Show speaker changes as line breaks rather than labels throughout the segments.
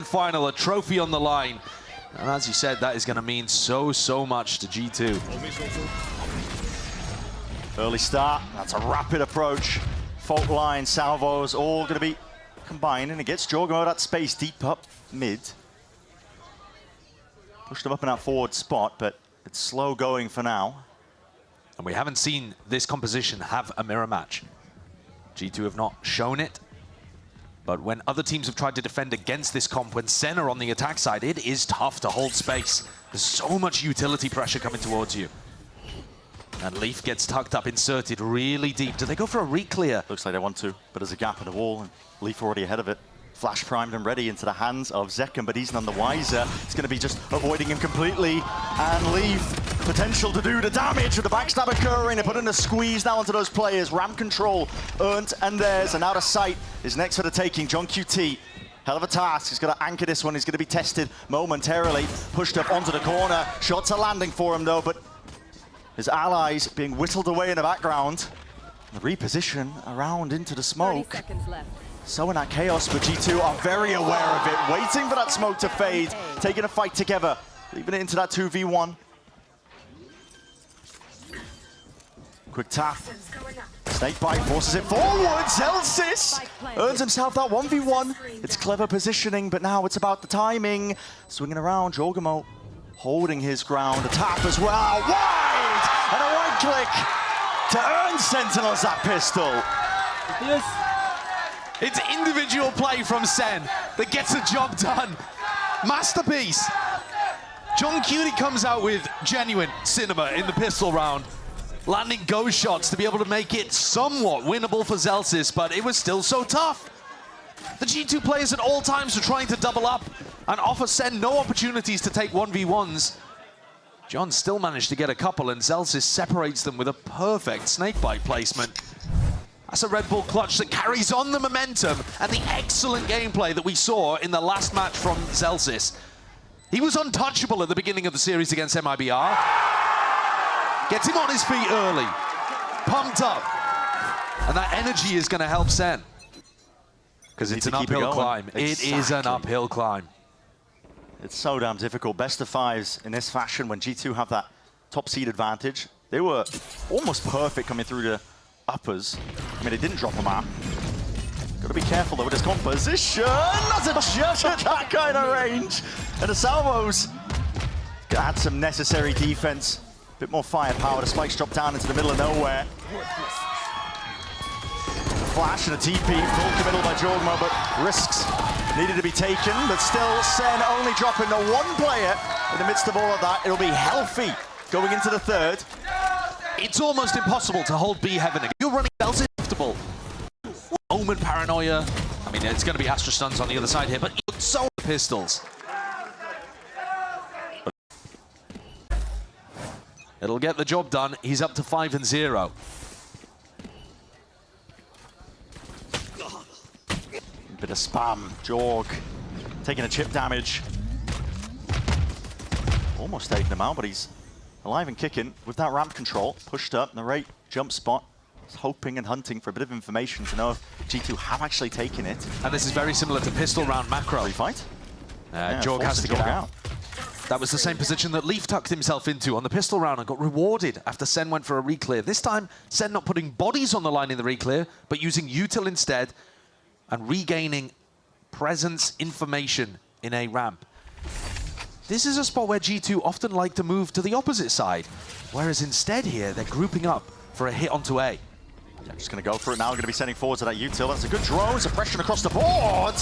final, a trophy on the line. And as you said, that is going to mean so much to G2.
Early start, that's a rapid approach. Fault line, salvos, all going to be combined, and it gets Jorgo that space deep up mid. Pushed him up in that forward spot, but it's slow going for now.
And we haven't seen this composition have a mirror match. G2 have not shown it. But when other teams have tried to defend against this comp, when SEN are on the attack side, it is tough to hold space. There's so much utility pressure coming towards you. And Leaf gets tucked up, inserted really deep. Do they go for a re-clear?
Looks like they want to, but there's a gap in the wall, and Leaf already ahead of it. Flash primed and ready into the hands of Zekken, but he's none the wiser. It's going to be just avoiding him completely. And Leaf, potential to do the damage with the backstab occurring. They put in a squeeze now onto those players. Ramp control earned and theirs, and out of sight is next for the taking. John QT, hell of a task. He's got to anchor this one. He's going to be tested momentarily. Pushed up onto the corner. Shots are landing for him though, but his allies being whittled away in the background. The reposition around into the smoke.
30 seconds left.
So in that chaos, but G2 are very aware of it, waiting for that smoke to fade, taking a fight together, leaving it into that 2v1. Quick tap. Snakebite forces it forward. Zelsis earns himself that 1v1. It's clever positioning, but now it's about the timing. Swinging around, Jorgamo holding his ground. A tap as well, wide! And a right click to earn Sentinels that pistol.
Yes. It's individual play from SEN that gets the job done. Masterpiece. John Cutie comes out with genuine cinema in the pistol round, landing ghost shots to be able to make it somewhat winnable for Zelsis, but it was still so tough. The G2 players at all times were trying to double up and offer SEN no opportunities to take 1v1s. John still managed to get a couple, and Zelsis separates them with a perfect snakebite placement. That's a Red Bull clutch that carries on the momentum and the excellent gameplay that we saw in the last match from Zelsis. He was untouchable at the beginning of the series against MIBR. Gets him on his feet early, pumped up, and that energy is going to help SEN. Because it's an uphill climb. Exactly. It is an uphill climb.
It's so damn difficult. Best of fives in this fashion when G2 have that top seed advantage. They were almost perfect coming through the uppers. I mean, they didn't drop them out. Got to be careful though with his composition. That's a judge at that kind of range. And the salvos add some necessary defense. A bit more firepower. The spikes drop down into the middle of nowhere. Flash and a TP, full committal by Jorgmo, but risks needed to be taken. But still, SEN only dropping the one player in the midst of all of that. It'll be healthy going into the third.
It's almost impossible to hold B Heaven. You're running Zelsis comfortable. Omen paranoia. I mean, it's going to be Astra Stuns on the other side here, but so pistols. But it'll get the job done. He's up to 5-0.
Bit of spam. Jorg taking a chip damage. Almost taking him out, but he's alive and kicking with that ramp control. Pushed up in the right jump spot. He's hoping and hunting for a bit of information to know if G2 have actually taken it.
And this is very similar to pistol round macro.
Refight.
Jorg has to get out. That was the same position that Leaf tucked himself into on the pistol round and got rewarded after SEN went for a re-clear. This time, SEN not putting bodies on the line in the re-clear, but using util instead and regaining presence information in a ramp. This is a spot where G2 often like to move to the opposite side, whereas instead here, they're grouping up for a hit onto A.
Yeah, just going to go for it now. Going to be sending forward to that util. That's a good drone. Suppression across the board.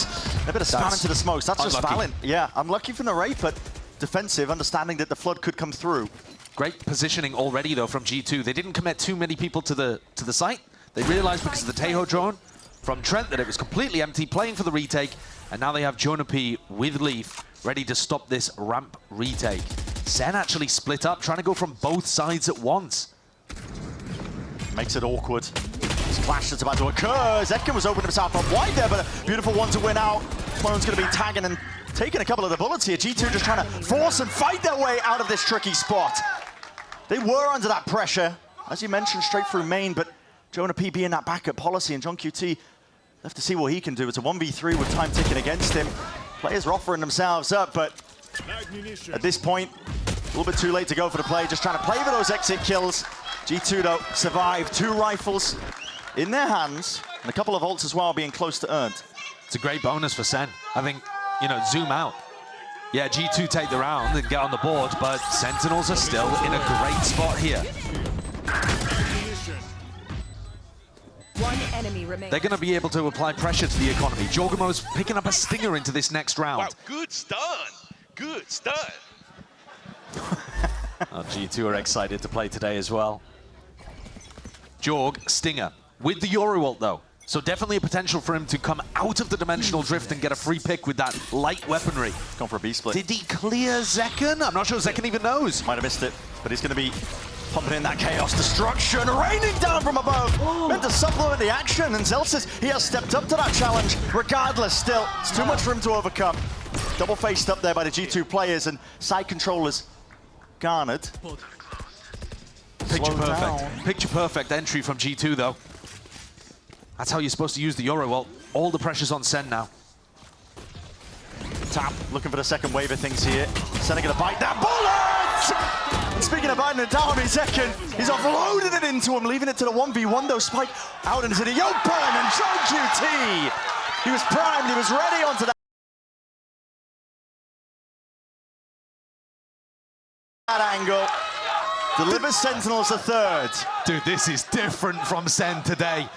A bit of spam into the smokes. That's just Valin. Yeah, unlucky from the rate, but defensive, understanding that the flood could come through.
Great positioning already, though, from G2. They didn't commit too many people to the site. They realized because of the Tejo drone from Trent that it was completely empty, playing for the retake, and now they have Jonah P with Leaf ready to stop this ramp retake. SEN actually split up, trying to go from both sides at once.
Makes it awkward. This clash that's about to occur. Zekken was opening himself up wide there, but a beautiful one to win out. Clone's going to be tagging and taking a couple of the bullets here. G2 just trying to force and fight their way out of this tricky spot. They were under that pressure, as you mentioned, straight through main, but Jonah P being that backup policy, and John QT left to see what he can do. It's a 1v3 with time ticking against him. Players are offering themselves up, but at this point, a little bit too late to go for the play. Just trying to play for those exit kills. G2, though, survive. 2 rifles in their hands, and a couple of ults as well being close to earned.
It's a great bonus for SEN. I think, you know, zoom out. Yeah, G2 take the round and get on the board, but Sentinels are still in a great spot here.
One enemy remains.
They're going to be able to apply pressure to the economy. Jorgamo's picking up a stinger into this next round.
Wow, good stun. Good stun.
Oh, G2 are excited to play today as well. Jorg, stinger. With the Yoru ult, though. So definitely a potential for him to come out of the dimensional drift and get a free pick with that light weaponry.
Gone for a B-split.
Did he clear Zekken? I'm not sure Zekken even knows.
Might have missed it, but he's going to be pumping in that chaos destruction, raining down from above. Meant to supplement the action, and Zelsis, he has stepped up to that challenge. Regardless, still, it's too much for him to overcome. Double faced up there by the G2 players, and side controllers garnered.
Picture perfect. Picture perfect entry from G2, though. That's how you're supposed to use the Yoru ult. All the pressure's on SEN now.
Tap, looking for the second wave of things here. SEN gonna bite that bullet! And speaking of biting it down, Zekken, he's offloaded it into him, leaving it to the 1v1 though. Spike out into the open, and John QT! He was primed, he was ready onto that angle. Delivers Sentinels a third.
Dude, this is different from SEN today.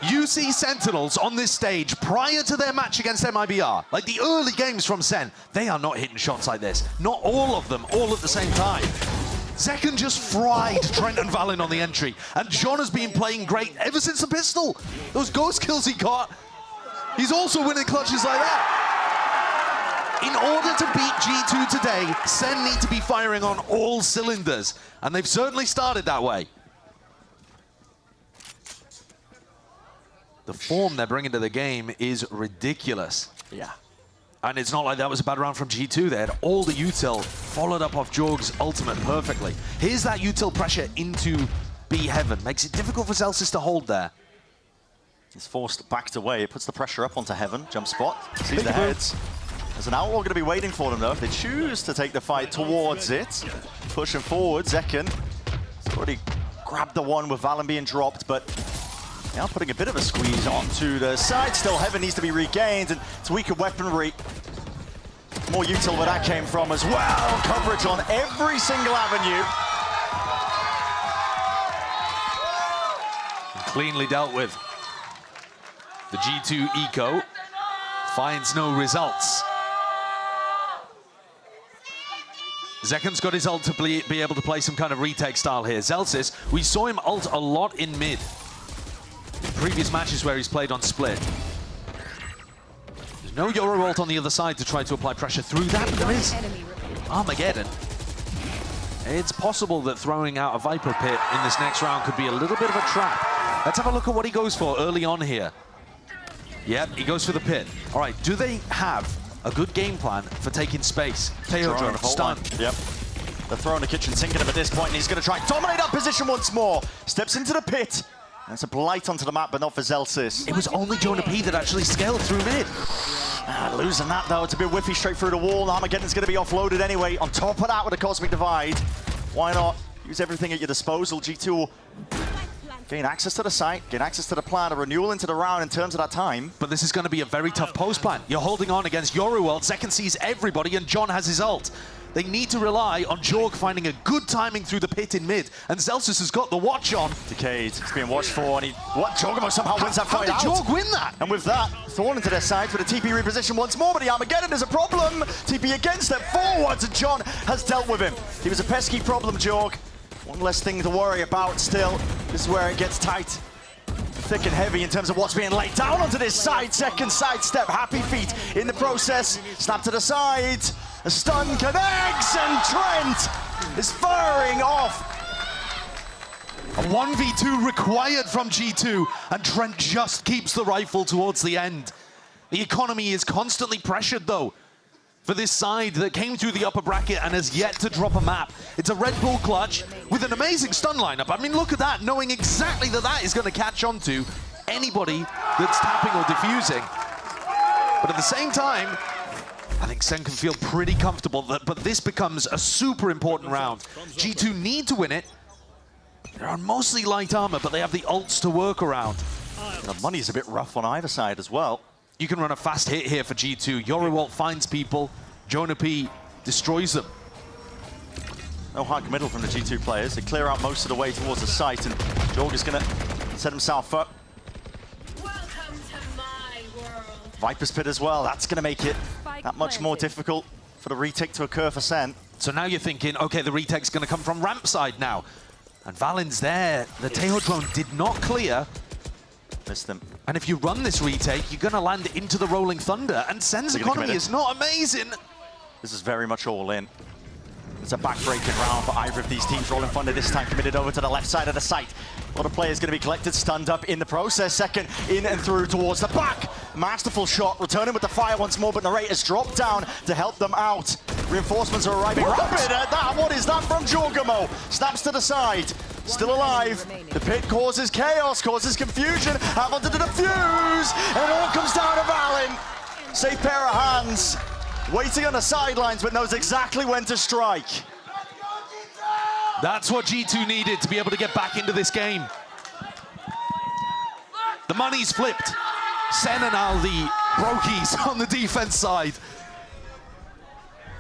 You see Sentinels on this stage prior to their match against MIBR, like the early games from SEN, they are not hitting shots like this. Not all of them, all at the same time. Zekken just fried Trent and Valen on the entry, and John has been playing great ever since the pistol. Those ghost kills he got, he's also winning clutches like that. In order to beat G2 today, SEN need to be firing on all cylinders, and they've certainly started that way. The form they're bringing to the game is ridiculous.
Yeah.
And it's not like that was a bad round from G2. They had all the util followed up off Jorg's ultimate perfectly. Here's that util pressure into B Heaven. Makes it difficult for Zelsis to hold there.
He's forced backed away. It puts the pressure up onto Heaven. Jump spot. Sees the heads. There's an Outlaw going to be waiting for them, though. If they choose to take the fight towards it. Pushing forward. Zekken has already grabbed the one with Valen being dropped, but now putting a bit of a squeeze onto the side. Still, Heaven needs to be regained, and it's weaker weaponry. More util where that came from as well. Coverage on every single avenue.
Cleanly dealt with. The G2 eco finds no results. Zekken's got his ult to be able to play some kind of retake style here. Zelsis, we saw him ult a lot in mid. Previous matches where he's played on split. There's no Yoru ult on the other side to try to apply pressure through that, but there is Armageddon. It's possible that throwing out a Viper Pit in this next round could be a little bit of a trap. Let's have a look at what he goes for early on here. Yep, he goes for the pit. All right, do they have a good game plan for taking space? Teodoro, stun.
Yep. They're throwing the kitchen sink at him at this point, and he's going to try and dominate that position once more. Steps into the pit. That's a blight onto the map, but not for Zelsis.
It was only Jonah P that actually scaled through mid.
Losing that, though. It's a bit whiffy straight through the wall. Armageddon's going to be offloaded anyway. On top of that with a Cosmic Divide. Why not use everything at your disposal? G2 will gain access to the site, gain access to the plan, a renewal into the round in terms of that time.
But this is going to be a very tough post plan. You're holding on against Yoru ult. Zekken sees everybody, and John has his ult. They need to rely on Jorg finding a good timing through the pit in mid, and Zelsis has got the watch on.
Decade, he's being watched for, and Jorgamo somehow wins that fight out.
How did Jorg win that?
And with that, Thorn into their sides with a TP reposition once more, but the Armageddon is a problem. TP again, step forwards, and John has dealt with him. He was a pesky problem, Jorg. One less thing to worry about still. This is where it gets tight. Thick and heavy in terms of what's being laid down onto this side. Second side step, Happy Feet in the process. Snap to the side. A stun connects, and Trent is firing off.
A 1v2 required from G2, and Trent just keeps the rifle towards the end. The economy is constantly pressured, though, for this side that came through the upper bracket and has yet to drop a map. It's a Red Bull clutch with an amazing stun lineup. I mean, look at that, knowing exactly that that is going to catch on to anybody that's tapping or defusing. But at the same time, I think SEN can feel pretty comfortable that, but this becomes a super important round. G2 need to win it. They're on mostly light armor, but they have the ults to work around.
The money's a bit rough on either side as well.
You can run a fast hit here for G2. Yoruwalt finds people. Jonah P destroys them.
No hard committal from the G2 players. They clear out most of the way towards the site, and Jorg's gonna set himself up.
Welcome to my world.
Viper's Pit as well. That's gonna make it that much more difficult for the retake to occur for SEN.
So now you're thinking, okay, the retake's going to come from ramp side now. And Valen's there. The Tejo drone did not clear.
Missed them.
And if you run this retake, you're going to land into the Rolling Thunder. And SEN's economy is not amazing.
This is very much all in. It's a back-breaking round for either of these teams. Rolling Thunder this time committed over to the left side of the site. A lot of players going to be collected, stunned up in the process. Second, in and through towards the back. Masterful shot, returning with the fire once more, but Narrator's dropped down to help them out. Reinforcements are arriving rapid at that. What is that from Jorgamo? Snaps to the side. Still alive. The pit causes chaos, causes confusion. Having to defuse, and it all comes down to Valen. Safe pair of hands. Waiting on the sidelines, but knows exactly when to strike.
That's what G2 needed to be able to get back into this game. The money's flipped. SEN are now the brokies on the defense side.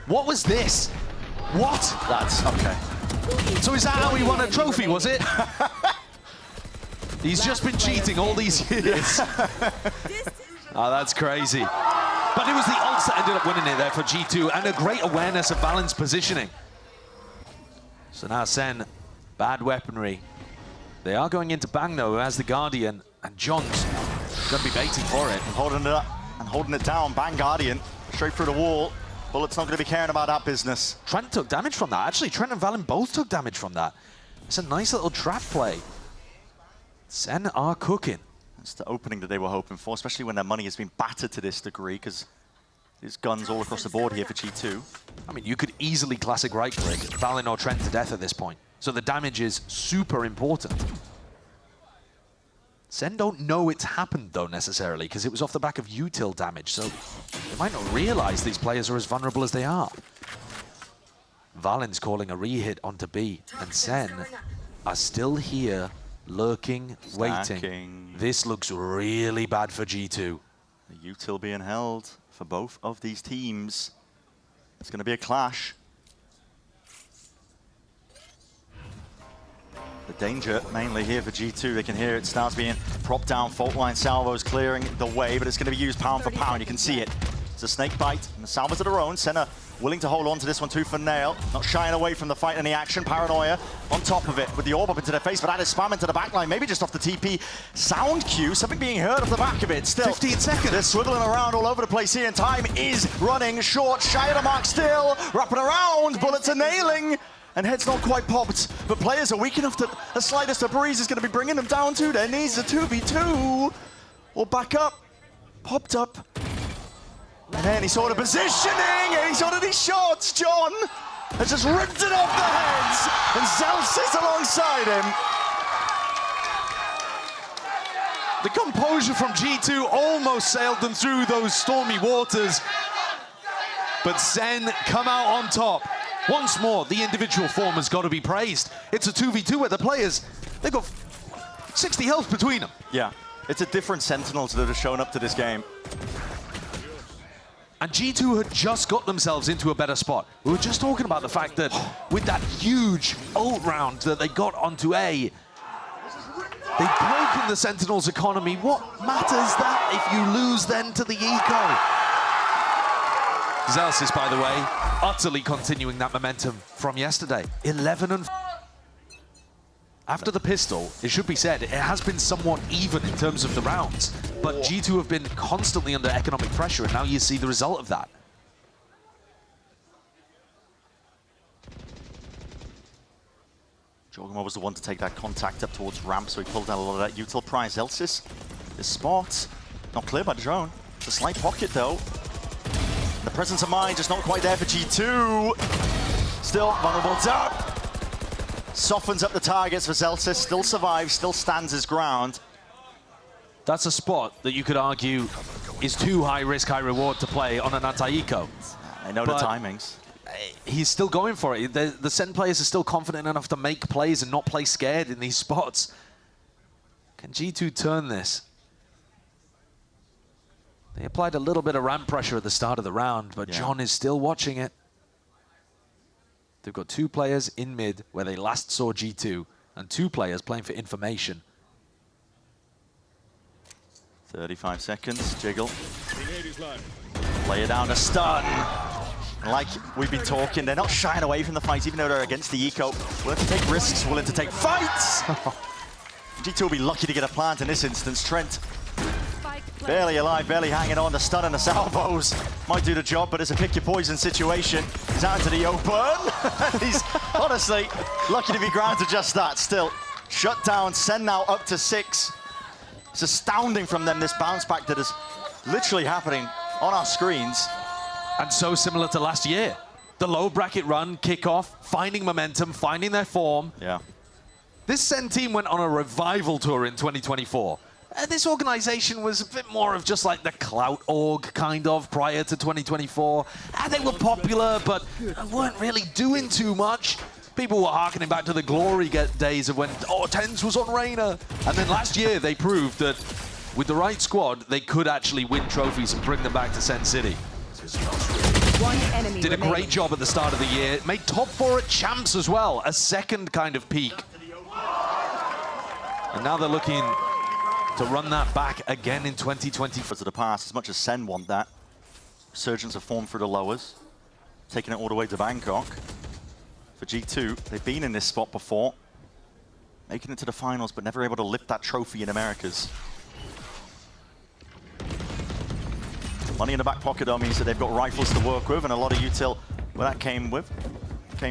What was this? What?
That's okay.
So is that how he won a trophy, was it? He's just been cheating all these years. Oh, that's crazy. But it was the ults that ended up winning it there for G2, and a great awareness of Valen's positioning. So now SEN, bad weaponry. They are going into Bang though, as the Guardian, and John's gonna be baiting for it.
Holding it up and holding it down. Bang Guardian, straight through the wall. Bullet's not gonna be caring about that business.
Trent took damage from that. Actually, Trent and Valen both took damage from that. It's a nice little trap play. SEN are cooking.
It's the opening that they were hoping for, especially when their money has been battered to this degree, because there's guns all across the board here for G2.
I mean, you could easily classic right-click Valen or Trent to death at this point. So the damage is super important. SEN don't know it's happened, though, necessarily, because it was off the back of util damage, so they might not realize these players are as vulnerable as they are. Valen's calling a re-hit onto B, and SEN are still here, lurking, waiting. This looks really bad for G2.
The util being held for both of these teams. It's going to be a clash. The danger mainly here for G2. They can hear it starts being propped down. Fault line salvos clearing the way, but it's going to be used pound for pound. You can see it. It's a snake bite, and the salvos are their own. Senna willing to hold on to this one tooth and nail. Not shying away from the fight and the action. Paranoia on top of it with the orb up into their face, but that is spam into the backline. Maybe just off the TP sound cue. Something being heard off the back of it. Still
15 seconds.
They're swiveling around all over the place here, and time is running short. Shy of the mark still. Wrapping around. Bullets are nailing. And head's not quite popped, but players are weak enough that the slightest of breeze is going to be bringing them down to their knees. A 2v2. Or back up. Popped up. And then he saw the positioning, and he saw that these shots. John has just ripped it off the heads, and Zell sits alongside him.
The composure from G2 almost sailed them through those stormy waters. But SEN come out on top. Once more, the individual form has got to be praised. It's a 2v2 where the players, they've got 60 health between them.
Yeah, it's a different Sentinels that have shown up to this game.
And G2 had just got themselves into a better spot. We were just talking about the fact that with that huge ult round that they got onto A, they've broken the Sentinels' economy. What matters that if you lose then to the eco? Zelsis, by the way, utterly continuing that momentum from yesterday. 11 and... After the pistol, it should be said, it has been somewhat even in terms of the rounds, but G2 have been constantly under economic pressure, and now you see the result of that.
Jorgamo was the one to take that contact up towards ramp, so he pulled down a lot of that util prize. Elsis, this spot, not clear by the drone. It's a slight pocket, though. The presence of mind just not quite there for G2. Still vulnerable up. Softens up the targets for Zelsis, still survives, still stands his ground.
That's a spot that you could argue is too high risk, high reward to play on an anti-eco.
They know the timings.
He's still going for it. The SEN players are still confident enough to make plays and not play scared in these spots. Can G2 turn this? They applied a little bit of ramp pressure at the start of the round, but John is still watching it. They've got 2 players in mid where they last saw G2, and 2 players playing for information.
35 seconds, Jiggle. Lay it down to stun. Like we've been talking, they're not shying away from the fight, even though they're against the eco. Willing to take risks, willing to take fights. G2 will be lucky to get a plant in this instance. Trent, barely alive, barely hanging on. The stun and the salvos might do the job, but it's a pick your poison situation. He's out into the open. He's honestly lucky to be granted just that. Still, shut down. SEN now up to 6. It's astounding from them, this bounce back that is literally happening on our screens.
And so similar to last year. The low bracket run, kickoff, finding momentum, finding their form.
Yeah.
This SEN team went on a revival tour in 2024. And this organization was a bit more of just like the clout org kind of prior to 2024. And they were popular, but weren't really doing too much. People were harkening back to the glory days of when, TENS was on Reyna. And then last year, they proved that with the right squad, they could actually win trophies and bring them back to SEN City.
One enemy
Did a
remaining.
great job at the start of the year. Made top 4 at Champs as well, a second kind of peak. And now they're looking to run that back again in 2020.
For the past, as much as SEN want that, resurgence of form through the lowers, taking it all the way to Bangkok. For G2, they've been in this spot before, making it to the finals, but never able to lift that trophy in Americas. Money in the back pocket, though, means that they've got rifles to work with, and a lot of util where that came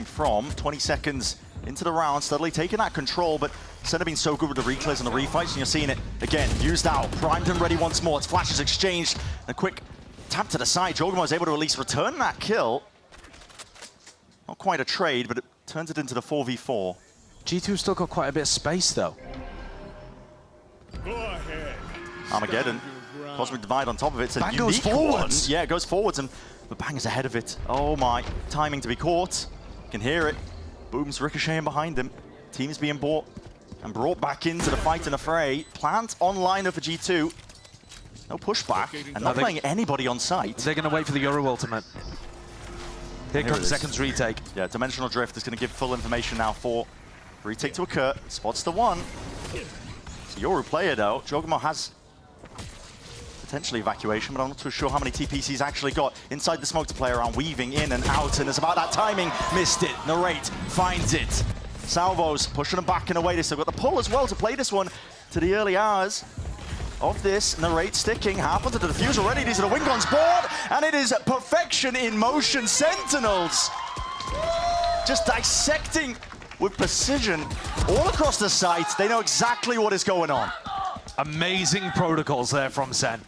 from. 20 seconds into the round, steadily taking that control, but SEN have been so good with the reclays and the refights, and you're seeing it again, used out, primed and ready once more. It's flashes exchanged, a quick tap to the side. Jogama was able to at least return that kill. Not quite a trade, but it turns it into the 4v4.
G2 still got quite a bit of space, though.
Armageddon. Cosmic Divide on top of it. It's a
Bang
unique
goes forwards.
one. Yeah, it goes forwards, and the Bang is ahead of it. Oh my, timing to be caught. You can hear it. Boom's ricocheting behind him. Team is being bought and brought back into the fight and the fray. Plant online for G2. No pushback, and not playing anybody on site.
They're going to wait for the Euro ultimate. Here comes Second's retake.
Yeah, Dimensional Drift is going to give full information now for retake to occur. Spots the one. It's a Yoru player, though. Jogama has potentially evacuation, but I'm not too sure how many TPs he's actually got. Inside the smoke to play around, weaving in and out, and it's about that timing. Missed it. Narrate finds it. Salvos pushing them back and away. They've got the pull as well to play this one to the early hours of this. Narrate sticking, half onto the defuse already. These are the Wingons board, and it is perfection in motion. Sentinels just dissecting with precision all across the site. They know exactly what is going on.
Amazing protocols there from SEN.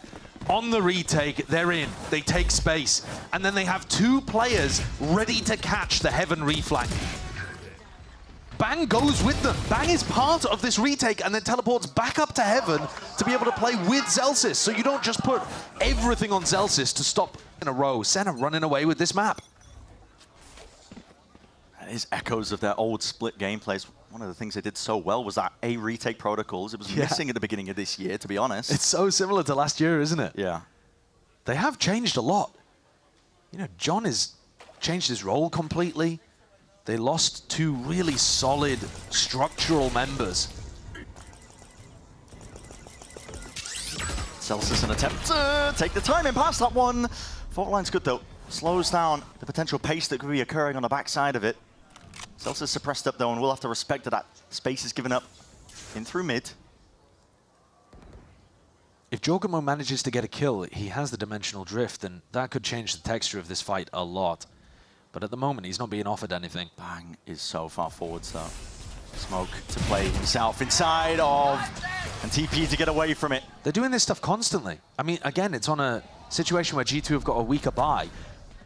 On the retake, they're in. They take space. And then they have 2 players ready to catch the Heaven reflank. Bang goes with them. Bang is part of this retake and then teleports back up to Heaven to be able to play with Zelsis. So you don't just put everything on Zelsis to stop in a row. SEN are running away with this map.
That is echoes of their old split gameplays. One of the things they did so well was that A retake protocols. It was missing at the beginning of this year, to be honest.
It's so similar to last year, isn't it?
Yeah.
They have changed a lot. You know, John has changed his role completely. They lost 2 really solid structural members.
Celsius an attempt to take the timing past that one. Fault line's good though. Slows down the potential pace that could be occurring on the backside of it. Celsius suppressed up though, and we'll have to respect that space is given up in through mid.
If Jogamo manages to get a kill, he has the dimensional drift, and that could change the texture of this fight a lot. But at the moment, he's not being offered anything.
Bang is so far forwards though. Smoke to play himself inside of, and TP to get away from it.
They're doing this stuff constantly. I mean, again, it's on a situation where G2 have got a weaker buy,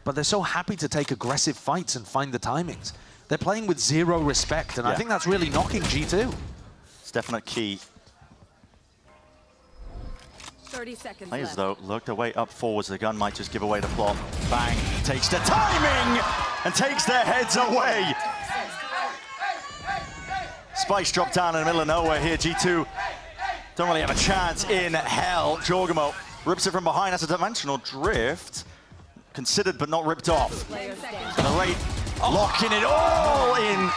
but they're so happy to take aggressive fights and find the timings. They're playing with 0 respect, and I think that's really knocking G2.
It's definite key.
30 seconds
Players,
left.
though, look their way up forwards. The gun might just give away the plot. Bang, takes the timing and takes their heads away. Spice dropped down in the middle of nowhere here. G2 don't really have a chance in hell. Jorgamo rips it from behind. That's a dimensional drift. Considered but not ripped off. And the rate locking it all in.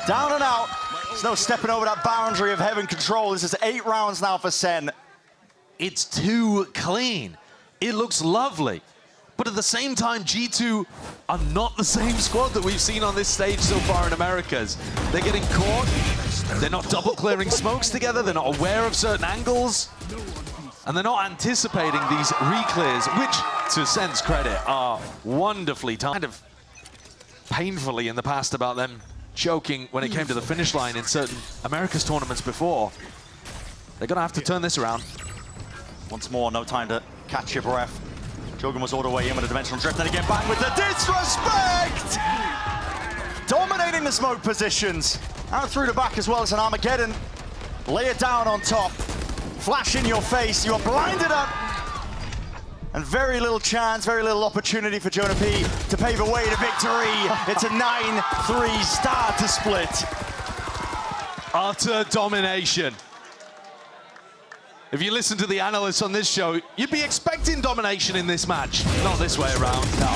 Down and out. There's no stepping over that boundary of heaven control. This is 8 rounds now for SEN.
It's too clean. It looks lovely. But at the same time, G2 are not the same squad that we've seen on this stage so far in Americas. They're getting caught. They're not double clearing smokes together. They're not aware of certain angles. And they're not anticipating these reclears, which, to SEN's credit, are wonderfully timed. Kind of painfully in the past about them choking when it came to the finish line in certain Americas tournaments before. They're going to have to turn this around.
Once more, no time to catch your breath. Jogan was all the way in with a dimensional drift, and again back with the disrespect! Dominating the smoke positions. Out through the back as well as an Armageddon. Lay it down on top. Flash in your face, you are blinded up. And very little chance, very little opportunity for Jonah P to pave a way to victory. It's a 9-3 start to split.
Utter domination. If you listen to the analysts on this show, you'd be expecting domination in this match. Not this way around, no.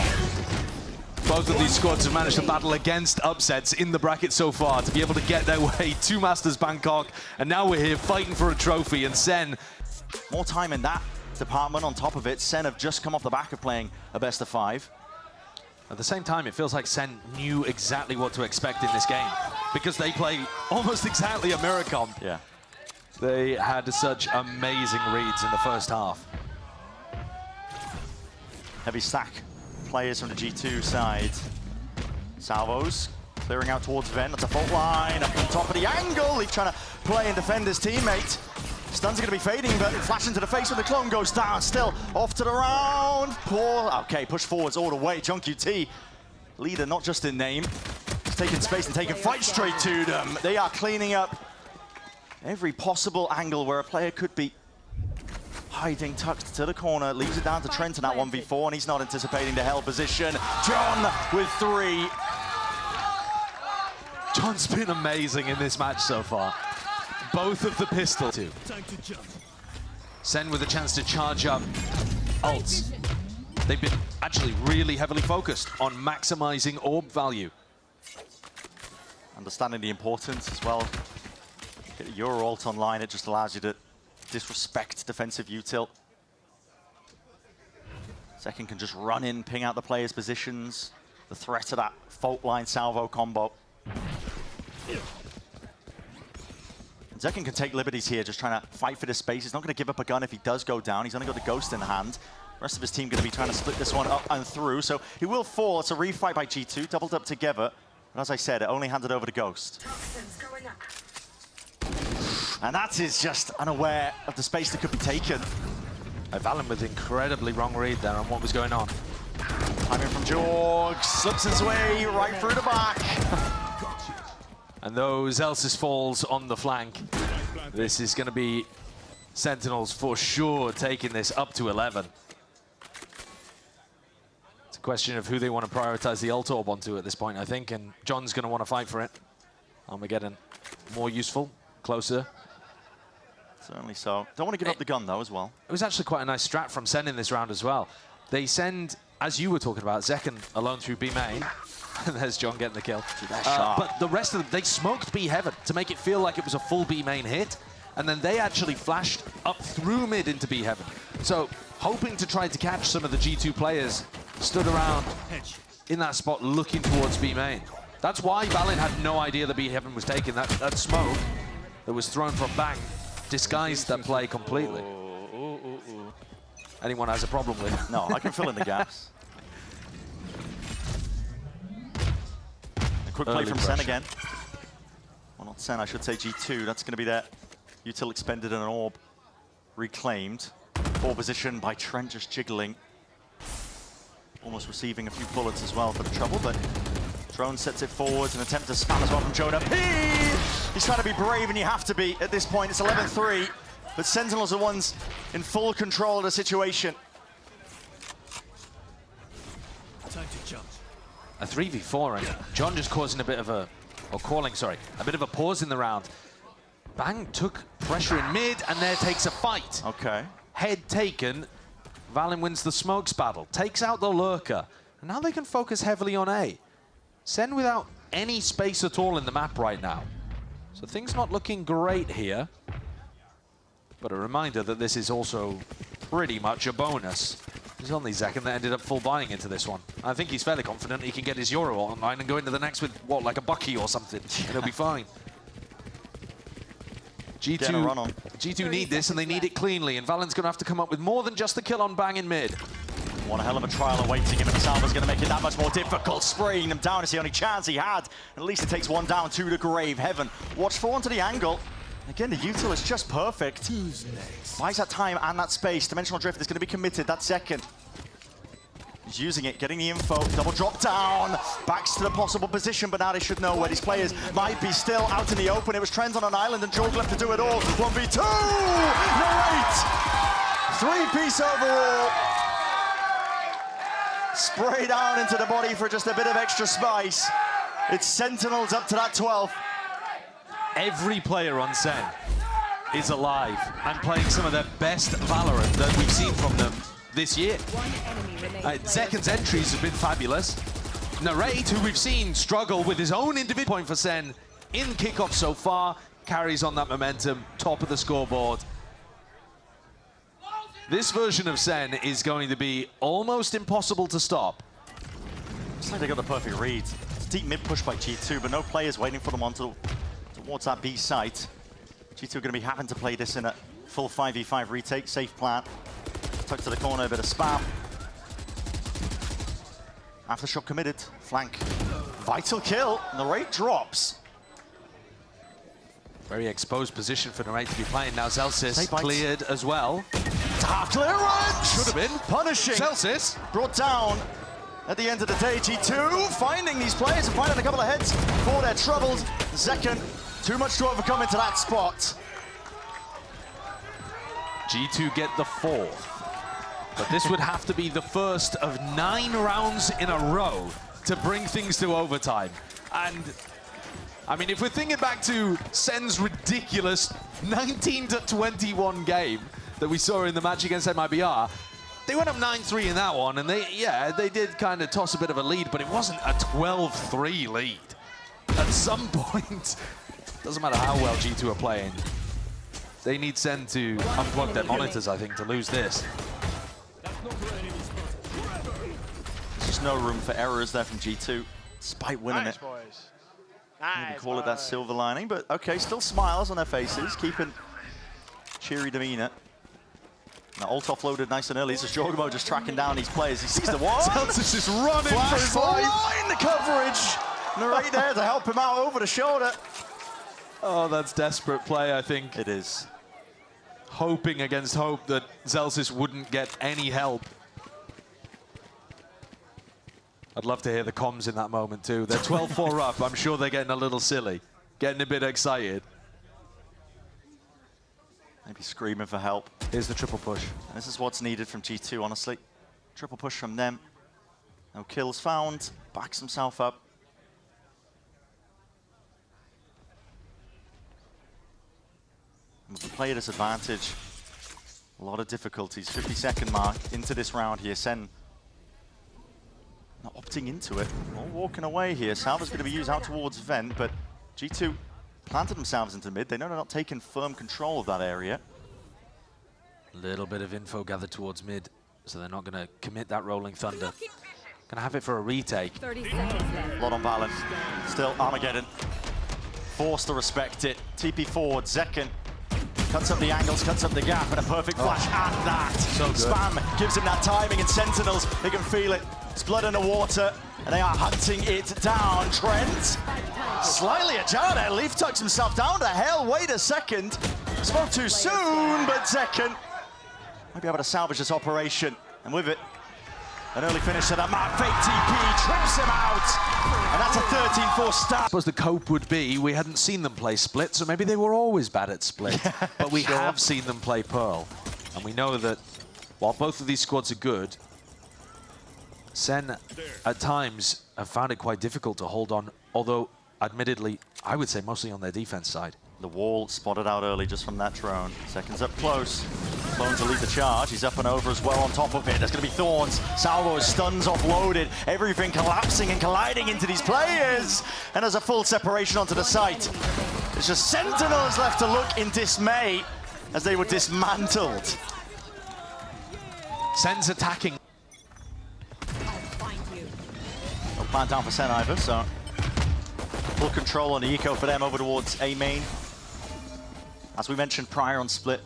Both of these squads have managed to battle against upsets in the bracket so far to be able to get their way to Masters Bangkok. And now we're here fighting for a trophy, and SEN...
More time in that department on top of it. SEN have just come off the back of playing a best of 5.
At the same time, it feels like SEN knew exactly what to expect in this game because they play almost exactly a mirror comp.
Yeah.
They had such amazing reads in the first half.
Heavy stack players from the G2 side. Salvos clearing out towards Ven. That's a fault line up on top of the angle. He's trying to play and defend his teammate. Stuns are going to be fading, but flash into the face when the clone goes down. Still off to the round. Poor. Okay, push forwards all the way. John QT, leader not just in name. He's taking space and taking fight straight to them. They are cleaning up every possible angle where a player could be hiding, tucked to the corner. Leaves it down to Trent in that 1v4, and he's not anticipating the hell position. John with 3.
John's been amazing in this match so far. Both of the pistols. SEN with a chance to charge up ults. They've been actually really heavily focused on maximizing orb value.
Understanding the importance as well. Get your ult online, it just allows you to disrespect defensive util. Second can just run in, ping out the player's positions. The threat of that fault line salvo combo. And Zekin can take liberties here, just trying to fight for this space. He's not going to give up a gun if he does go down. He's only got the Ghost in hand. The rest of his team going to be trying to split this one up and through. So he will fall. It's a refight by G2, doubled up together. And as I said, it only handed over to Ghost. And that is just unaware of the space that could be taken.
Valen with incredibly wrong read there on what was going on.
Timing from Jorg, slips his way right through the back.
And those Elsis falls on the flank. This is going to be Sentinels for sure taking this up to 11. It's a question of who they want to prioritize the ult orb onto at this point, I think, and John's going to want to fight for it. Armageddon more useful, closer.
Certainly so. Don't want to give up the gun, though, as well.
It was actually quite a nice strat from SEN in this round as well. They send, as you were talking about, Zekin alone through B main. And there's John getting the kill. But the rest of them, they smoked B heaven to make it feel like it was a full B main hit. And then they actually flashed up through mid into B heaven. So hoping to try to catch some of the G2 players stood around in that spot looking towards B main. That's why Valen had no idea that B heaven was taken. That smoke that was thrown from Bang disguised that play completely. Anyone has a problem with it?
No, I can fill in the gaps. A quick play from SEN again. Well, not SEN, I should say G2. That's going to be their util expended and an orb reclaimed. Ball position by Trent just jiggling. Almost receiving a few bullets as well for the trouble, but Drone sets it forward, an attempt to spam as well from Jonah P. He's trying to be brave, and you have to be at this point. It's 11-3. but Sentinels are the ones in full control of the situation.
A 3v4, and John just causing a bit of a, or calling, sorry, a bit of a pause in the round. Bang took pressure in mid, and there takes a fight.
Okay.
Head taken, Valen wins the smokes battle, takes out the lurker, and now they can focus heavily on A. SEN without any space at all in the map right now. So things not looking great here. But a reminder that this is also pretty much a bonus. There's only Zekken that ended up full buying into this one. I think he's fairly confident he can get his Euro online and go into the next with, what, like a Bucky or something. And he'll be fine. G2 need this, and they need it cleanly, and Valen's going to have to come up with more than just the kill on Bang in mid.
One hell of a trial awaiting him, and Salva's going to make it that much more difficult. Spraying them down is the only chance he had. At least it takes one down to the grave. Heaven watchful onto the angle. Again, the util is just perfect. Buys that time and that space. Dimensional Drift is going to be committed. That's second. He's using it, getting the info. Double drop down. Backs to the possible position, but now they should know where these players might be still out in the open. It was Trends on an island, and Jorg left to do it all. 1v2! Narrate! 3-piece overall. Spray down into the body for just a bit of extra spice. It's Sentinels up to that 12th.
Every player on SEN is alive and playing some of their best Valorant that we've seen from them this year. Zekken's entries have been fabulous. Narrate, who we've seen struggle with his own individual point for SEN in Kickoff so far, carries on that momentum, top of the scoreboard. This version of SEN is going to be almost impossible to stop.
Looks like they got the perfect read. It's a deep mid push by G2, but no players waiting for them towards that B site. G2 are going to be having to play this in a full 5v5 retake, safe plan. Tuck to the corner, a bit of spam. Aftershock committed, flank. Vital kill, Narrate drops.
Very exposed position for Narrate to be playing now. Zelsis cleared as well.
Half clearance!
Should have been.
Punishing.
Zelsis
brought down at the end of the day. G2 finding these players and finding a couple of heads for their troubles. Zekken, too much to overcome into that spot.
G2 get the 4th. But this would have to be the first of 9 rounds in a row to bring things to overtime. And, I mean, if we're thinking back to SEN's ridiculous 19-21 game that we saw in the match against MIBR, they went up 9-3 in that one, and they did kind of toss a bit of a lead, but it wasn't a 12-3 lead. At some point, doesn't matter how well G2 are playing, they need SEN to unplug their monitors, I think, to lose this.
There's just no room for errors there from G2, despite winning it.
Boys.
Maybe call it that silver lining, but okay, still smiles on their faces, keeping cheery demeanor. Now ult offloaded nice and early. This is Jorgmo just tracking down these players. He sees the one.
Zelsis is running for his life.
Line the coverage. Narrate there to help him out over the shoulder.
Oh, that's desperate play, I think.
It is.
Hoping against hope that Zelsis wouldn't get any help. I'd love to hear the comms in that moment too. They're 12-4 up. I'm sure they're getting a little silly, getting a bit excited.
Maybe screaming for help.
Here's the triple push.
And this is what's needed from G2, honestly. Triple push from them. No kills found. Backs himself up. With the player disadvantage, a lot of difficulties. 50-second mark into this round here. SEN not opting into it. All walking away here. Salva's going to be used out towards Vent, but G2 planted themselves into mid. They know they're not taking firm control of that area.
A little bit of info gathered towards mid, so they're not going to commit that Rolling Thunder. Going to have it for a retake.
30 seconds left.
A lot on balance. Still Armageddon. Forced to respect it. TP forward. Zekken cuts up the angles, cuts up the gap, and a perfect flash at that.
So good.
Spam gives him that timing, and Sentinels, they can feel it. It's blood in the water, and they are hunting it down. Trent, slightly ajar there. Leaf tucks himself down to hell. Wait a second. Spoke too soon, but Zekken might be able to salvage this operation. And with it, An early finish to that map. Fake TP trips him out. And that's a 13-4 start.
I suppose the cope would be we hadn't seen them play Split, so maybe they were always bad at Split. But we have seen them play Pearl. And we know that while both of these squads are good, SEN at times have found it quite difficult to hold on, although admittedly, I would say mostly on their defense side.
The wall spotted out early just from that drone. Seconds up close. Clones will lead the charge. He's up and over as well on top of it. There's going to be Thorns. Salvo, stuns offloaded. Everything collapsing and colliding into these players. And there's a full separation onto the site. There's just Sentinels left to look in dismay as they were dismantled.
SEN's attacking.
No plan down for SEN either, so full control on the eco for them over towards A main. As we mentioned prior on Split,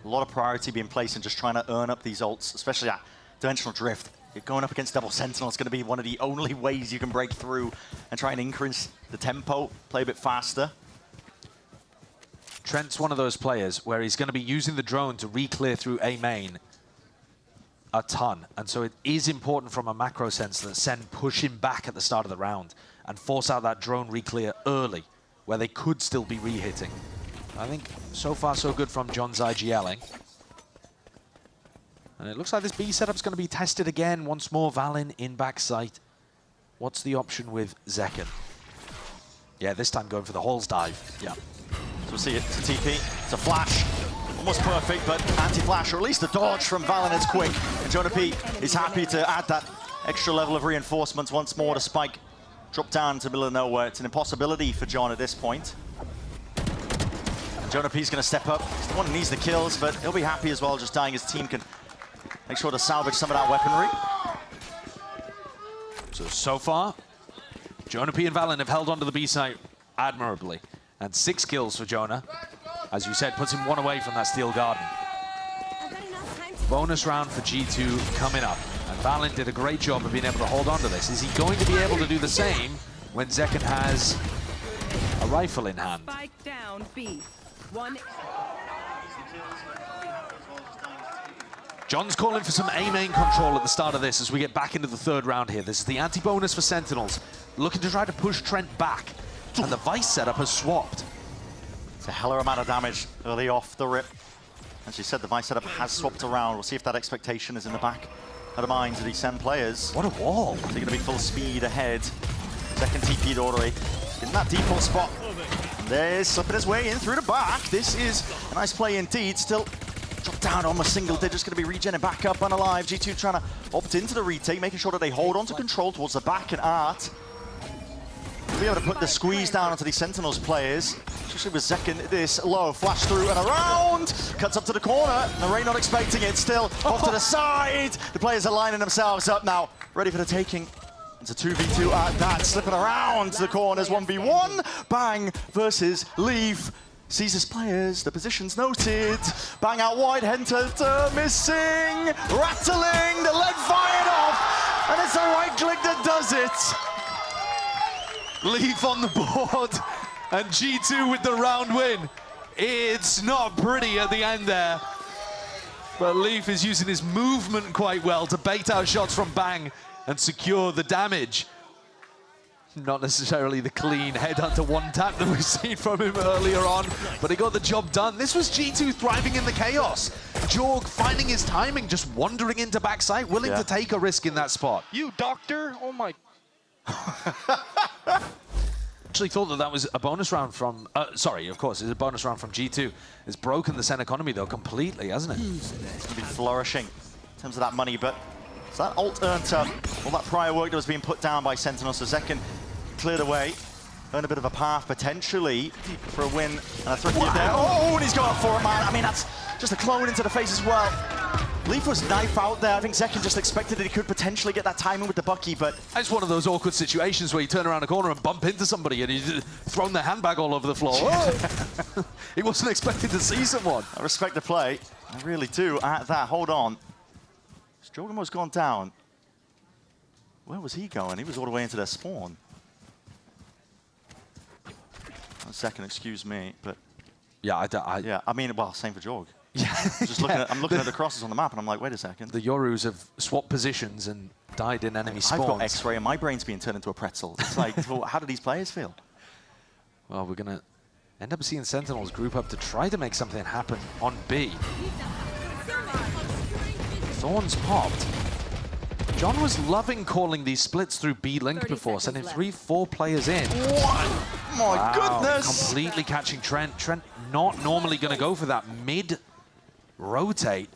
a lot of priority being placed in just trying to earn up these ults, especially that dimensional drift. You're going up against double Sentinel is going to be one of the only ways you can break through and try and increase the tempo, play a bit faster.
Trent's one of those players where he's going to be using the drone to re-clear through A main a ton. And so it is important from a macro sense that SEN push him back at the start of the round and force out that drone re-clear early, where they could still be re-hitting. I think so far so good from John's IGLing. And it looks like this B setup's going to be tested again. Once more, Valin in backside. What's the option with Zekken? Yeah, this time going for the Halls dive. Yeah.
So we'll see it. It's a TP. It's a flash. Almost perfect, but anti-flash, or at least the dodge from Valin is quick. And Jonah P is happy to add that extra level of reinforcements once more to spike. Drop down to the middle of nowhere. It's an impossibility for John at this point. And Jonah P's going to step up. He's the one who needs the kills, but he'll be happy as well, just dying. His team can make sure to salvage some of that weaponry.
So far, Jonah P and Valin have held onto the B site admirably. And 6 kills for Jonah. As you said, puts him 1 away from that Steel Garden. Bonus round for G2 coming up. And Valin did a great job of being able to hold on to this. Is he going to be able to do the same when Zekken has a rifle in hand?
Spike down B. One.
John's calling for some A main control at the start of this as we get back into the 3rd round here. This is the anti-bonus for Sentinels, looking to try to push Trent back. And the Vice setup has swapped.
It's a hell of a amount of damage early off the rip. As you said, the Vice setup has swapped around. We'll see if that expectation is in the back of the minds of these SEN players.
What a wall.
They're going to be full speed ahead. Second TP'd orderly in that default spot. And there's slipping his way in through the back. This is a nice play indeed. Still dropped down almost single digits. Going to be regenning back up and alive. G2 trying to opt into the retake, making sure that they hold on to control towards the back and Art. Be able to put the squeeze down onto these Sentinels players, especially with Zekken this low. Flash through and around, cuts up to the corner. Narray not expecting it, still off to the side. The players are lining themselves up now, ready for the taking. It's a 2v2 at that, slipping around to the corners, 1v1. Bang versus Leaf. Sees his players, the position's noted. Bang out wide, Henter missing. Rattling, the lead fired off. And it's a right click that does it.
Leaf on the board, and G2 with the round win. It's not pretty at the end there, but Leaf is using his movement quite well to bait out shots from Bang and secure the damage. Not necessarily the clean headhunter one tap that we've seen from him earlier on, but he got the job done. This was G2 thriving in the chaos. Jorg finding his timing, just wandering into backside, willing to take a risk in that spot.
You doctor? Oh my.
Actually thought that that was a bonus round from, sorry, of course, it's a bonus round from G2. It's broken the SEN economy, though, completely, hasn't it?
It's going to be flourishing in terms of that money, but so that ult earned up all that prior work that was being put down by Sentinel, so Zekken cleared away, earned a bit of a path, potentially, for a win, and a threat there. Oh, and he's going for it, man. I mean, that's just a clone into the face as well. Leaf was knife out there. I think Zekken just expected that he could potentially get that timing with the Bucky, but...
It's one of those awkward situations where you turn around a corner and bump into somebody and he's thrown their handbag all over the floor. Oh! He wasn't expecting to see someone.
I respect the play. I really do. At that, hold on. Jordan was gone down. Where was he going? He was all the way into their spawn. 1 second, excuse me, but...
Yeah,
yeah, I mean, well, same for Jorg.
Yeah.
Just looking at, I'm looking at the crosses on the map, and I'm like, wait a second.
The Yorus have swapped positions and died in enemy
I've
spawns.
got X-ray and my brain's being turned into a pretzel. It's like, well, how do these players feel?
Well, we're going to end up seeing Sentinels group up to try to make something happen on B. Thorns popped. John was loving calling these splits through B-Link before, sending 3-4 players in.
What? My goodness!
Completely catching Trent. Trent not normally going to go for that mid-rotate.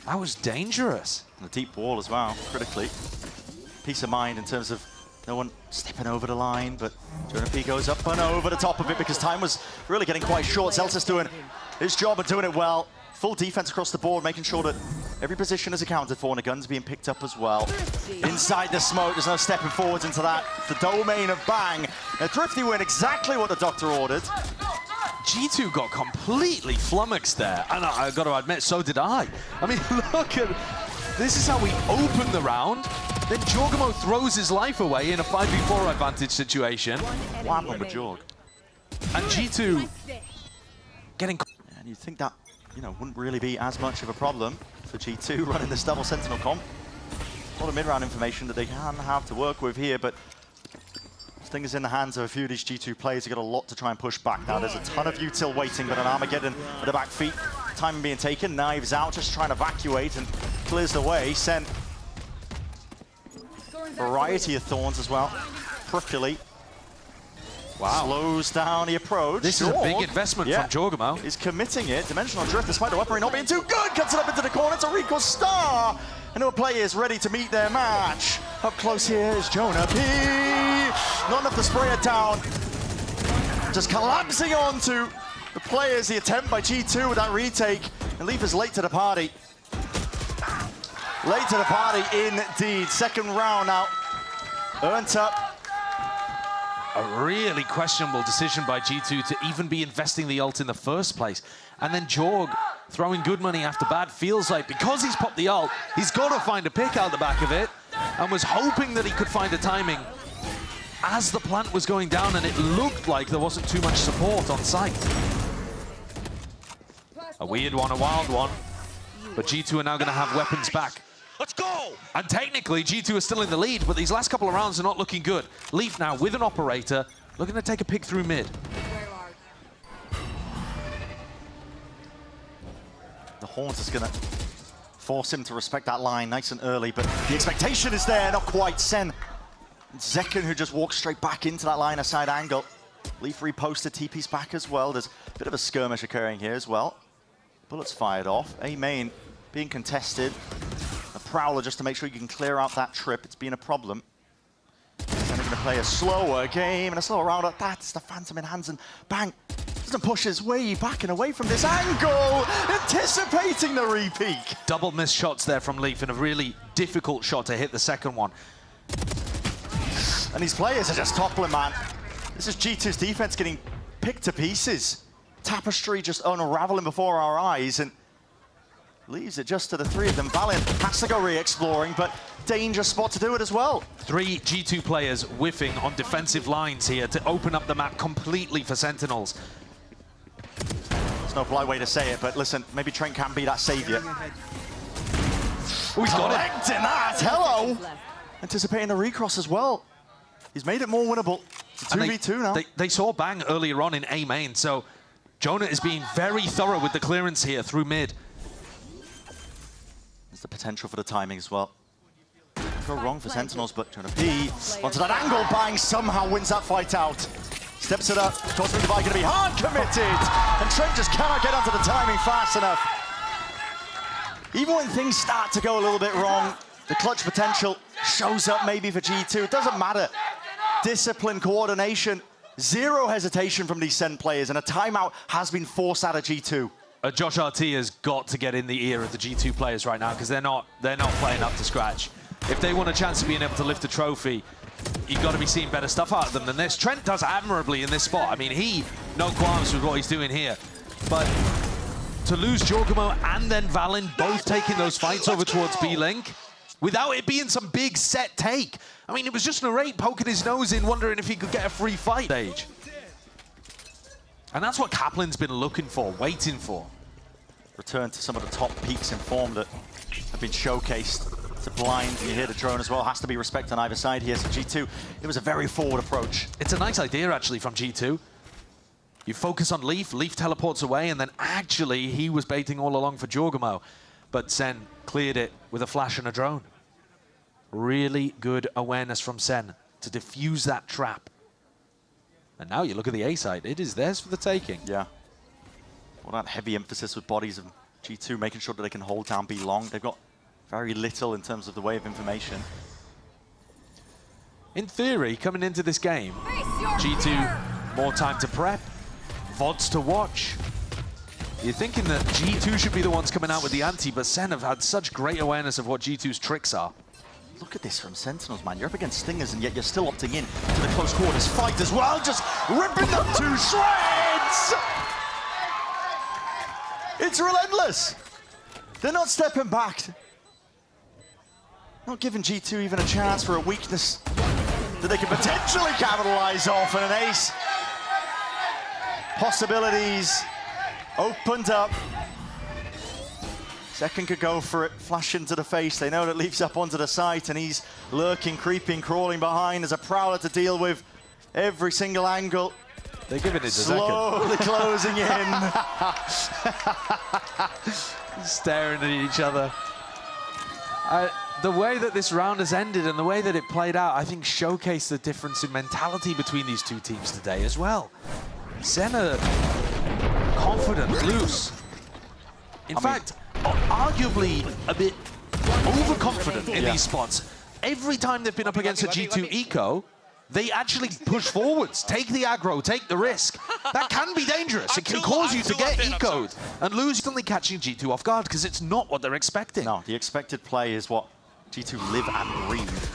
That was dangerous.
And the deep wall as well, critically. Peace of mind in terms of no one stepping over the line, but Jonah P goes up and over the top of it because time was really getting quite short. Zelsa's doing his job and doing it well. Full defense across the board, making sure that every position is accounted for and the gun's being picked up as well. Inside the smoke, there's no stepping forwards into that. The domain of Bang. A Thrifty win, exactly what the doctor ordered.
G2 got completely flummoxed there, and I've got to admit, so did I. I mean, look at, this is how we open the round. Then Jorgamo throws his life away in a 5v4 advantage situation.
What happened with Jorg?
And G2 getting...
And you'd think that, you know, wouldn't really be as much of a problem for G2 running this double Sentinel comp. A lot of mid-round information that they can have to work with here, but this thing is in the hands of a few of these G2 players. They've got a lot to try and push back now. There's a ton of util waiting, but an Armageddon at the back feet. Time being taken, knives out, just trying to evacuate and clears the way. Sent variety of thorns as well. Prickly.
Wow.
Slows down the approach.
This is a big investment from Jorgamo.
He's committing it. Dimensional drift, despite the weaponry not being too good, cuts it up into the corner. It's a Rico Star. And our players ready to meet their match. Up close here is Jonah P. Not enough to spray it down. Just collapsing onto the players. The attempt by G2 with that retake. And Leaf is late to the party. Late to the party indeed. Second round now. Earned up.
A really questionable decision by G2 to even be investing the ult in the first place. And then Jorg throwing good money after bad. Feels like because he's popped the ult, he's got to find a pick out the back of it, and was hoping that he could find a timing as the plant was going down, and it looked like there wasn't too much support on site. A weird one, a wild one, but G2 are now going to have weapons back.
Let's go!
And technically, G2 are still in the lead, but these last couple of rounds are not looking good. Leaf now with an operator, looking to take a pick through mid.
The Horns is going to force him to respect that line nice and early, but the expectation is there, not quite. Sen. Zekken, who just walks straight back into that line, a side angle. Leaf reposted, TP's back as well. There's a bit of a skirmish occurring here as well. Bullets fired off. A main being contested. A Prowler just to make sure you can clear out that trip. It's been a problem. Then they're going to play a slower game and a slower round. That's the Phantom in hands, and Bang doesn't push his way back and away from this angle, anticipating the re-peek.
Double missed shots there from Leaf, and a really difficult shot to hit the second one.
And these players are just toppling, man. This is G2's defense getting picked to pieces. Tapestry just unraveling before our eyes, and leaves it just to the three of them. Valiant has to go re-exploring, but danger spot to do it as well.
3 G2 players whiffing on defensive lines here to open up the map completely for Sentinels.
There's no polite way to say it, but listen, maybe Trent can be that savior.
Oh, he's got it.
Collecting that, hello! Anticipating the recross as well. He's made it more winnable. It's a 2v2 now.
They saw Bang earlier on in A main, so Jonah is being very thorough with the clearance here through mid.
There's the potential for the timing as well. Go wrong for Sentinels, but Jonah P onto that angle. Bang somehow wins that fight out. Steps it up. Cosmic Divide going to be hard committed. And Trent just cannot get onto the timing fast enough. Even when things start to go a little bit wrong, the clutch potential shows up maybe for G2. It doesn't matter. Discipline, coordination, zero hesitation from these SEN players, and a timeout has been forced out of G2.
Josh RT has got to get in the ear of the G2 players right now, because they're not playing up to scratch. If they want a chance of being able to lift a trophy, you've got to be seeing better stuff out of them than this. Trent does admirably in this spot. I mean, no qualms with what he's doing here. But to lose Jorgamo and then Valen both taking those fights over towards B-Link, without it being some big set take. I mean, it was just Narrate poking his nose in, wondering if he could get a free fight stage. And that's what Kaplan's been looking for, waiting for.
Return to some of the top peaks in form that have been showcased It's a blind, you hear the drone as well. Has to be respect on either side here. So G2, it was a very forward approach.
It's a nice idea, actually, from G2. You focus on Leaf, Leaf teleports away, and then actually he was baiting all along for Jorgamo. But Sen cleared it with a flash and a drone. Really good awareness from Sen to defuse that trap. And now you look at the A side, it is theirs for the taking.
Yeah. All that heavy emphasis with bodies of G2, making sure that they can hold down B long. They've got very little in terms of the way of information.
In theory, coming into this game, G2 more time to prep, VODs to watch. You're thinking that G2 should be the ones coming out with the ante, but Sen have had such great awareness of what G2's tricks are.
Look at this from Sentinels, man. You're up against Stingers, and yet you're still opting in to the close quarters fight as well. Just ripping them to shreds! It's relentless. They're not stepping back. Not giving G2 even a chance for a weakness that they can potentially capitalize off, and an ace. Possibilities opened up. Second could go for it, flash into the face. They know that Leaf's up onto the site, and he's lurking, creeping, crawling behind. There's a Prowler to deal with every single angle.
They're giving it a second.
Slowly closing in.
Staring at each other. The way that this round has ended and the way that it played out, I think showcased the difference in mentality between these two teams today as well. Sen are confident, loose. In fact, arguably a bit overconfident in these spots. Every time they've been up against a G2 eco, they actually push forwards, take the aggro, take the risk. That can be dangerous. It can cause you to get ecoed and lose, suddenly catching G2 off guard because it's not what they're expecting.
No, the expected play is what G2 live and breathe.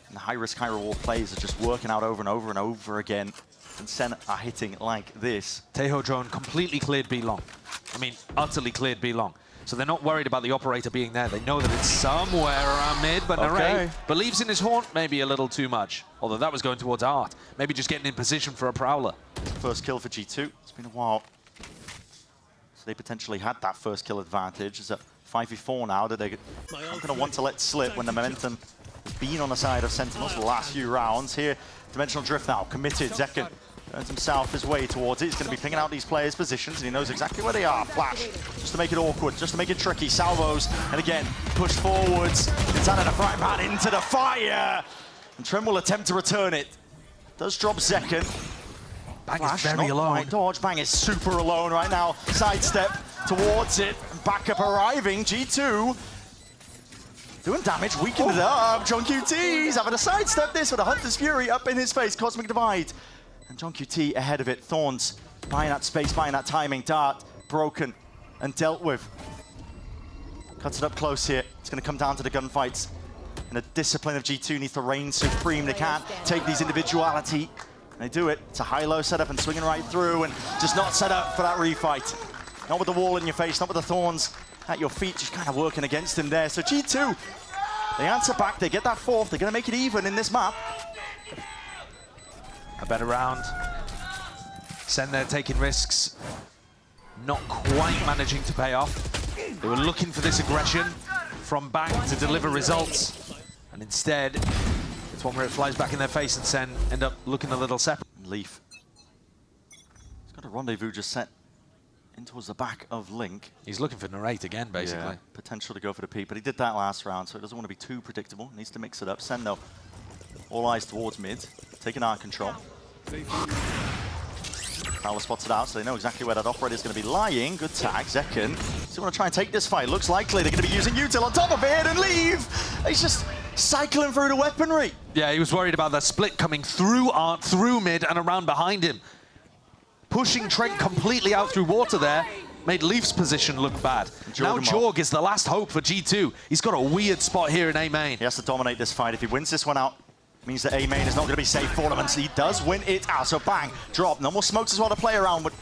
And the high-risk, high-reward plays are just working out over and over and over again. And Sen are hitting like this.
Tejo drone completely cleared B long. I mean, utterly cleared B long. So they're not worried about the operator being there. They know that it's somewhere around mid, but Narray believes in his haunt maybe a little too much. Although that was going towards Art. Maybe just getting in position for a Prowler.
First kill for G2. It's been a while. So they potentially had that first kill advantage. It's a 5v4 now that they're not going to want to let slip when the momentum has been on the side of Sentinels the last few rounds. Here, Dimensional Drift now, committed. Zekken turns himself his way towards it. He's going to be picking out these players' positions, and he knows exactly where they are. Flash, just to make it awkward, just to make it tricky. Salvos, and again, push forwards. It's out of the frying pan into the fire. And Trem will attempt to return it. Does drop Zekken.
Bang
Flash,
is very alone.
quite dodge. Bang is super alone right now. Sidestep towards it. Backup arriving. G2 doing damage, weakened it up. John QT's having a sidestep this with a Hunter's Fury up in his face. Cosmic Divide. And John QT ahead of it. Thorns buying that space, buying that timing. Dart broken and dealt with. Cuts it up close here. It's going to come down to the gunfights. And the discipline of G2 needs to reign supreme. They can't take these individuality. And they do it. It's a high-low setup and swinging right through, and just not set up for that refight. Not with the wall in your face, not with the thorns at your feet, just kind of working against him there. So G2, they answer back, they get that fourth, they're going to make it even in this map.
A better round. Sen there taking risks. Not quite managing to pay off. They were looking for this aggression from Bang to deliver results. And instead, it's one where it flies back in their face and Sen end up looking a little separate.
Leaf. He's got a rendezvous just set in towards the back of Link.
He's looking for Narrate again, basically.
Yeah, potential to go for the peak, but he did that last round, so he doesn't want to be too predictable. Needs to mix it up. Sen, though, all eyes towards mid, taking our control. Prowler spots it out, so they know exactly where that operator is going to be lying. Good tag, Zekken. Still want to try and take this fight. Looks likely they're going to be using Util on top of it and leave. He's just cycling through the weaponry.
Yeah, he was worried about that split coming through Art, through mid, and around behind him. Pushing Trent completely out through water there made Leaf's position look bad. Now Jorg is the last hope for G2. He's got a weird spot here in A main.
He has to dominate this fight. If he wins this one out, it means that A main is not going to be safe for him, and he does win it out. So Bang, drop. No more smokes as well to play around with.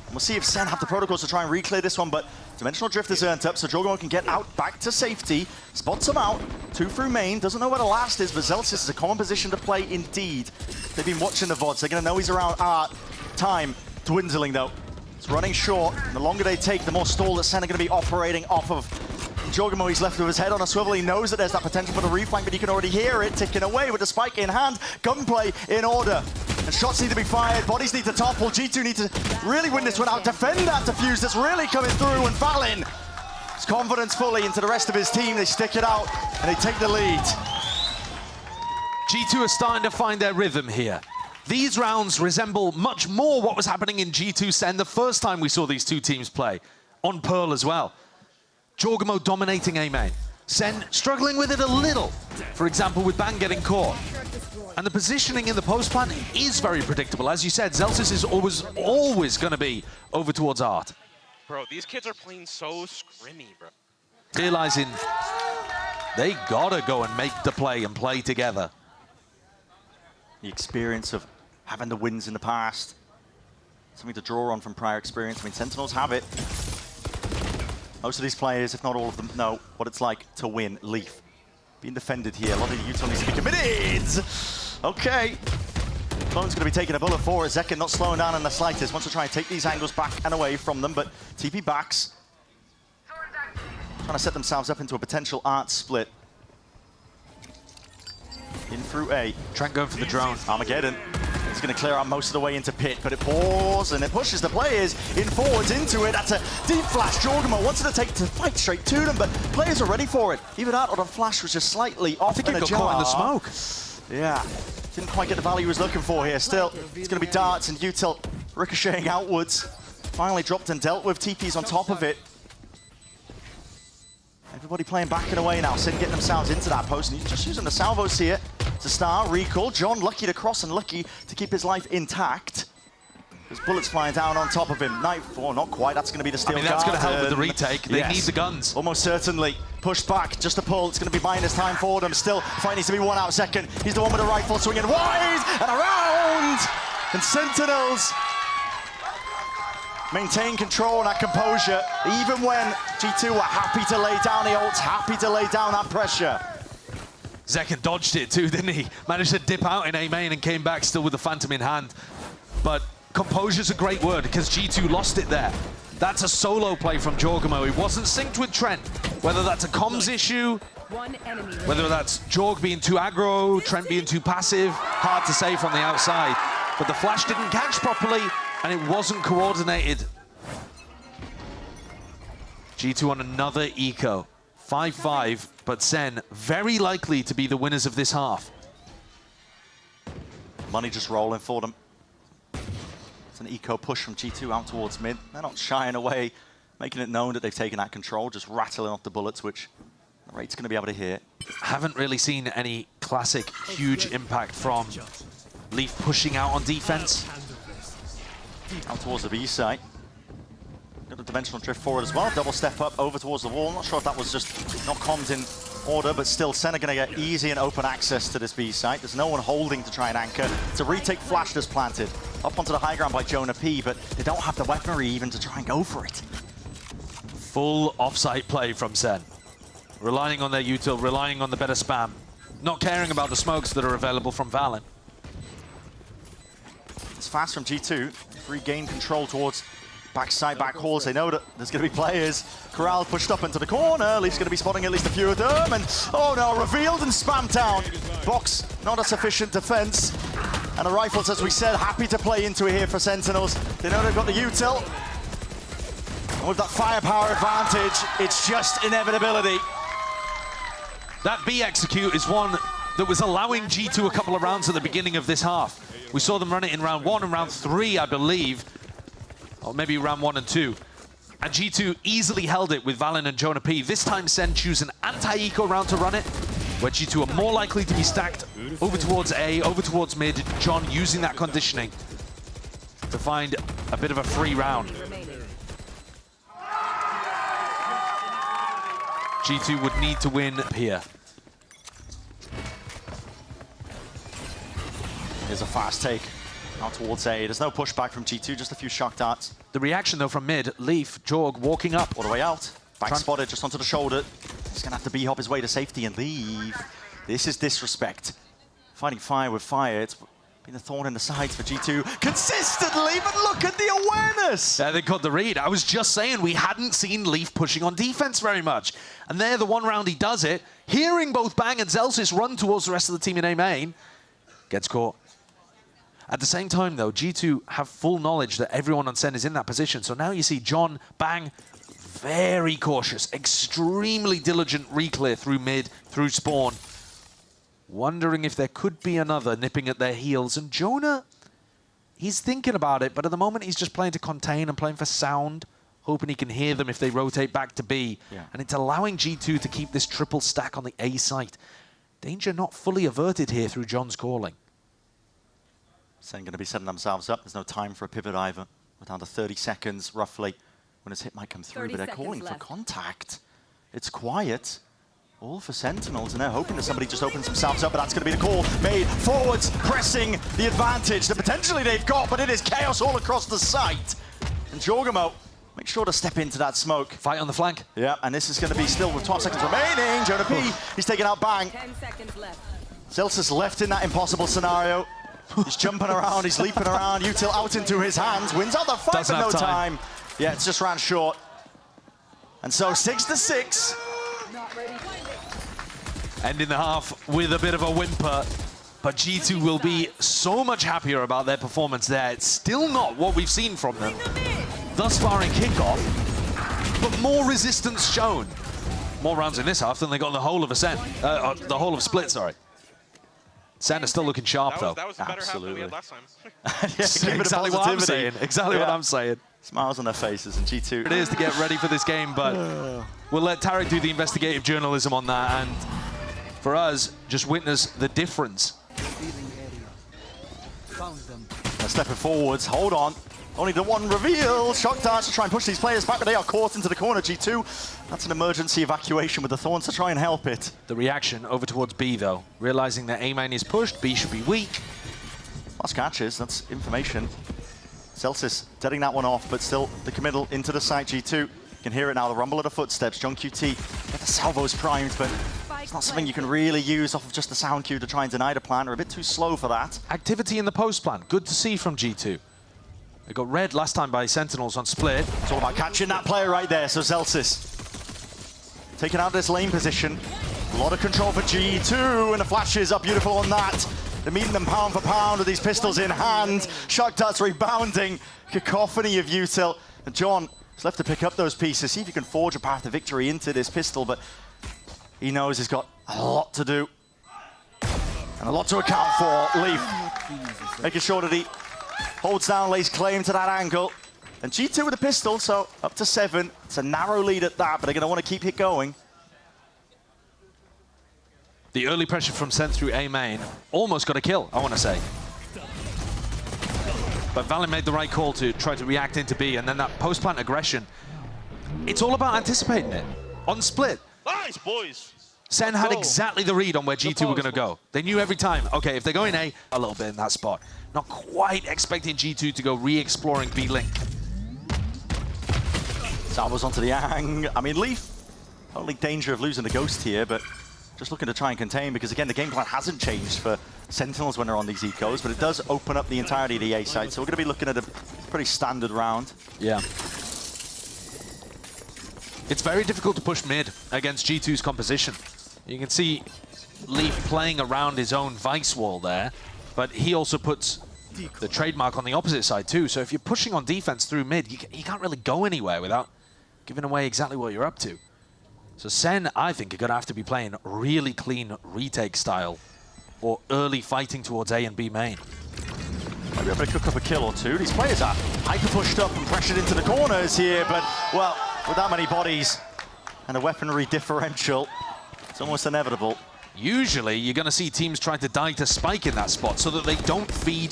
We'll see if Sen have the protocols to try and re-clear this one, but Dimensional Drift is earned up, so Jorgamo can get out back to safety. Spots him out. 2 through main. Doesn't know where the last is, but Zelsis is a common position to play indeed. They've been watching the VODs. They're going to know he's around. Time dwindling, though. It's running short. And the longer they take, the more stall that Sen are going to be operating off of. Jorgamo, he's left with his head on a swivel. He knows that there's that potential for the reflank, but you can already hear it ticking away with the spike in hand. Gunplay in order. And shots need to be fired, bodies need to topple. G2 need to really win this one out. Defend that defuse that's really coming through, and Valin, his confidence fully into the rest of his team. They stick it out and they take the lead.
G2 are starting to find their rhythm here. These rounds resemble much more what was happening in G2 SEN the first time we saw these two teams play, on Pearl as well. Jorgamo dominating A main. SEN struggling with it a little, for example with Bang getting caught. And the positioning in the post plan is very predictable. As you said, Zelsis is always going to be over towards Art.
Bro, these kids are playing so scrimmy, bro.
Realizing they gotta go and make the play and play together.
The experience of having the wins in the past. Something to draw on from prior experience. I mean, Sentinels have it. Most of these players, if not all of them, know what it's like to win. Leaf being defended here. A lot of the util needs to be committed. Okay. Clone's going to be taking a bullet for it. Zekken not slowing down in the slightest. Wants to try and take these angles back and away from them, but TP backs. Trying to set themselves up into a potential Art split. In through A.
Trent going for the drone.
Armageddon. It's going to clear out most of the way into pit, but it pours and it pushes the players in forwards into it. That's a deep flash. Jorgamo wanted to take to fight straight to them, but players are ready for it. Even that or the flash was just slightly off.
I think it got caught in the smoke.
Yeah, didn't quite get the value he was looking for here. Still, it's going to be darts and util ricocheting outwards. Finally dropped and dealt with. TP's on top of it. Everybody playing back and away now. SEN getting themselves into that post, and he's just using the salvos here to start. Recall. John lucky to cross and lucky to keep his life intact. There's bullets flying down on top of him. Nightfall, not quite. That's going to be the steel guard.
That's going to help with the retake. They need the guns.
Almost certainly. Pushed back, just a pull. It's going to be minus time for them. Still, fight needs to be won out second. He's the one with the rifle swinging wide and around. And Sentinels maintain control and that composure, even when G2 were happy to lay down the ults, happy to lay down that pressure.
Zekken dodged it too, didn't he? Managed to dip out in A main and came back still with the Phantom in hand. But composure's a great word because G2 lost it there. That's a solo play from Jorgamo. He wasn't synced with Trent. Whether that's a comms issue, whether that's Jorg being too aggro, Trent being too passive, hard to say from the outside. But the flash didn't catch properly and it wasn't coordinated. G2 on another eco. 5-5, but SEN very likely to be the winners of this half.
Money just rolling for them. It's an eco push from G2 out towards mid. They're not shying away, making it known that they've taken that control, just rattling off the bullets, which the rate's going to be able to hit.
Haven't really seen any classic huge impact from Leaf pushing out on defense.
Out towards the B site. Got a dimensional drift forward as well. Double step up over towards the wall. Not sure if that was just not comms in order, but still SEN are going to get easy and open access to this B site. There's no one holding to try and anchor. It's a retake flash that's planted. Up onto the high ground by Jonah P, but they don't have the weaponry even to try and go for it.
Full offsite play from SEN. Relying on their util, relying on the better spam. Not caring about the smokes that are available from Valorant.
It's fast from G2. Regain control towards backside back halls. They know that there's going to be players. Corral pushed up into the corner. Leaf's going to be spotting at least a few of them. And oh no, revealed and spammed down. Box, not a sufficient defense. And the rifles, as we said, happy to play into it here for Sentinels. They know they've got the util. And with that firepower advantage, it's just inevitability.
That B execute is one that was allowing G2 a couple of rounds at the beginning of this half. We saw them run it in round 1 and round 3, I believe. Or maybe round 1 and 2. And G2 easily held it with Valen and Jonah P. This time SEN choose an anti-eco round to run it, where G2 are more likely to be stacked over towards A, over towards mid. John using that conditioning to find a bit of a free round. G2 would need to win here.
Here's a fast take out towards A. There's no pushback from G2, just a few shock darts.
The reaction though from mid, Leaf, Jorg walking up.
All the way out. Back spotted just onto the shoulder. He's going to have to B-hop his way to safety and leave. This is disrespect. Fighting fire with fire. It's Keeping the thorn in the sides for G2 consistently, but look at the awareness!
Yeah, they got the read. I was just saying we hadn't seen Leaf pushing on defense very much. And there, the one round he does it, hearing both Bang and Zelsis run towards the rest of the team in A main, gets caught. At the same time, though, G2 have full knowledge that everyone on SEN is in that position. So now you see John, Bang, very cautious, extremely diligent reclear through mid, through spawn. Wondering if there could be another nipping at their heels. And Jonah, he's thinking about it, but at the moment he's just playing to contain and playing for sound, hoping he can hear them if they rotate back to B.
Yeah.
And it's allowing G2 to keep this triple stack on the A site. Danger not fully averted here through John's calling.
SEN going to be setting themselves up. There's no time for a pivot either. We're down to 30 seconds, roughly, when his hit might come through, but they're calling for contact. It's quiet. All for Sentinels, and they're hoping that somebody just opens themselves up, but that's going to be the call made. Forwards pressing the advantage that potentially they've got, but it is chaos all across the site. And Jorgamo, make sure to step into that smoke.
Fight on the flank.
Yeah, and this is going to be still with 12 seconds remaining. Jonah P, he's taking out Bang.
10 seconds left.
Zelsis left in that impossible scenario. He's jumping around, he's leaping around. Util out into his hands, wins out the fight,
Doesn't
but no
have
time. Yeah, it's just ran short. And so 6-6.
Ending the half with a bit of a whimper, but G2 will be so much happier about their performance there. It's still not what we've seen from them thus far in Kickoff, but more resistance shown. More rounds in this half than they got in the whole of SEN, the whole of Split, sorry. SEN is still looking sharp, though.
That was a better half than we had last time.
Yeah,
Exactly what I'm saying. Exactly what I'm saying.
Smiles on their faces, and G2.
It is to get ready for this game, but we'll let Tarek do the investigative journalism on that, and for us, just witness the difference.
They're stepping forwards, hold on. Only the one reveal. Shock darts to try and push these players back, but they are caught into the corner, G2. That's an emergency evacuation with the Thorns to try and help it.
The reaction over towards B, though. Realizing that A main is pushed, B should be weak.
Last catches, that's information. Zelsis deading that one off, but still the committal into the site, G2. You can hear it now, the rumble of the footsteps. John QT, get the salvos primed, but it's not something you can really use off of just the sound cue to try and deny the plan. They're a bit too slow for that.
Activity in the post plan. Good to see from G2. They got read last time by Sentinels on Split.
It's all about catching that player right there, so Zelsis taking out this lane position. A lot of control for G2, and the flashes are beautiful on that. They're meeting them pound for pound with these pistols in hand. Shock darts rebounding. Cacophony of Util. And John is left to pick up those pieces, see if he can forge a path to victory into this pistol, but he knows he's got a lot to do and a lot to account for. Leaf making sure that he holds down, lays claim to that angle. And G2 with a pistol, so up to 7. It's a narrow lead at that, but they're going to want to keep it going.
The early pressure from SEN through A main almost got a kill, I want to say. But Valen made the right call to try to react into B, and then that post-plant aggression. It's all about anticipating it. On Split,
Nice, boys.
SEN had exactly the read on where G2 were going to go. They knew every time, okay, if they're going A, a little bit in that spot. Not quite expecting G2 to go re-exploring B-Link.
Salvos onto the Ang. I mean, Leaf, only danger of losing the Ghost here, but just looking to try and contain, because again, the game plan hasn't changed for Sentinels when they're on these ecos, but it does open up the entirety of the A site, so we're going to be looking at a pretty standard round.
Yeah. It's very difficult to push mid against G2's composition. You can see Leaf playing around his own vice wall there, but he also puts the trademark on the opposite side too. So if you're pushing on defense through mid, you can't really go anywhere without giving away exactly what you're up to. So SEN, I think, are going to have to be playing really clean retake style or early fighting towards A and B main.
Maybe able to cook up a kill or two. These players are hyper pushed up and pressured into the corners here, but, well, with that many bodies and a weaponry differential, it's almost inevitable.
Usually, you're going to see teams trying to die to Spike in that spot so that they don't feed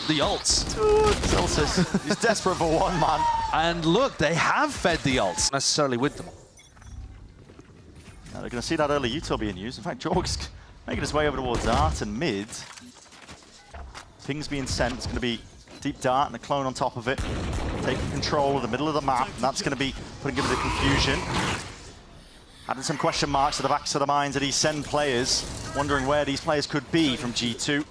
the ults.
Zelsis, he's desperate for one, man.
And look, they have fed the ults, necessarily with them.
Now they're going to see that early util being used. In fact, Jorg's making his way over towards Art and mid. Ping's being sent. It's going to be deep dart and a clone on top of it. Taking control of the middle of the map, and that's going to be putting him into confusion. Adding some question marks to the backs of the minds of these SEN players, wondering where these players could be from G2.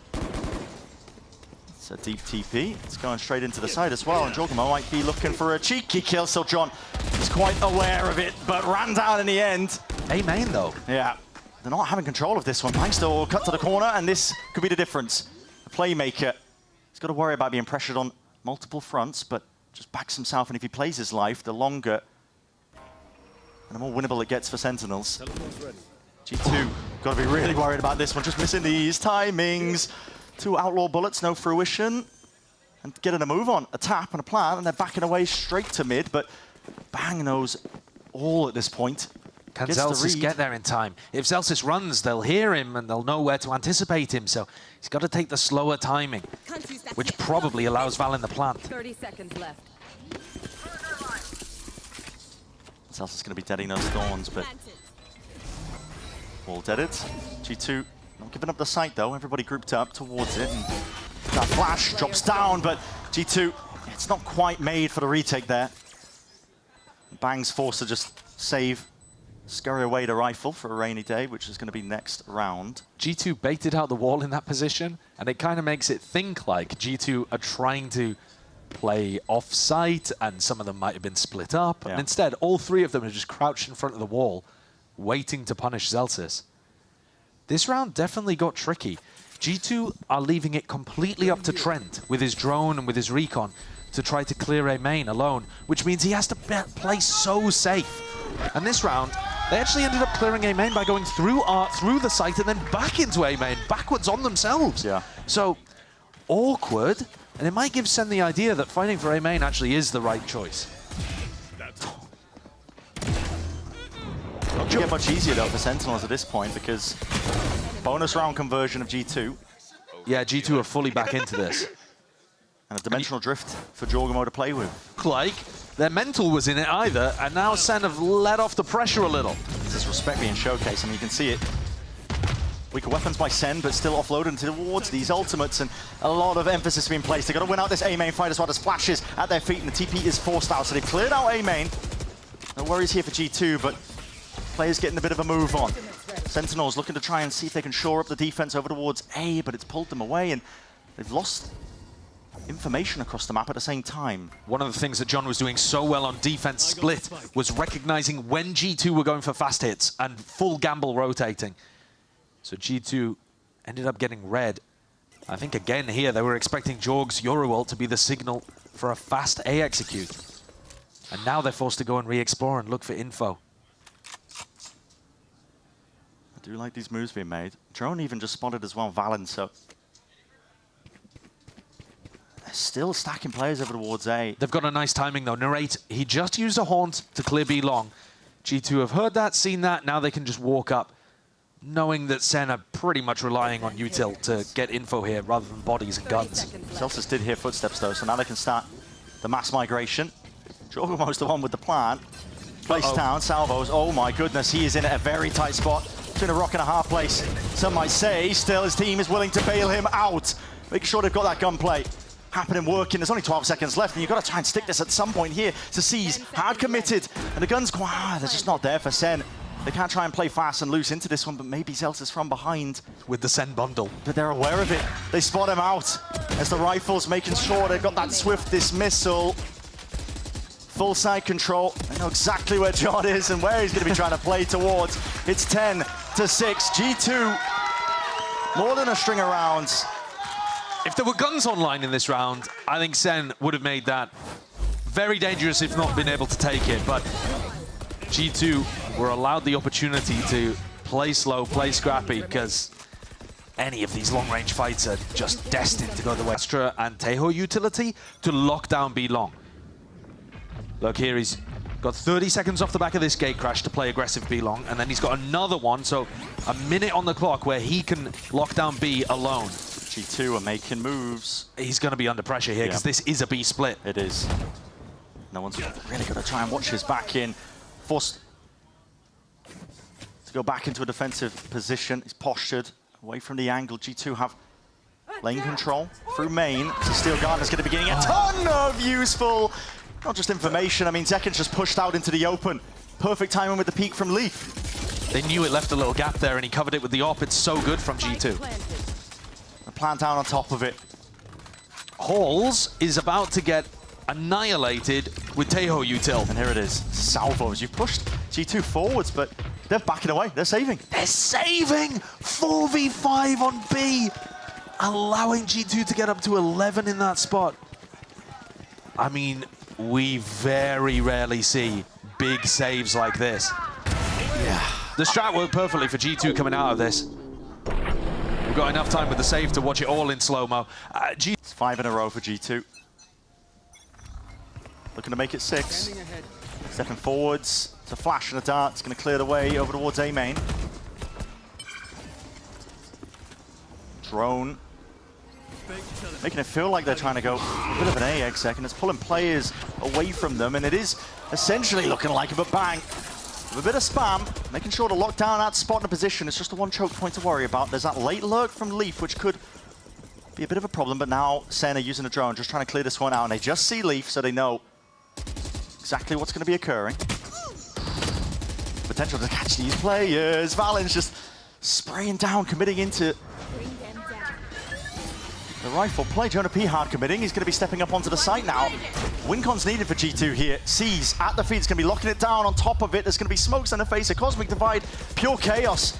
It's a deep TP. It's going straight into the side as well, and Jorgamo might be looking for a cheeky kill, so John is quite aware of it, but ran down in the end.
A main, though.
Yeah, they're not having control of this one. Bangster will cut to the corner, and this could be the difference. The playmaker, he's got to worry about being pressured on multiple fronts, but just backs himself, and if he plays his life, the longer and the more winnable it gets for Sentinels. G2, got to be really worried about this one, just missing these timings. 2 outlaw bullets, no fruition. And getting a move on, a tap and a plant, and they're backing away straight to mid, but Bang knows all at this point.
Can Zelsis get there in time? If Zelsis runs, they'll hear him and they'll know where to anticipate him, so he's got to take the slower timing, which probably allows Val in the plant.
30 seconds left.
Zelsis is going to be deading those thorns, but all deaded. G2 not giving up the site though, everybody grouped up towards it, and that flash drops down, but G2, it's not quite made for the retake there. Bang's forced to just save, scurry away the rifle for a rainy day, which is going to be next round.
G2 baited out the wall in that position, and it kind of makes it think like G2 are trying to play off-site, and some of them might have been split up, and instead all 3 of them are just crouched in front of the wall, waiting to punish Zelsis. This round definitely got tricky. G2 are leaving it completely up to Trent with his drone and with his recon to try to clear a main alone, which means he has to play so safe. And this round, they actually ended up clearing a main by going through Art, through the site, and then back into a main, backwards on themselves.
Yeah.
So, awkward, and it might give Sen the idea that fighting for a main actually is the right choice.
Not get much easier though for Sentinels at this point, because bonus round conversion of G2.
Yeah, G2 are fully back into this.
And a dimensional drift for Jorgamo to play with.
Like, their mental was in it either, and now Sen have let off the pressure a little.
This is respect being showcased, I mean, you can see it. Weaker weapons by Sen, but still offloaded towards these ultimates, and a lot of emphasis being placed. They've got to win out this A main fight as well. There's flashes at their feet, and the TP is forced out, so they've cleared out A main. No worries here for G2, but players getting a bit of a move on. Sentinels looking to try and see if they can shore up the defense over towards A, but it's pulled them away, and they've lost information across the map at the same time.
One of the things that John was doing so well on defense split was recognizing when G2 were going for fast hits and full gamble rotating. So G2 ended up getting red. I think again here they were expecting Jorg's Yoru ult to be the signal for a fast A execute. And now they're forced to go and re-explore and look for info.
I do like these moves being made. Drone even just spotted as well, Valen, so they're still stacking players over towards A.
They've got a nice timing though. Narrate, he just used a haunt to clear B long. G2 have heard that, seen that, now they can just walk up, knowing that Sen are pretty much relying on util to get info here rather than bodies and guns.
Celsius did hear footsteps though, so now they can start the mass migration. Jorgamo's the one with the plant. Place down, salvos, oh my goodness, he is in a very tight spot. Between a rock and a hard place. Some might say, still his team is willing to bail him out. Making sure they've got that gunplay happening, working. There's only 12 seconds left, and you've got to try and stick this at some point here. to seize, hard committed, and the gun's they're just not there for Sen. They can't try and play fast and loose into this one, but maybe Zelsis from behind.
With the Sen bundle.
But they're aware of it. They spot him out as the rifle's making sure they've got that swift dismissal. Full side control. They know exactly where John is and where he's going to be trying to play towards. It's 10-6. G2, more than a string of rounds.
If there were guns online in this round, I think Sen would have made that very dangerous if not been able to take it. But G2 were allowed the opportunity to play slow, play scrappy, because any of these long-range fights are just destined to go the way. Astra and Teho utility to lock down B long. Look here, he's got 30 seconds off the back of this gate crash to play aggressive B long, and then he's got another one, so a minute on the clock where he can lock down B alone.
G2 are making moves.
He's going to be under pressure here because this is a B split.
It is. No one's really going to try and watch his back in. Forced to go back into a defensive position. He's postured away from the angle. G2 have lane control through main. So Steel Gardner's going to be getting a ton of useful, not just information. I mean, Zekin's just pushed out into the open. Perfect timing with the peek from Leaf.
They knew it left a little gap there, and he covered it with the AWP. It's so good from G2.
A plant down on top of it.
Halls is about to get annihilated with Teho Util.
And here it is, salvos. You pushed G2 forwards, but they're backing away, they're saving.
They're saving 4v5 on B, allowing G2 to get up to 11 in that spot. I mean, we very rarely see big saves like this. Yeah. The strat worked perfectly for G2 coming out of this. We've got enough time with the save to watch it all in slow-mo.
It's 5 in a row for G2. Looking to make it 6. Stepping forwards. It's a flash and a dart. It's going to clear the way over towards A main. Drone. Making it feel like they're trying to go a bit of an A egg second. It's pulling players away from them, and it is essentially looking like a bang. With a bit of spam, making sure to lock down that spot in a position. It's just the one choke point to worry about. There's that late lurk from Leaf, which could be a bit of a problem, but now SEN are using a drone, just trying to clear this one out, and they just see Leaf, so they know exactly what's going to be occurring. Potential to catch these players. VALORANT's just spraying down, committing into the rifle play. Jonah P hard committing. He's going to be stepping up onto the site now. Wincon's needed for G2 here. Sees at the feet. It's going to be locking it down. On top of it, there's going to be smokes in the face. A Cosmic Divide. Pure chaos.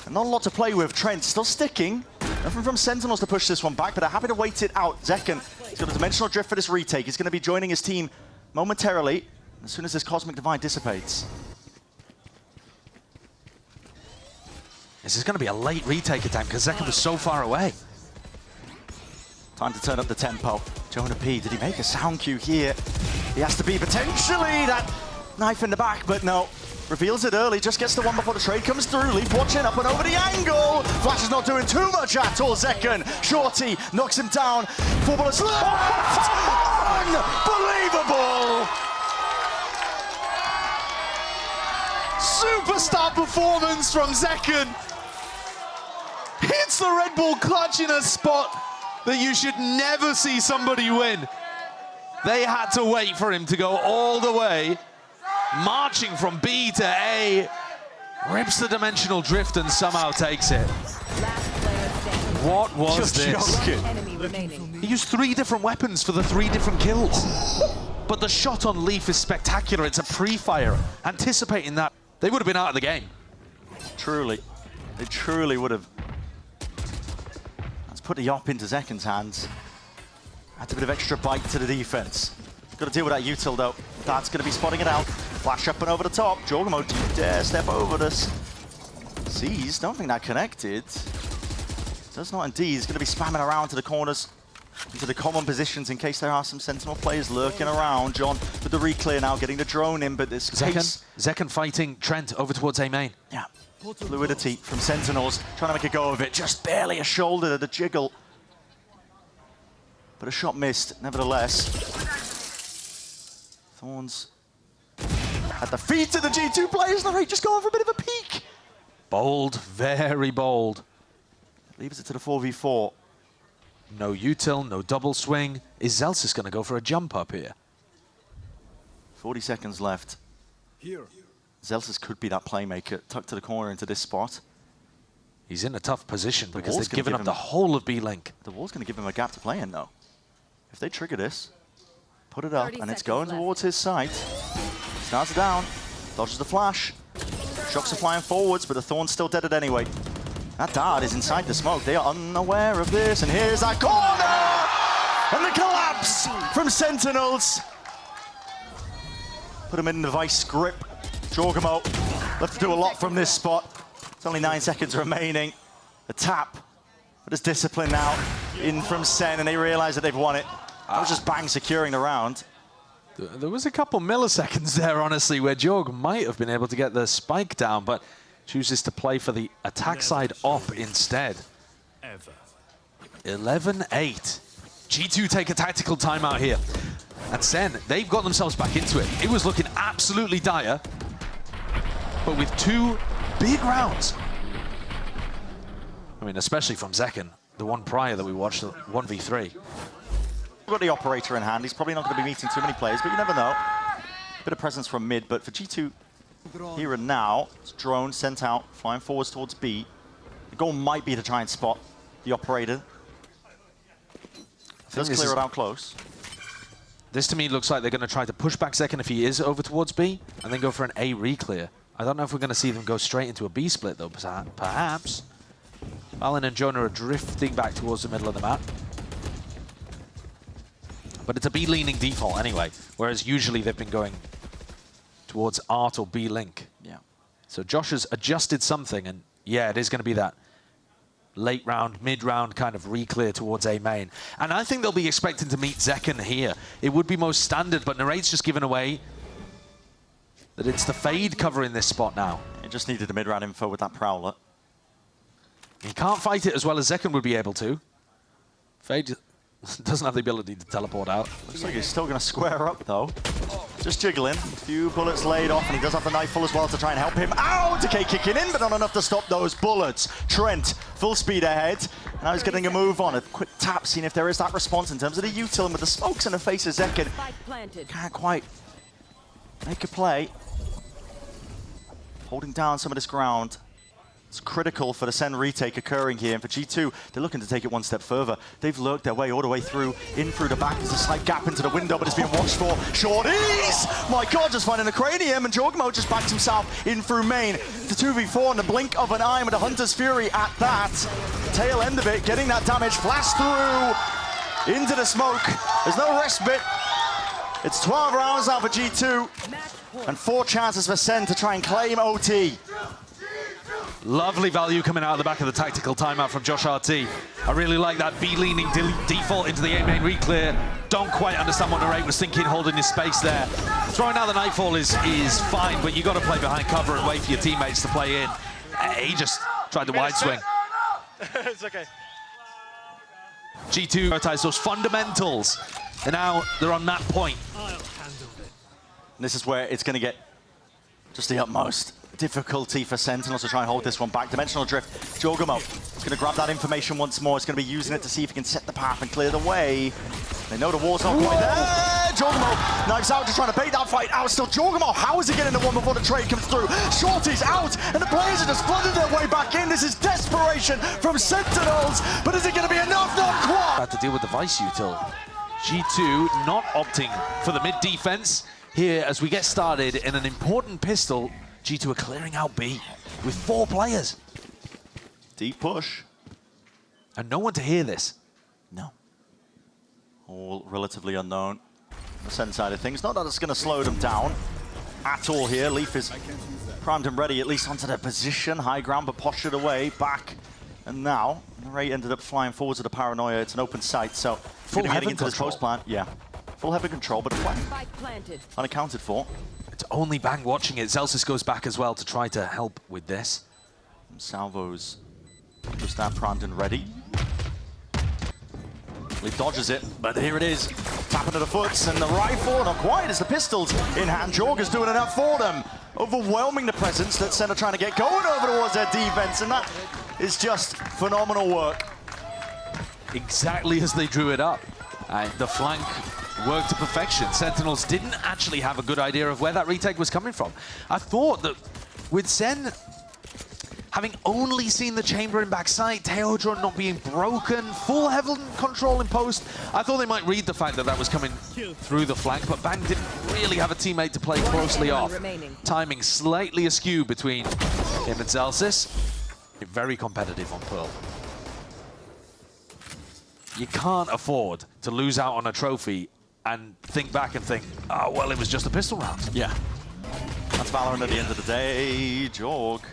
And not a lot to play with. Trent still sticking. Nothing from Sentinels to push this one back, but they're happy to wait it out. Zekken, he's got a dimensional drift for this retake. He's going to be joining his team momentarily as soon as this Cosmic Divide dissipates.
This is going to be a late retake attempt because Zekken was so far away.
Time to turn up the tempo. Jonah P, did he make a sound cue here? He has to be potentially that knife in the back, but no. Reveals it early, just gets the one before the trade comes through. Leaf watching up and over the angle. Flash is not doing too much at all. Zekken, Shorty knocks him down. 4 bullets left. Unbelievable.
Superstar performance from Zekken. Hits the Red Bull clutch in a spot that you should never see somebody win. They had to wait for him to go all the way, marching from B to A, rips the dimensional drift and somehow takes it. What was this?
Enemy remaining.
He used 3 different weapons for the 3 different kills. But the shot on Leaf is spectacular. It's a pre-fire. Anticipating that, they would have been out of the game.
Truly. They truly would have. Let's put the op into Zekken's hands. Adds a bit of extra bite to the defense. Got to deal with that util though. That's going to be spotting it out. Flash up and over the top. Jorgamo, do you dare step over this? Sees, don't think that connected. Does not indeed. He's going to be spamming around to the corners, into the common positions in case there are some Sentinel players lurking around. John with the reclear now, getting the drone in, but this
Zekken fighting Trent over towards A main.
Yeah, fluidity from Sentinels, trying to make a go of it. Just barely a shoulder to the jiggle. But a shot missed, nevertheless. Thorns at the feet of the G2 players. Larry just going for a bit of a peek.
Bold, very bold.
Leaves it to the 4v4.
No util, no double swing. Is Zelsis going to go for a jump up here?
40 seconds left. Zelsis could be that playmaker, tucked to the corner into this spot.
He's in a tough position because
wall's
they've given up the whole of B-Link.
The wall's going to give him a gap to play in, though. If they trigger this, put it up, and it's going towards his side. Starts it down, dodges the flash. Shocks are flying forwards, but the Thorn's still dead anyway. That dart is inside the smoke. They are unaware of this, and here's that corner! And the collapse from Sentinels. Put him in the vice grip. Jorgamo left to do a lot from this spot. It's only 9 seconds remaining. The tap, but it's discipline now in from SEN, and they realize that they've won it. That was just bang securing the round.
There was a couple milliseconds there, honestly, where Jorg might have been able to get the spike down, but chooses to play for the attack side op instead. 11-8. G2 take a tactical timeout here. And SEN, they've got themselves back into it. It was looking absolutely dire, but with 2 big rounds. I mean, especially from Zekken, the one prior that we watched, the 1v3.
We've got the operator in hand. He's probably not going to be meeting too many players, but you never know. Bit of presence from mid, but for G2 here and now, it's drone sent out, flying forwards towards B. The goal might be to try and spot the operator. Does clear it out close.
This to me looks like they're going to try to push back Zekken if he is over towards B, and then go for an A re-clear. I don't know if we're going to see them go straight into a B split though, perhaps. Valen and Jonah are drifting back towards the middle of the map. But it's a B-leaning default anyway, whereas usually they've been going towards Art or B-Link.
Yeah.
So Josh has adjusted something, and yeah, it is going to be that late round, mid-round kind of re-clear towards A main. And I think they'll be expecting to meet Zekken here. It would be most standard, but Narrate's just given away that it's the Fade covering this spot now.
He just needed the mid-round info with that Prowler.
He can't fight it as well as Zekken would be able to. Fade doesn't have the ability to teleport out.
Looks like he's still going to square up, though. Just jiggling. A few bullets laid off, and he does have the knife full as well to try and help him out. Decay kicking in, but not enough to stop those bullets. Trent, full speed ahead. Now he's getting a move on. A quick tap, seeing if there is that response in terms of the util, and with the smokes in the face of Zekken. Can't quite make a play. Holding down some of this ground. It's critical for the SEN retake occurring here, and for G2, they're looking to take it one step further. They've lurked their way all the way through, in through the back. There's a slight gap into the window, but it's being watched for. Shorties! My God, just finding the cranium, and Jorgmo just backs himself in through main. The 2v4 in the blink of an eye with a Hunter's Fury at that. Tail end of it, getting that damage, flash through into the smoke. There's no respite. It's 12 rounds now for G2, and 4 chances for SEN to try and claim OT.
Lovely value coming out of the back of the tactical timeout from Josh RT. I really like that B-leaning default into the A-main re-clear. Don't quite understand what Narrate was thinking, holding his space there. Throwing out the Nightfall is fine, but you got to play behind cover and wait for your teammates to play in. He just tried the wide swing.
It's okay.
G2 prioritize those fundamentals, and now they're on that point.
And this is where it's going to get just the utmost difficulty for Sentinels to try and hold this one back. Dimensional Drift, Jorgmo is going to grab that information once more. He's going to be using it to see if he can set the path and clear the way. They know the wall's not quite there. Jorgmo knives out, just trying to bait that fight out. Still Jorgmo, how is he getting the one before the trade comes through? Shorty's out, and the players are just flooding their way back in. This is desperation from Sentinels, but is it going to be enough? Not quite.
Had to deal with the Vice util. G2 not opting for the mid defense here as we get started in an important pistol. G2 are clearing out B with 4 players.
Deep push.
And no one to hear this.
No. All relatively unknown. The SEN side of things. Not that it's going to slow them down at all here. Leaf is primed and ready, at least onto their position. High ground, but postured away, back. And now, Ray ended up flying forwards to the Paranoia. It's an open site, so
full
getting into
control.
this post plant. Yeah. Full heaven control, but a flank unaccounted for.
It's only Bang watching it. Zelsis goes back as well to try to help with this.
Salvo's just that primed and ready. He dodges it, but here it is. Tapping to the foots, and the rifle, not quite, as the pistols in hand. Jorg doing enough for them. Overwhelming the presence that SEN are trying to get going over towards their defense, and that is just phenomenal work.
Exactly as they drew it up. The flank worked to perfection. Sentinels didn't actually have a good idea of where that retake was coming from. I thought that with SEN having only seen the chamber in backside, Teodron not being broken, full heaven control in post, I thought they might read the fact that that was coming through the flank, but Bang didn't really have a teammate to play closely off. Timing slightly askew between him and Zelsis. Very competitive on Pearl. You can't afford to lose out on a trophy and think back and think, oh, well, it was just a pistol round.
Yeah. That's Valorant at the end of the day. Jorg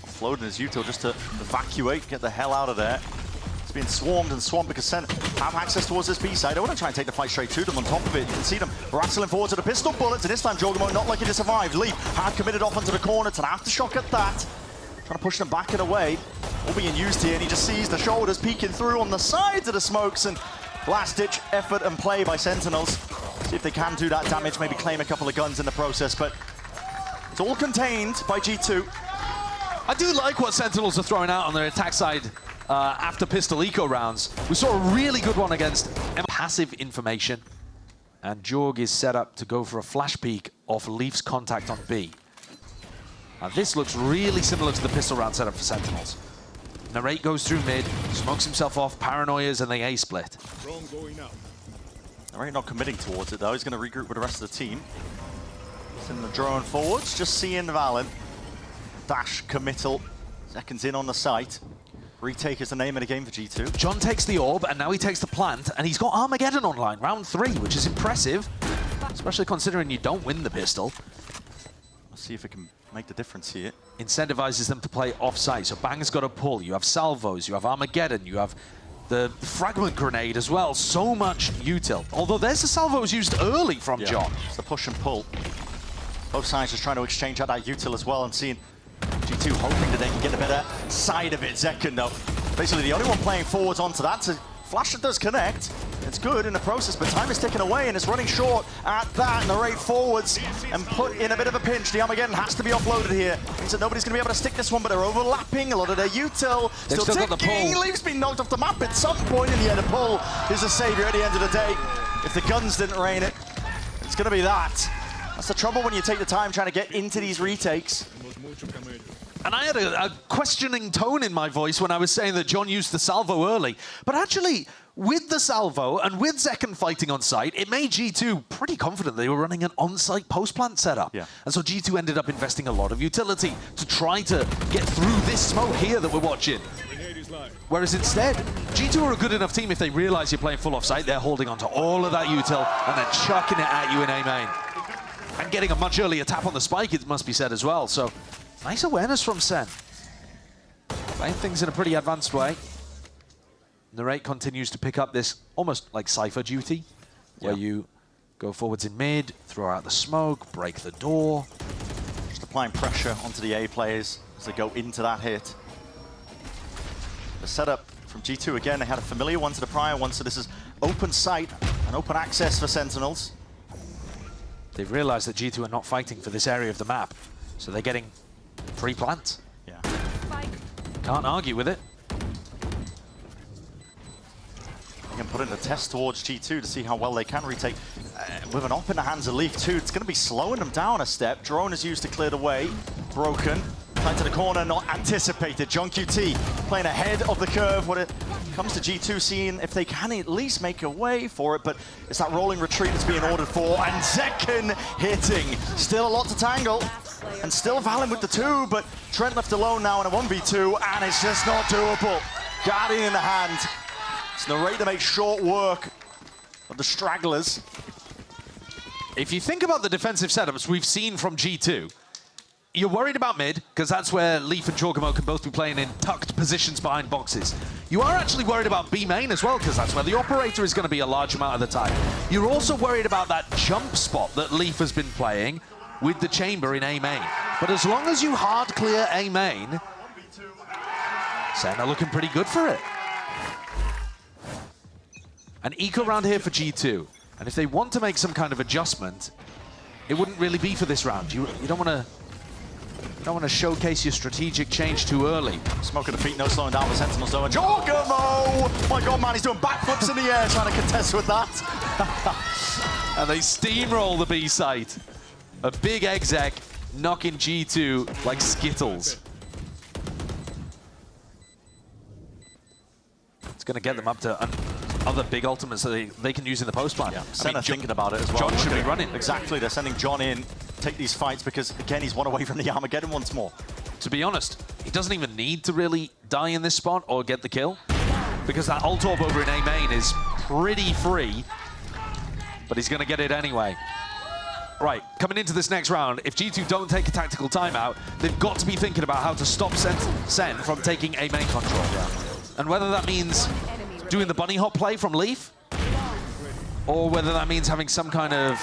offloading his util just to evacuate, get the hell out of there. It's being swarmed and swamped because SEN have access towards this B side. I want to try and take the fight straight to them on top of it. You can see them rattling forward to the pistol bullets, and this time Jorgmo not lucky to survive. Leaf hard committed off onto the corner. It's an aftershock at that. Trying to push them back and away. All being used here, and he just sees the shoulders peeking through on the sides of the smokes, and last-ditch effort and play by Sentinels. See if they can do that damage, maybe claim a couple of guns in the process, but it's all contained by G2.
I do like what Sentinels are throwing out on their attack side after pistol eco rounds. We saw a really good one against passive information, and Jorg is set up to go for a flash peek off Leaf's contact on B. Now this looks really similar to the pistol round setup for Sentinels. Narrate goes through mid, smokes himself off, paranoias, and they A split.
Narrate not committing towards it though. He's going to regroup with the rest of the team. Sending the drone forwards, just seeing Valen. Dash committal. Seconds in on the site. Retake is the name of the game for G2.
John takes the orb, and now he takes the plant, and he's got Armageddon online, round 3, which is impressive, especially considering you don't win the pistol.
Let's see if it can make the difference here.
Incentivizes them to play off-site, so Bang's got to pull. You have salvos, you have Armageddon, you have the fragment grenade as well. So much util. Although there's the salvos used early from John.
It's the push and pull. Both sides just trying to exchange out that util as well, and seeing G2 hoping that they can get a better side of it. Zekken, though, basically the only one playing forwards onto that. So Flash does connect. It's good in the process, but time is ticking away and it's running short at that. Narrate forwards and put in a bit of a pinch. The Armageddon has to be offloaded here. Means that nobody's going to be able to stick this one, but they're overlapping a lot of their util.
Still got the pull.
Leaf's been knocked off the map at some point in the end. A pull is a savior at the end of the day. If the guns didn't rain it, it's going to be that. That's the trouble when you take the time trying to get into these retakes.
And I had a questioning tone in my voice when I was saying that John used the salvo early. But actually, with the salvo and with Zekken fighting on site, it made G2 pretty confident they were running an on-site post-plant setup.
Yeah.
And so G2 ended up investing a lot of utility to try to get through this smoke here that we're watching. Whereas instead, G2 are a good enough team if they realize you're playing full off-site, they're holding onto all of that util and then chucking it at you in A main. And getting a much earlier tap on the spike, it must be said as well. So nice awareness from SEN. Playing things in a pretty advanced way. Narrate continues to pick up this almost like Cypher duty, where you go forwards in mid, throw out the smoke, break the door.
Just applying pressure onto the A players as they go into that hit. The setup from G2 again, they had a familiar one to the prior one, so this is open sight and open access for Sentinels.
They've realized that G2 are not fighting for this area of the map, so they're getting pre-plant.
Yeah.
Can't argue with it.
They can put in a test towards G2 to see how well they can retake. With an op in the hands of Leaf too, it's going to be slowing them down a step. Drone is used to clear the way. Broken. Tied to the corner, not anticipated. John QT playing ahead of the curve when it comes to G2, seeing if they can at least make a way for it, but it's that rolling retreat that's being ordered for, and Zekken hitting. Still a lot to tangle, and still Valen with the 2, but Trent left alone now in a 1v2, and it's just not doable. Guardian in the hand. It's Narrate to make short work of the stragglers.
If you think about the defensive setups we've seen from G2, you're worried about mid, because that's where Leaf and Jorgamo can both be playing in tucked positions behind boxes. You are actually worried about B main as well, because that's where the operator is going to be a large amount of the time. You're also worried about that jump spot that Leaf has been playing with the chamber in A main. But as long as you hard clear A main, SEN are looking pretty good for it. An eco round here for G2. And if they want to make some kind of adjustment, it wouldn't really be for this round. You don't want to... You don't want to showcase your strategic change too early.
Smoke at the feet, no slowing down the Sentinels though. And Jorgamo! My God, man, he's doing backflips in the air trying to contest with that.
And they steamroll the B site. A big exec knocking G2 like Skittles. It's going to get them up to other big ultimates that they can use in the post plan.
Yeah, SEN are thinking about it as well.
John should be running.
Exactly, they're sending John in, take these fights, because again, he's one away from the Armageddon once more.
To be honest, he doesn't even need to really die in this spot or get the kill, because that ult orb over in A main is pretty free, but he's going to get it anyway. Right, coming into this next round, if G2 don't take a tactical timeout, they've got to be thinking about how to stop SEN from taking A main control. And whether that means doing the bunny hop play from Leaf, or whether that means having some kind of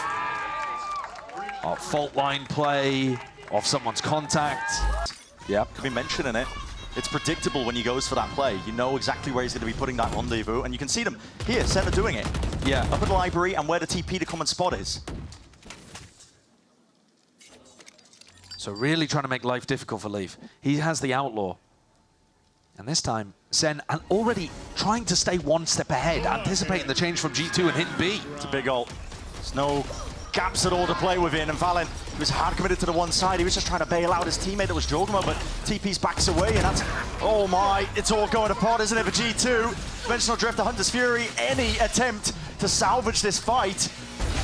fault line play off someone's contact.
Yep. Could be mentioning it. It's predictable when he goes for that play. You know exactly where he's going to be putting that rendezvous, and you can see them here, SEN are doing it.
Yeah.
Up at the library and where the TP to common spot is.
So really trying to make life difficult for Leaf. He has the outlaw. And this time, SEN already trying to stay one step ahead, anticipating the change from G2 and hit B.
It's a big ult. There's no gaps at all to play within, and Valen was hard committed to the one side. He was just trying to bail out his teammate that was Jorgamo, but TP's backs away, and that's Oh my, it's all going apart, isn't it, for G2? Dimensional Drift, the Hunter's Fury, any attempt to salvage this fight.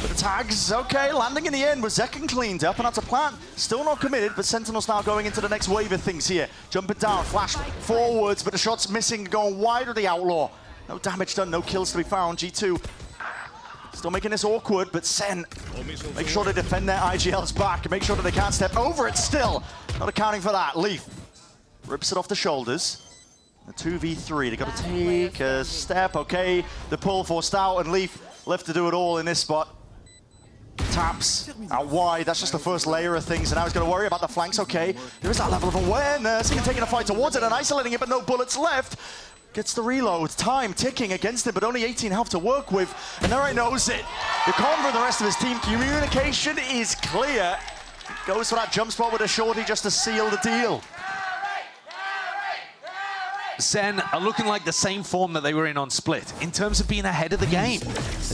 But the tags, okay, landing in the end was Zekken cleaned up, and that's a plan. Still not committed, but Sentinel's now going into the next wave of things here. Jumping down, flash forwards, but the shot's missing, going wide of the Outlaw. No damage done, no kills to be found. G2 still making this awkward, but Sen, make sure they defend their IGLs back and make sure that they can't step over it still. Not accounting for that. Leaf rips it off the shoulders. The 2v3, they got to take a step, okay. The pull forced out, and Leaf left to do it all in this spot. Taps out wide, that's just the first layer of things, and now he's going to worry about the flanks, okay. There is that level of awareness, even taking a fight towards it and isolating it, but no bullets left. Gets the reload, time ticking against him, but only 18 health to work with, and Nere knows it. The convo of the rest of his team, communication is clear. Goes for that jump spot with a shorty just to seal the deal.
SEN are looking like the same form that they were in on Split in terms of being ahead of the game.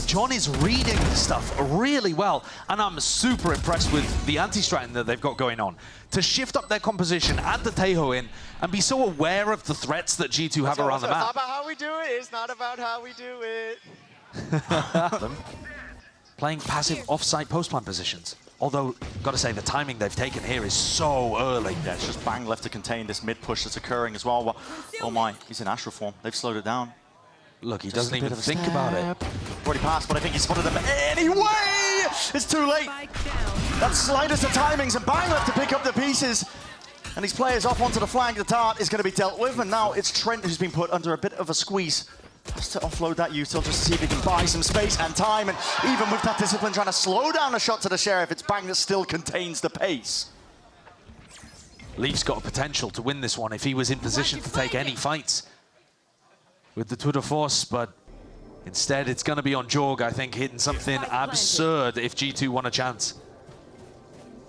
John is reading stuff really well, and I'm super impressed with the anti-strategy that they've got going on. To shift up their composition, add the Taeho in, and be so aware of the threats that G2 have around the map.
It's not about how we do it, it's not about how we do it.
Playing passive off-site post-plant positions. Although, got to say, the timing they've taken here is so early.
Yeah, it's just bang left to contain this mid-push that's occurring as well. Oh my, he's in astral form. They've slowed it down.
Look, he doesn't even think about it.
Already passed, but I think he spotted them anyway! It's too late. That slightest of timings, and bang left to pick up the pieces. And these players off onto the flank. The dart is going to be dealt with, and now it's Trent who's been put under a bit of a squeeze. Has to offload that util just to see if he can buy some space and time, and even with that discipline trying to slow down the shot to the Sheriff, it's bang that still contains the pace.
Leaf's got a potential to win this one if he was in position to take any fights with the tour de force, but instead it's going to be on Jorg, I think, hitting something absurd if G2 want a chance.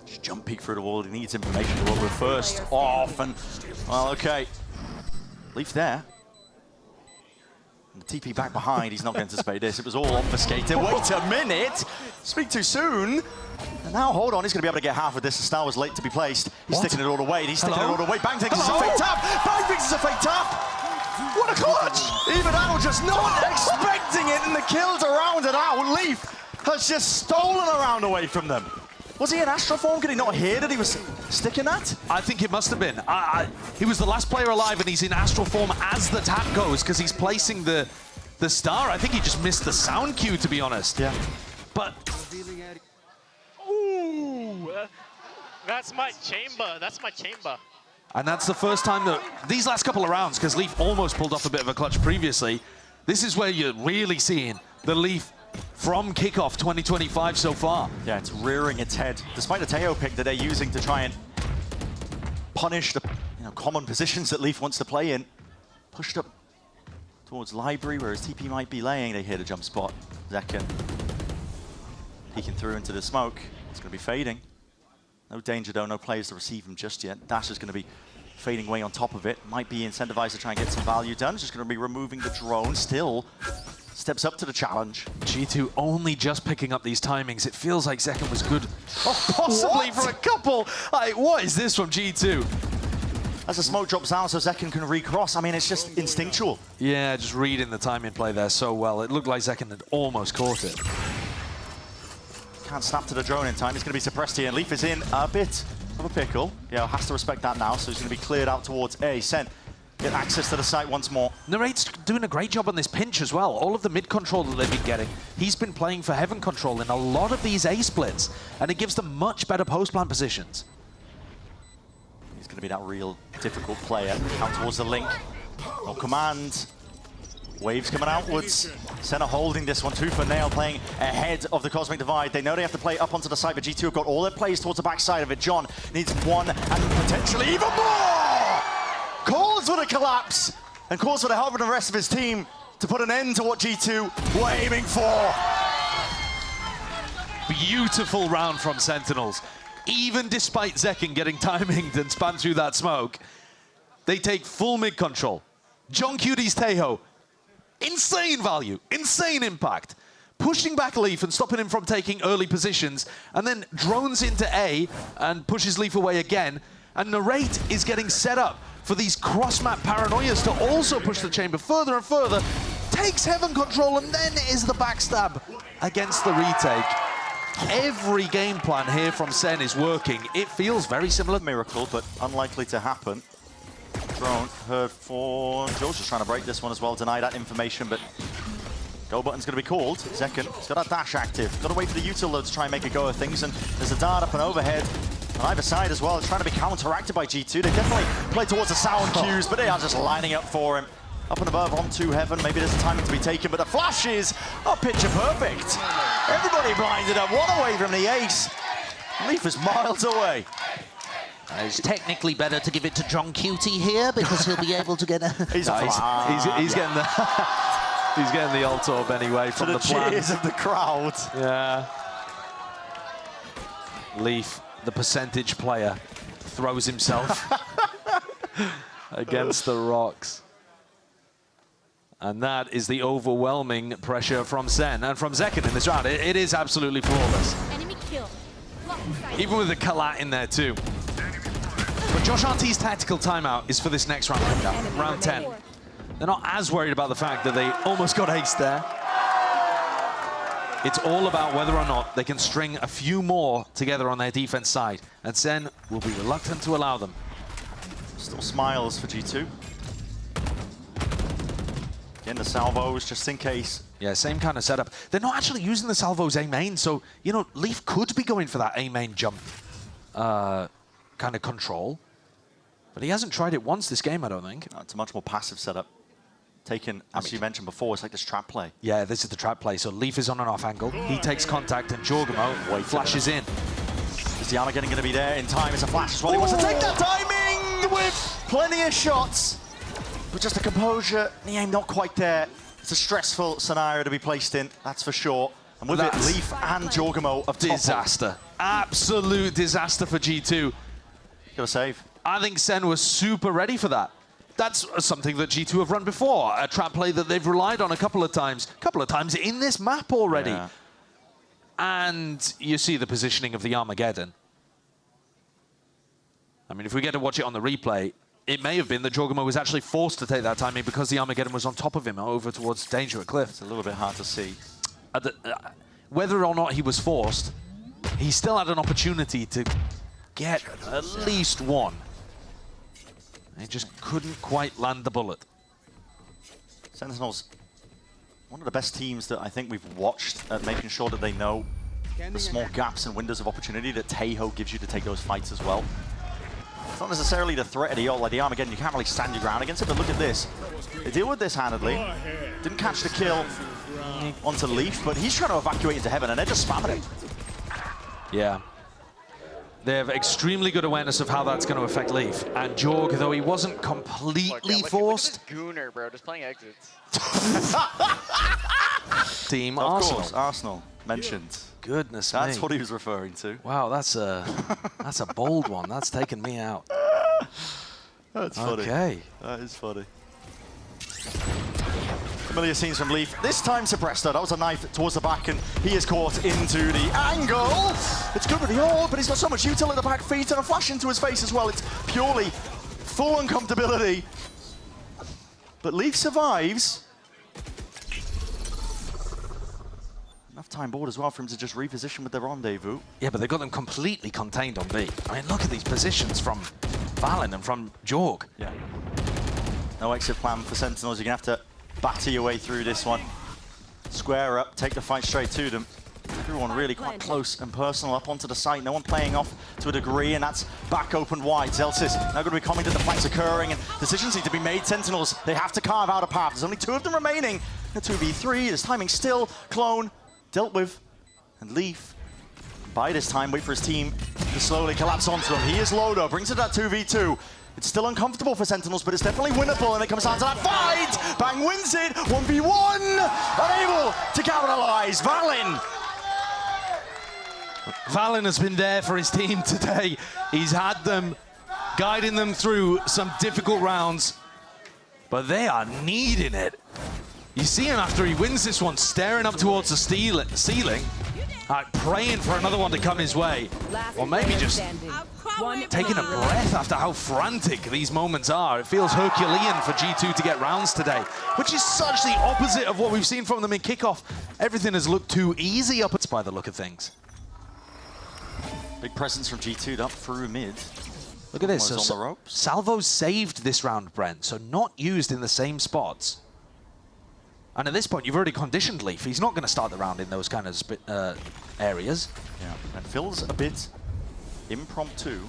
Just jump peek through the wall, he needs information to roll with first off, and well, okay. Leaf there. The TP back behind, he's not going to anticipate this. It was all obfuscated. Wait a minute! Speak too soon. And now, hold on, he's going to be able to get half of this. The star was late to be placed. He's sticking it all the way. He's sticking it all the way. Bang thinks it's a fake tap. Bang thinks it's a fake tap. What a clutch! Even Al just not expecting it, and the kills around it out. Leaf has just stolen a round away from them. Was he in astral form? Could he not hear that he was sticking that?
I think it must have been. He was the last player alive, and he's in astral form as the tap goes because he's placing the star. I think he just missed the sound cue, to be honest.
Yeah.
But
Ooh, that's my chamber. That's my chamber.
and that's the first time that these last couple of rounds, because Leaf almost pulled off a bit of a clutch previously. This is where you're really seeing the Leaf from Kickoff 2025 so far.
Yeah, it's rearing its head. Despite the Taeho pick that they're using to try and punish the common positions that Leaf wants to play in. Pushed up towards Library, where his TP might be laying. They hit a jump spot. Zekken peeking through into the smoke. It's going to be fading. No danger though, no players to receive him just yet. Dash is going to be fading away on top of it. Might be incentivized to try and get some value done. Just going to be removing the drone. Still steps up to the challenge.
G2 only just picking up these timings. It feels like Zekken was good, possibly for a couple. Like, what is this from G2?
As the smoke drops down so Zekken can recross, I mean, it's just instinctual.
Yeah, just reading the timing play there so well. It looked like Zekken had almost caught it.
Can't snap to the drone in time. He's going to be suppressed here, and Leaf is in a bit of a pickle. Yeah, has to respect that now, so he's going to be cleared out towards A. SEN get access to the site once more.
Narrate's doing a great job on this pinch as well. All of the mid control that they've been getting, he's been playing for Heaven control in a lot of these A splits, and it gives them much better post-plant positions.
He's going to be that real difficult player out towards the link. No command. Waves coming outwards. SEN are holding this one tooth and nail, playing ahead of the Cosmic Divide. They know they have to play up onto the side, but G2 have got all their plays towards the backside of it. John needs one and potentially even more! Calls for the collapse and calls for the help of the rest of his team to put an end to what G2 were aiming for.
Beautiful round from Sentinels. Even despite Zekken getting timinged and spun through that smoke, they take full mid control. John Cudie's Taeho, insane value, insane impact. Pushing back Leaf and stopping him from taking early positions, and then drones into A and pushes Leaf away again. And Narrate is getting set up for these cross-map paranoias to also push the chamber further and further. Takes Heaven control, and then is the backstab against the retake. Every game plan here from SEN is working. It feels very similar.
Miracle, but unlikely to happen. Drone heard for Joe's just trying to break this one as well, deny that information, but go button's going to be called. Second, he's got that dash active. Got to wait for the util though to try and make a go of things, and there's a dart up and overhead on either side as well. It's trying to be counteracted by G2. They definitely play towards the sound cues, but they are just lining up for him. Up and above onto Heaven. Maybe there's a timing to be taken, but the flashes are picture perfect. Everybody blinded up, one away from the ace. Leaf is miles away.
It's technically better to give it to John Cutie here because he'll be able to get a...
He's getting the he's getting the ult orb anyway from
to
the plan.
cheers of the crowd.
Yeah. Leaf, the percentage player, throws himself against the rocks. And that is the overwhelming pressure from SEN and from Zekken in this round. It is absolutely flawless.
Enemy kill.
Even with the Kalat in there too. But Josh RT's tactical timeout is for this next round coming up, round 10. They're not as worried about the fact that they almost got aced there. It's all about whether or not they can string a few more together on their defense side. And SEN will be reluctant to allow them.
Still smiles for G2. Again, the salvos, just in case.
Yeah, same kind of setup. They're not actually using the salvos A main, so, you know, Leaf could be going for that A main jump kind of control. But he hasn't tried it once this game, I don't think.
No, it's a much more passive setup. Taken, as you mentioned before, it's like this trap play.
Yeah, this is the trap play. So Leaf is on an off angle. He takes contact, and Jorgamo flashes in.
Is the Armageddon going to be there in time? It's a flash as well. He wants to take that timing with plenty of shots. But just the composure, the aim not quite there. It's a stressful scenario to be placed in, that's for sure. And with it, Leaf and Jorgamo of top.
Disaster. Absolute disaster for G2.
Got a save.
I think SEN was super ready for that. That's something that G2 have run before, a trap play that they've relied on a couple of times in this map already.
Yeah.
And you see the positioning of the Armageddon. I mean, if we get to watch it on the replay, it may have been that Jorgamo was actually forced to take that timing because the Armageddon was on top of him over towards Danger at Cliff.
It's a little bit hard to see.
Whether or not he was forced, he still had an opportunity to get at least one. He just couldn't quite land the bullet.
Sentinels, one of the best teams that I think we've watched at making sure that they know the small gaps and windows of opportunity that Taeho gives you to take those fights as well. It's not necessarily the threat of the ult, like the Armageddon, you can't really stand your ground against it, but look at this. They deal with this handedly. Didn't catch the kill onto Leaf, but he's trying to evacuate into Heaven, and they're just spamming it.
Yeah. They have extremely good awareness of how that's going to affect Leaf. And Jorg, though he wasn't completely forced.
Look at this gooner, bro, just playing exits.
Team
Of
Arsenal.
course, Arsenal mentioned.
Goodness me.
That's what he was referring to.
Wow, that's a bold one. That's taken me out.
That's funny.
Okay.
That is funny. Familiar scenes from Leaf. This time suppressed though. That was a knife towards the back, and he is caught into the angle. It's good with the orb, but he's got so much util at the back feet and a flash into his face as well. It's purely full uncomfortability. But Leaf survives. Enough time board as well for him to just reposition with the rendezvous.
Yeah, but they've got them completely contained on B. I mean, look at these positions from Valen and from Jorg.
Yeah. No exit plan for Sentinels. You're going to have to batter your way through this one. Square up, take the fight straight to them. Everyone really quite close and personal up onto the site. No one playing off to a degree, and that's back open wide. Zelsis now going to be commenting that the fight's occurring, and decisions need to be made. Sentinels, they have to carve out a path. There's only 2 of them remaining. A 2v3, there's timing still. Clone dealt with, and Leaf, by this time, wait for his team to slowly collapse onto him. He is low though, brings it that 2v2. It's still uncomfortable for Sentinels, but it's definitely winnable, and it comes down to that fight! Bang wins it, 1v1! Unable to capitalize, Valen!
Valen has been there for his team today. He's had them, guiding them through some difficult rounds, but they are needing it. You see him after he wins this one, staring up towards the ceiling, praying for another one to come his way. Or maybe just
One
Taking a breath after how frantic these moments are. It feels Herculean for G2 to get rounds today, which is such the opposite of what we've seen from them in Kickoff. Everything has looked too easy up by the look of things.
Big presence from G2 up through mid.
Look at this.
Almost on the ropes.
Salvo saved this round, Brent, so not used in the same spots. And at this point, you've already conditioned Leaf. He's not going to start the round in those kind of areas.
Yeah, and feels a bit impromptu.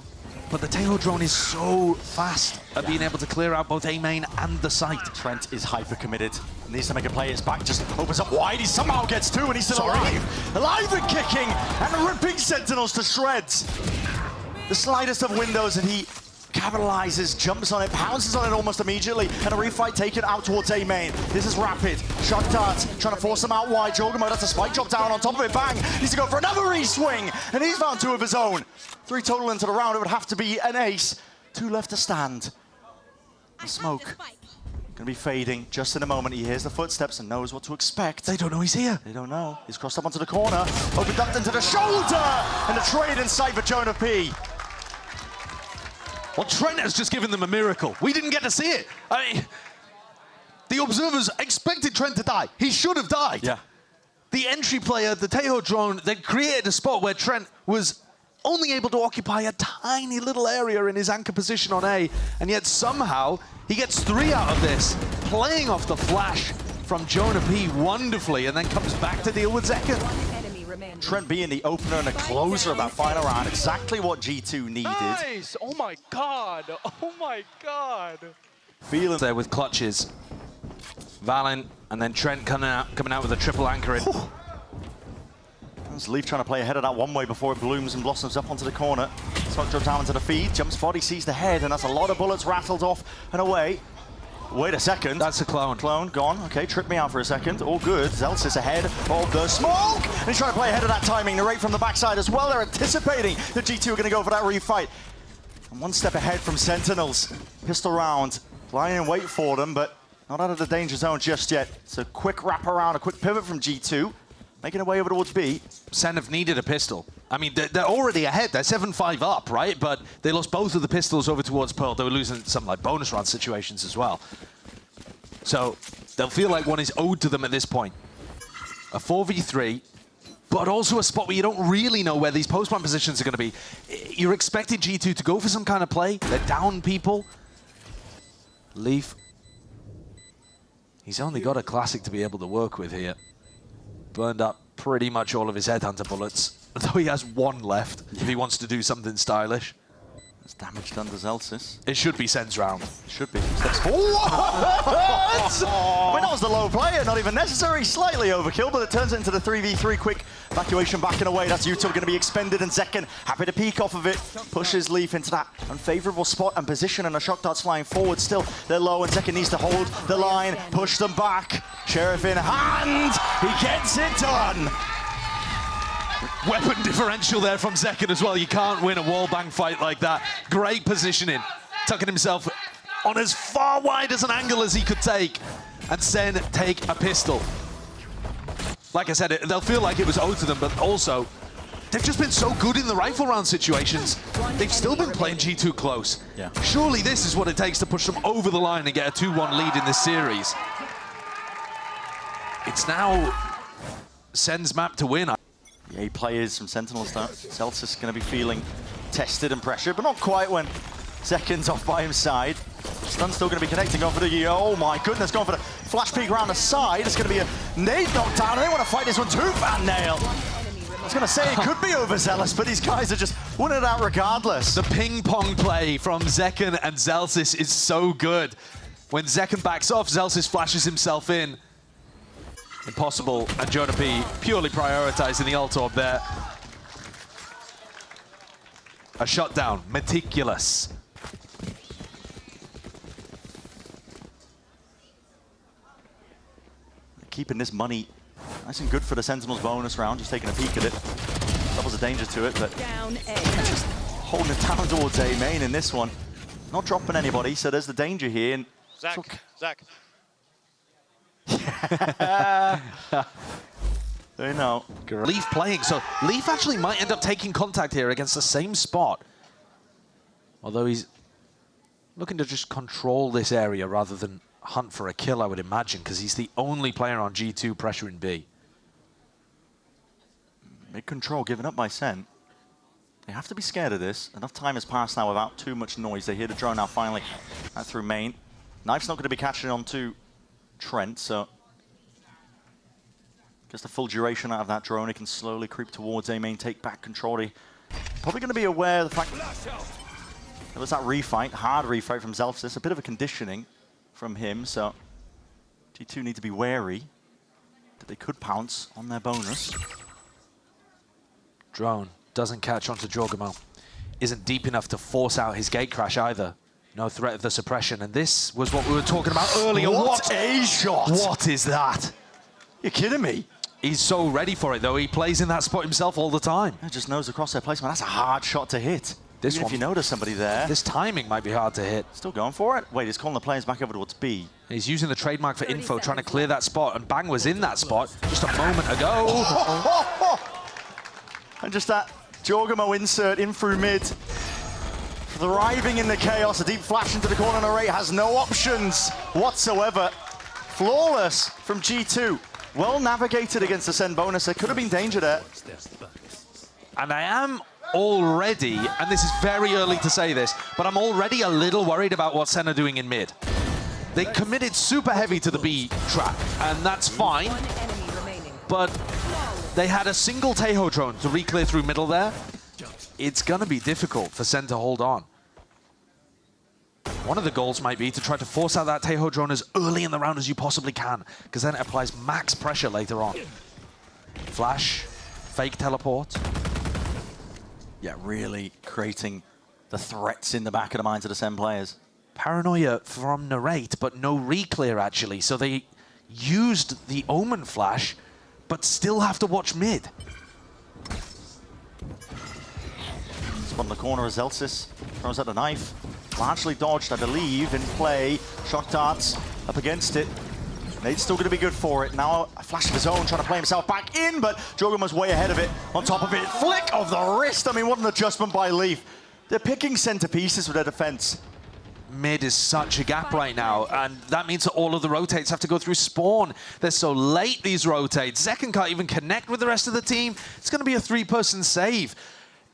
But the Tail drone is so fast at being able to clear out both A main and the site.
Trent is hyper committed. Needs to make a play. His back just opens up wide. He somehow gets two, and he's still alive. Alive and kicking and ripping Sentinels to shreds. The slightest of windows, and he capitalizes, jumps on it, pounces on it almost immediately, and a refight taken out towards A main. This is rapid. Shock darts, trying to force him out wide. Jorgamo, that's a spike drop down on top of it. Bang! Needs to go for another re-swing, and he's found two of his own. 3 total into the round. It would have to be an ace. 2 left to stand. The smoke gonna be fading just in a moment. He hears the footsteps and knows what to expect.
They don't know he's here.
They don't know. He's crossed up onto the corner, opened up into the shoulder, and a trade in sight for Jonah P.
Well, Trent has just given them a miracle. We didn't get to see it. I mean, the observers expected Trent to die. He should have died.
Yeah.
The entry player, the Taeho drone, they created a spot where Trent was only able to occupy a tiny little area in his anchor position on A, and yet somehow he gets 3 out of this, playing off the flash from Jonah P wonderfully, and then comes back to deal with Zekken.
Trent being the opener and the closer of that final round, exactly what G2 needed.
Nice! Oh my god! Oh my god!
Feeling
There with clutches. Valen, and then Trent coming out with a triple anchor in.
There's Leaf trying to play ahead of that one way before it blooms and blossoms up onto the corner. Smoke drops down into the feed, jumps body, sees the head, and that's a lot of bullets rattled off and away. Wait a second.
That's a clone.
Clone, gone. Okay, tripped me out for a second. All good. Zelsis ahead of the smoke. And he's trying to play ahead of that timing. Narrate from the backside as well. They're anticipating that G2 are going to go for that refight. And one step ahead from Sentinels. Pistol round. Lying in wait for them, but not out of the danger zone just yet. So quick wrap around, a quick pivot from G2. Making their way over towards B.
Sen have needed a pistol. I mean, they're already ahead. They're 7-5 up, right? But they lost both of the pistols over towards Pearl. They were losing some like bonus round situations as well. So they'll feel like one is owed to them at this point. A 4v3, but also a spot where you don't really know where these post-plant positions are going to be. You're expecting G2 to go for some kind of play. They're down people. Leaf. He's only got a classic to be able to work with here. Burned up pretty much all of his headhunter bullets, though he has 1 left if he wants to do something stylish.
It's damage done to Zelsis.
It should be Sen's round.
Should be. Steps forward. I mean, that was the low player, not even necessary. Slightly overkill, but it turns it into the 3v3 quick evacuation backing away. That's Utah going to be expended, and Zekken happy to peek off of it. Pushes Leaf into that unfavorable spot and position, and the shock darts flying forward. Still, they're low, and Zekken needs to hold the line, push them back. Sheriff in hand. He gets it done.
Weapon differential there from Zekken as well. You can't win a wallbang fight like that. Great positioning. Tucking himself on as far wide as an angle as he could take. And Sen take a pistol. Like I said, they'll feel like it was owed to them, but also, they've just been so good in the rifle round situations. They've still been playing G2 close.
Yeah.
Surely this is what it takes to push them over the line and get a 2-1 lead in this series. It's now Sen's map to win.
The 8 players from Sentinels though. Celsius going to be feeling tested and pressured, but not quite when Zekken's off by his side. Stun's still going to be connecting, going for the, oh my goodness, going for the flash peek around the side. It's going to be a nade knockdown, and they want to fight this one too, Van Nail. I was going to say it could be overzealous, but these guys are just winning it out regardless.
The ping pong play from Zekken and Zelsis is so good. When Zekken backs off, Zelsis flashes himself in. Impossible, and Jonah P purely prioritizing the ult orb there. A shutdown, meticulous.
Keeping this money nice and good for the Sentinels bonus round, just taking a peek at it. Levels of danger to it, but
Down A.
just holding it down towards A main in this one. Not dropping anybody, so there's the danger here. And
Zach.
they know.
Leaf playing, so Leaf actually might end up taking contact here against the same spot. Although he's looking to just control this area rather than hunt for a kill, I would imagine, because he's the only player on G2 pressuring B.
Mid-control given up by SEN. They have to be scared of this. Enough time has passed now without too much noise. They hear the drone now finally. That through main. Knife's not going to be catching on to Trent, so gets the full duration out of that drone. He can slowly creep towards A main, take back control. He probably going to be aware of the fact there was that refight, hard refight from Zelfsys. A bit of a conditioning from him, so G2 need to be wary that they could pounce on their bonus.
Drone doesn't catch onto Jorgamo. Isn't deep enough to force out his gate crash either. No threat of the suppression, and this was what we were talking about earlier.
What a shot!
What is that?
You're kidding me?
He's so ready for it, though. He plays in that spot himself all the time.
He just knows the crosshair placement. That's a hard shot to hit.
This
Even
one,
if you notice somebody there.
This timing might be hard to hit.
Still going for it. Wait, he's calling the players back over towards B.
He's using the trademark for info, trying to clear that spot, and Bang was in that spot just a moment ago.
And just that Jorgamo insert in through mid. Thriving in the chaos. A deep flash into the corner. Narrate has no options whatsoever. Flawless from G2. Well navigated against the SEN bonus. There could have been danger there.
And I am already, and this is very early to say this, but I'm already a little worried about what SEN are doing in mid. They committed super heavy to the B trap, and that's fine.
One enemy remaining.
But they had a single Taeho drone to re-clear through middle there. It's going to be difficult for SEN to hold on. One of the goals might be to try to force out that Taeho drone as early in the round as you possibly can, because then it applies max pressure later on. Flash, fake teleport.
Yeah, really creating the threats in the back of the minds of the SEN players.
Paranoia from Narrate, but no re-clear actually, so they used the Omen flash, but still have to watch mid.
Spot in the corner as Zelfsys throws out the knife. Largely dodged, I believe, in play. Shock darts up against it. Nate's still going to be good for it. Now a flash of his own, trying to play himself back in, but Jorgamo's way ahead of it. On top of it, flick of the wrist. I mean, what an adjustment by Leaf. They're picking centerpieces with their defense.
Mid is such a gap right now, and that means that all of the rotates have to go through spawn. They're so late, these rotates. Zekken can't even connect with the rest of the team. It's going to be a 3-person save.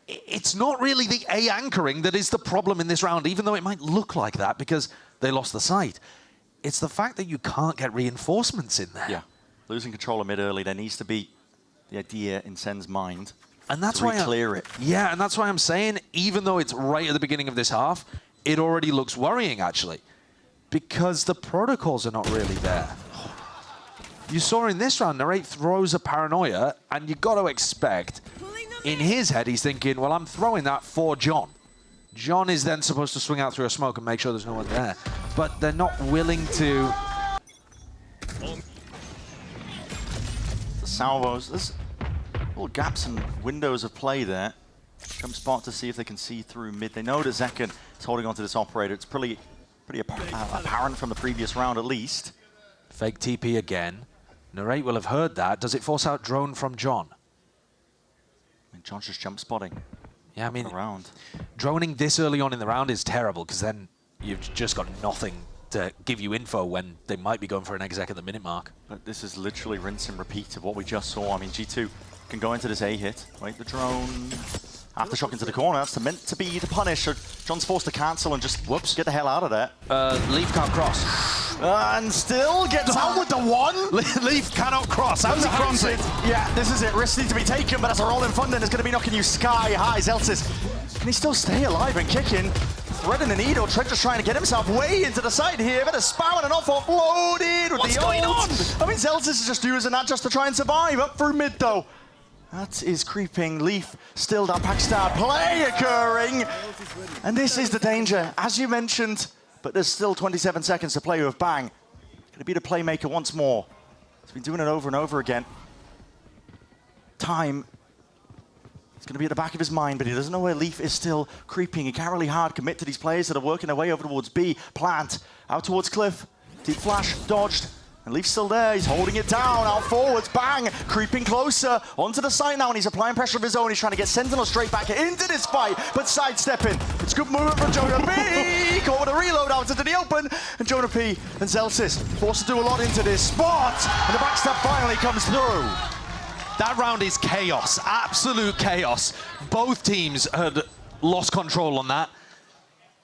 It's not really the A anchoring that is the problem in this round, even though it might look like that because they lost the site. It's the fact that you can't get reinforcements in there.
Yeah, losing control of mid early, there needs to be the idea in Sen's mind
and that's
to
why
clear it.
Yeah, and that's why I'm saying, even though it's right at the beginning of this half, it already looks worrying, actually, because the protocols are not really there. You saw in this round, Narrate throws a Paranoia, and you got to expect, in his head, he's thinking, well, I'm throwing that for John. John is then supposed to swing out through a smoke and make sure there's no one there. But they're not willing to...
The salvos, there's little gaps and windows of play there. Jump spot to see if they can see through mid. They know that Zekken is holding onto this operator. It's pretty apparent from the previous round, at least.
Fake TP again. Narrate will have heard that. Does it force out drone from John?
I mean, John's just jump spotting.
Yeah, I mean,
around.
Droning this early on in the round is terrible because then you've just got nothing to give you info when they might be going for an exec at the minute mark.
But this is literally rinse and repeat of what we just saw. I mean, G2 can go into this A hit. Wait, the drone. Aftershock into the corner. That's meant to be the punish. So John's forced to cancel and just get the hell out of there.
Leaf can't cross.
And still gets out with the one.
Leaf cannot cross. How's he crossing?
Yeah, this is it. Risks need to be taken, but as a roll in front, then it's going to be knocking you sky high. Zelfsys, can he still stay alive and kicking? Threading the needle. Trent just trying to get himself way into the side here. Bit of spam and an off offloaded with
What's
the
going on?
I mean, Zelfsys is just using that just to try and survive. Up through mid, though. That is creeping. Leaf still that Packstar play occurring. And this is the danger, as you mentioned. But there's still 27 seconds to play with Bang. Going to be the playmaker once more. He's been doing it over and over again. Time. It's going to be at the back of his mind, but he doesn't know where Leaf is still creeping. He can't really hard commit to these players that are working their way over towards B. Plant out towards Cliff. Deep flash, dodged. And Leaf's still there, he's holding it down, out forwards, bang, creeping closer, onto the side now, and he's applying pressure of his own. He's trying to get Sentinel straight back into this fight, but sidestepping. It's good movement from Jonah P. Caught with a reload out into the open, and Jonah P and Zelsis forced to do a lot into this spot, and the backstab finally comes through.
That round is chaos, absolute chaos. Both teams had lost control on that.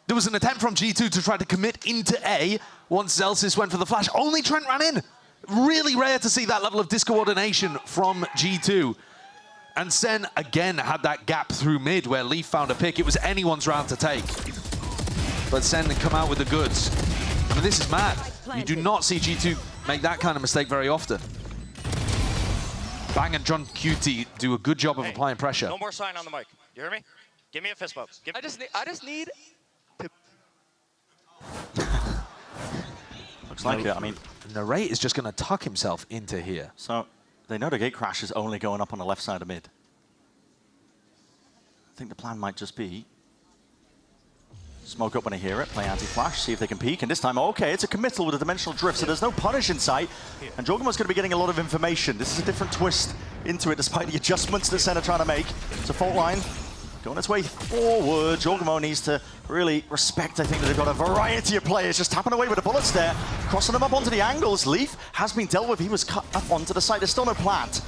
There was an attempt from G2 to try to commit into A once Zelsis went for the flash. Only Trent ran in. Really rare to see that level of discoordination from G2. And Sen again had that gap through mid where Leaf found a pick. It was anyone's round to take. But Sen had come out with the goods. I mean, this is mad. You do not see G2 make that kind of mistake very often. Bang and John QT do a good job of applying pressure.
No more sign on the mic. You hear me? Give me a fist bump.
I just need to...
Looks like it, I mean...
Narrate is just going to tuck himself into here.
So, they know the gate crash is only going up on the left side of mid. I think the plan might just be smoke up when I hear it, play anti-flash, see if they can peek, and this time, okay, it's a committal with a dimensional drift, so there's no punish in sight, and Jogamo's going to be getting a lot of information. This is a different twist into it, despite the adjustments that Sen are trying to make. It's a fault line going its way forward. Jogamo needs to really respect, I think, that they've got a variety of players just tapping away with the bullets there, crossing them up onto the angles. Leaf has been dealt with. He was cut up onto the side. There's still no plant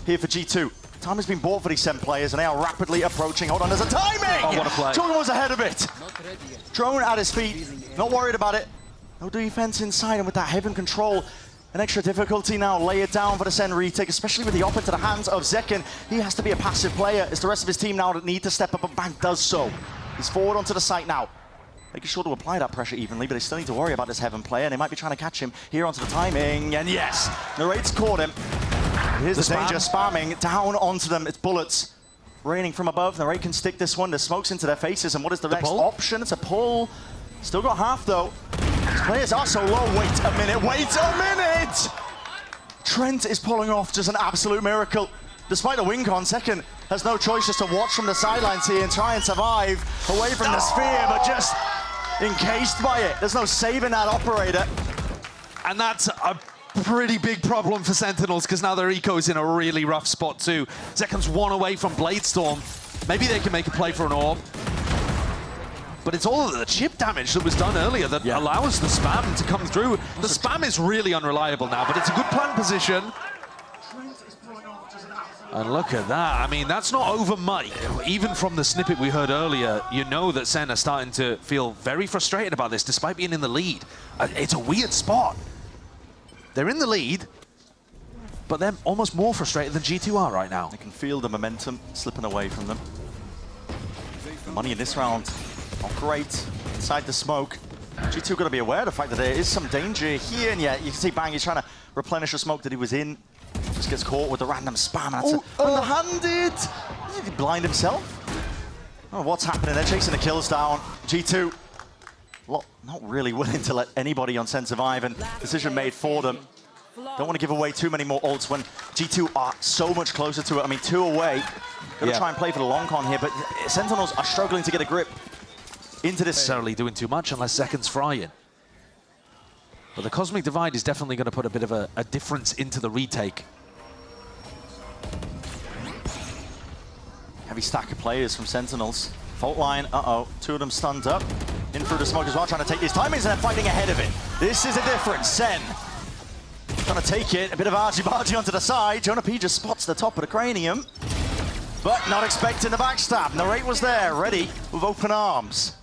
here for G2. Time has been bought for these SEN players, and they are rapidly approaching. Hold on, there's a timing!
Oh, what a play.
Jogamo's ahead of it. Drone at his feet, not worried about it. No defense inside, and with that Heaven control, an extra difficulty now. Lay it down for the SEN retake, especially with the op into the hands of Zekken. He has to be a passive player. It's the rest of his team now that need to step up, and Bank does so. He's forward onto the site now, making sure to apply that pressure evenly, but they still need to worry about this Heaven player, and they might be trying to catch him here onto the timing, and yes, Narrate's caught him. Here's the danger, spamming down onto them. It's bullets raining from above. Narrate can stick this one. The smoke's into their faces, and what is the next option? It's a pull. Still got half, though. These players are so low. Wait a minute, wait a minute! Trent is pulling off just an absolute miracle. Despite the win con, Second has no choice just to watch from the sidelines here and try and survive away from the sphere, but just encased by it. There's no saving that operator.
And that's a pretty big problem for Sentinels, because now their eco is in a really rough spot too. Zekken's one away from Bladestorm. Maybe they can make a play for an orb. But it's all of the chip damage that was done earlier that allows the spam to come through. The spam is really unreliable now, but it's a good plant position. And look at that. I mean, that's not over much. Even from the snippet we heard earlier, you know that Sen are starting to feel very frustrated about this, despite being in the lead. It's a weird spot. They're in the lead, but they're almost more frustrated than G2 are right now.
They can feel the momentum slipping away from them. The money in this round, not great. Inside the smoke, G2 got to be aware of the fact that there is some danger here, and yet you can see Bang, he's trying to replenish the smoke that he was in. Just gets caught with the random spam. That's underhanded. Did he blind himself? Oh, what's happening? They're chasing the kills down. G2 not really willing to let anybody on SEN survive, and decision made for them. Don't want to give away too many more ults when G2 are so much closer to it. I mean, 2 away. Gonna try and play for the long con here, but Sentinels are struggling to get a grip into this.
Necessarily doing too much unless Seconds frying. But the Cosmic Divide is definitely going to put a bit of a difference into the retake.
Heavy stack of players from Sentinels. Fault line, 2 of them stunned up. In through the smoke as well, trying to take these timings, and they're fighting ahead of it. This is a difference. Sen trying to take it, a bit of argy-bargy onto the side. Jonah P just spots the top of the cranium, but not expecting the backstab. Narrate was there, ready with open arms.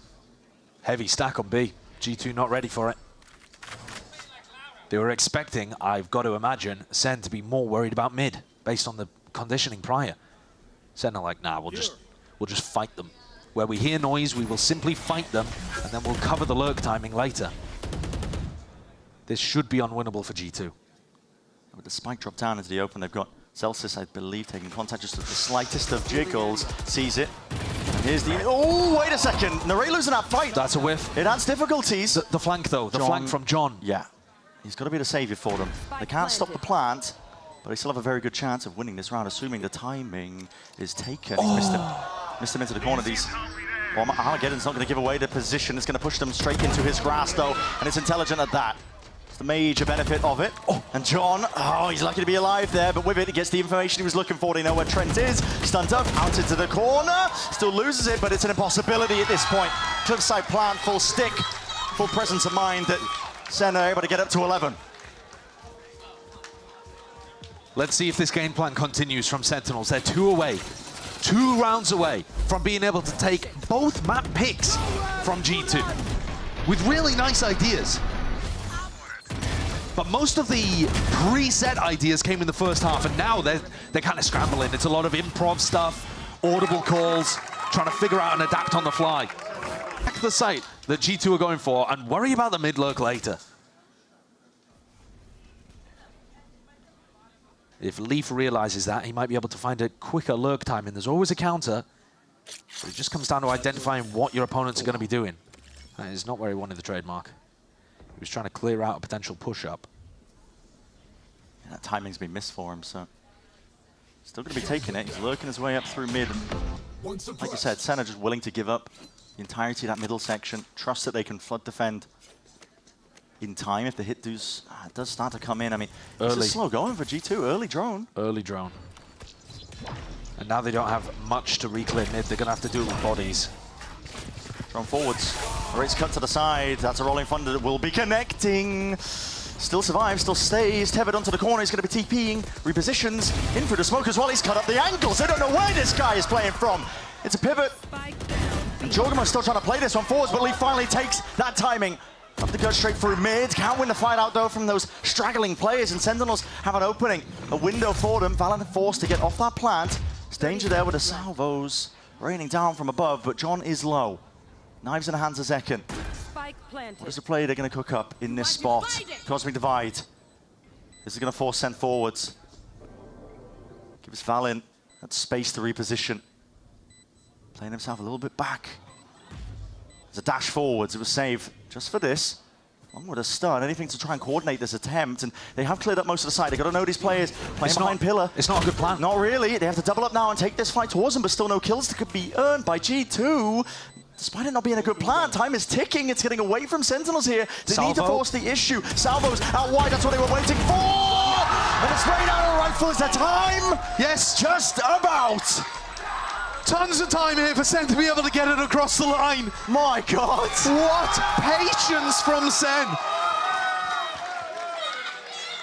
Heavy stack on B. G2 not ready for it. They were expecting, I've got to imagine, Sen to be more worried about mid, based on the conditioning prior. Sen are like, nah, we'll just fight them. Where we hear noise, we will simply fight them, and then we'll cover the lurk timing later. This should be unwinnable for G2.
With the spike drop down into the open, they've got Celsius, I believe, taking contact just with the slightest of jiggles. Sees it. And here's the... Oh, wait a second. Narrate losing that fight.
That's a whiff.
It adds difficulties.
The flank, though. The flank from John.
Yeah. He's got to be the savior for them. They can't stop the plant, but they still have a very good chance of winning this round, assuming the timing is taken. He's missed him. Missed him into the corner. Well, Armageddon's not going to give away the position. It's going to push them straight into his grasp, though, and it's intelligent at that. It's the major benefit of it. Oh, and John, he's lucky to be alive there, but with it, he gets the information he was looking for. They know where Trent is. Stunned up, out into the corner. Still loses it, but it's an impossibility at this point. Cliffside plant, full stick, full presence of mind that SEN are able to get up to 11.
Let's see if this game plan continues from Sentinels. They're 2 away, 2 rounds away from being able to take both map picks from G2 with really nice ideas. But most of the preset ideas came in the first half, and now they're kind of scrambling. It's a lot of improv stuff, audible calls, trying to figure out and adapt on the fly. Back to the site that G2 are going for and worry about the mid lurk later. If Leaf realizes that, he might be able to find a quicker lurk time, and there's always a counter. So it just comes down to identifying what your opponents are going to be doing. That is not where he wanted the trademark. He was trying to clear out a potential push-up.
Yeah, that timing's been missed for him, so still going to be taking it. He's lurking his way up through mid. Like you said, SEN are just willing to give up the entirety of that middle section, trust that they can flood defend in time if the hit does start to come in. I mean,
early.
It's slow going for G2. Early drone.
Early drone. And now they don't have much to re-clear mid. They're going to have to do it with bodies.
Drone forwards. Race cut to the side. That's a rolling thunder that will be connecting. Still survives, still stays. Tethered onto the corner. He's going to be TPing. Repositions. In through the smoke as well. He's cut up the ankles. They don't know where this guy is playing from. It's a pivot. And Jorgamo's still trying to play this one forwards, but Lee finally takes that timing. Up to go straight through mid. Can't win the fight out though from those straggling players, and Sentinels have an opening, a window for them. VALORANT forced to get off that plant. It's danger there with the salvos raining down from above, but John is low. Knives in the hands of Zekken. What is the play they're going to cook up in this spot? Cosmic Divide. This is going to force SEN forwards. Gives Valin that space to reposition. Playing himself a little bit back. There's a dash forwards. It was saved just for this. One with a stun. Anything to try and coordinate this attempt. And they have cleared up most of the side. They've got to know these players playing behind Pillar.
It's not a good plan.
Not really. They have to double up now and take this fight towards them, but still no kills that could be earned by G2. Despite it not being a good plan, time is ticking. It's getting away from Sentinels here. They need to force the issue. Salvos out wide. That's what they were waiting for. And it's right out of rifle. Is that time?
Yes.
Just about.
Tons of time here for SEN to be able to get it across the line.
My God.
What patience from SEN.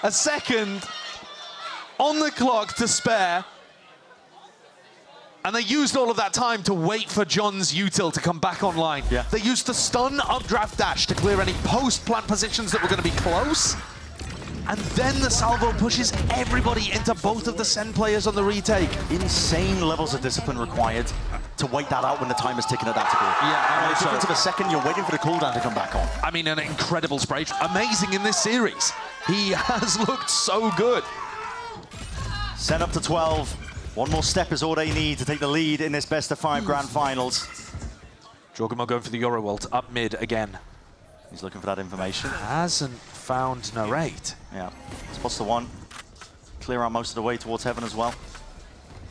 A second on the clock to spare. And they used all of that time to wait for John's util to come back online.
Yeah.
They used the stun updraft dash to clear any post-plant positions that were going to be close. And then the salvo pushes everybody into both of the SEN players on the retake.
Insane levels of discipline required to wait that out when the time is ticking at that degree.
Yeah,
in the difference of a second, you're waiting for the cooldown to come back on.
I mean, an incredible spray. Amazing in this series. He has looked so good.
SEN up to 12. One more step is all they need to take the lead in this best-of-5 grand finals.
Jorgamo going for the Euro ult up mid again.
He's looking for that information.
Hasn't found Narrate.
Yeah, spots the one. Clear out most of the way towards heaven as well.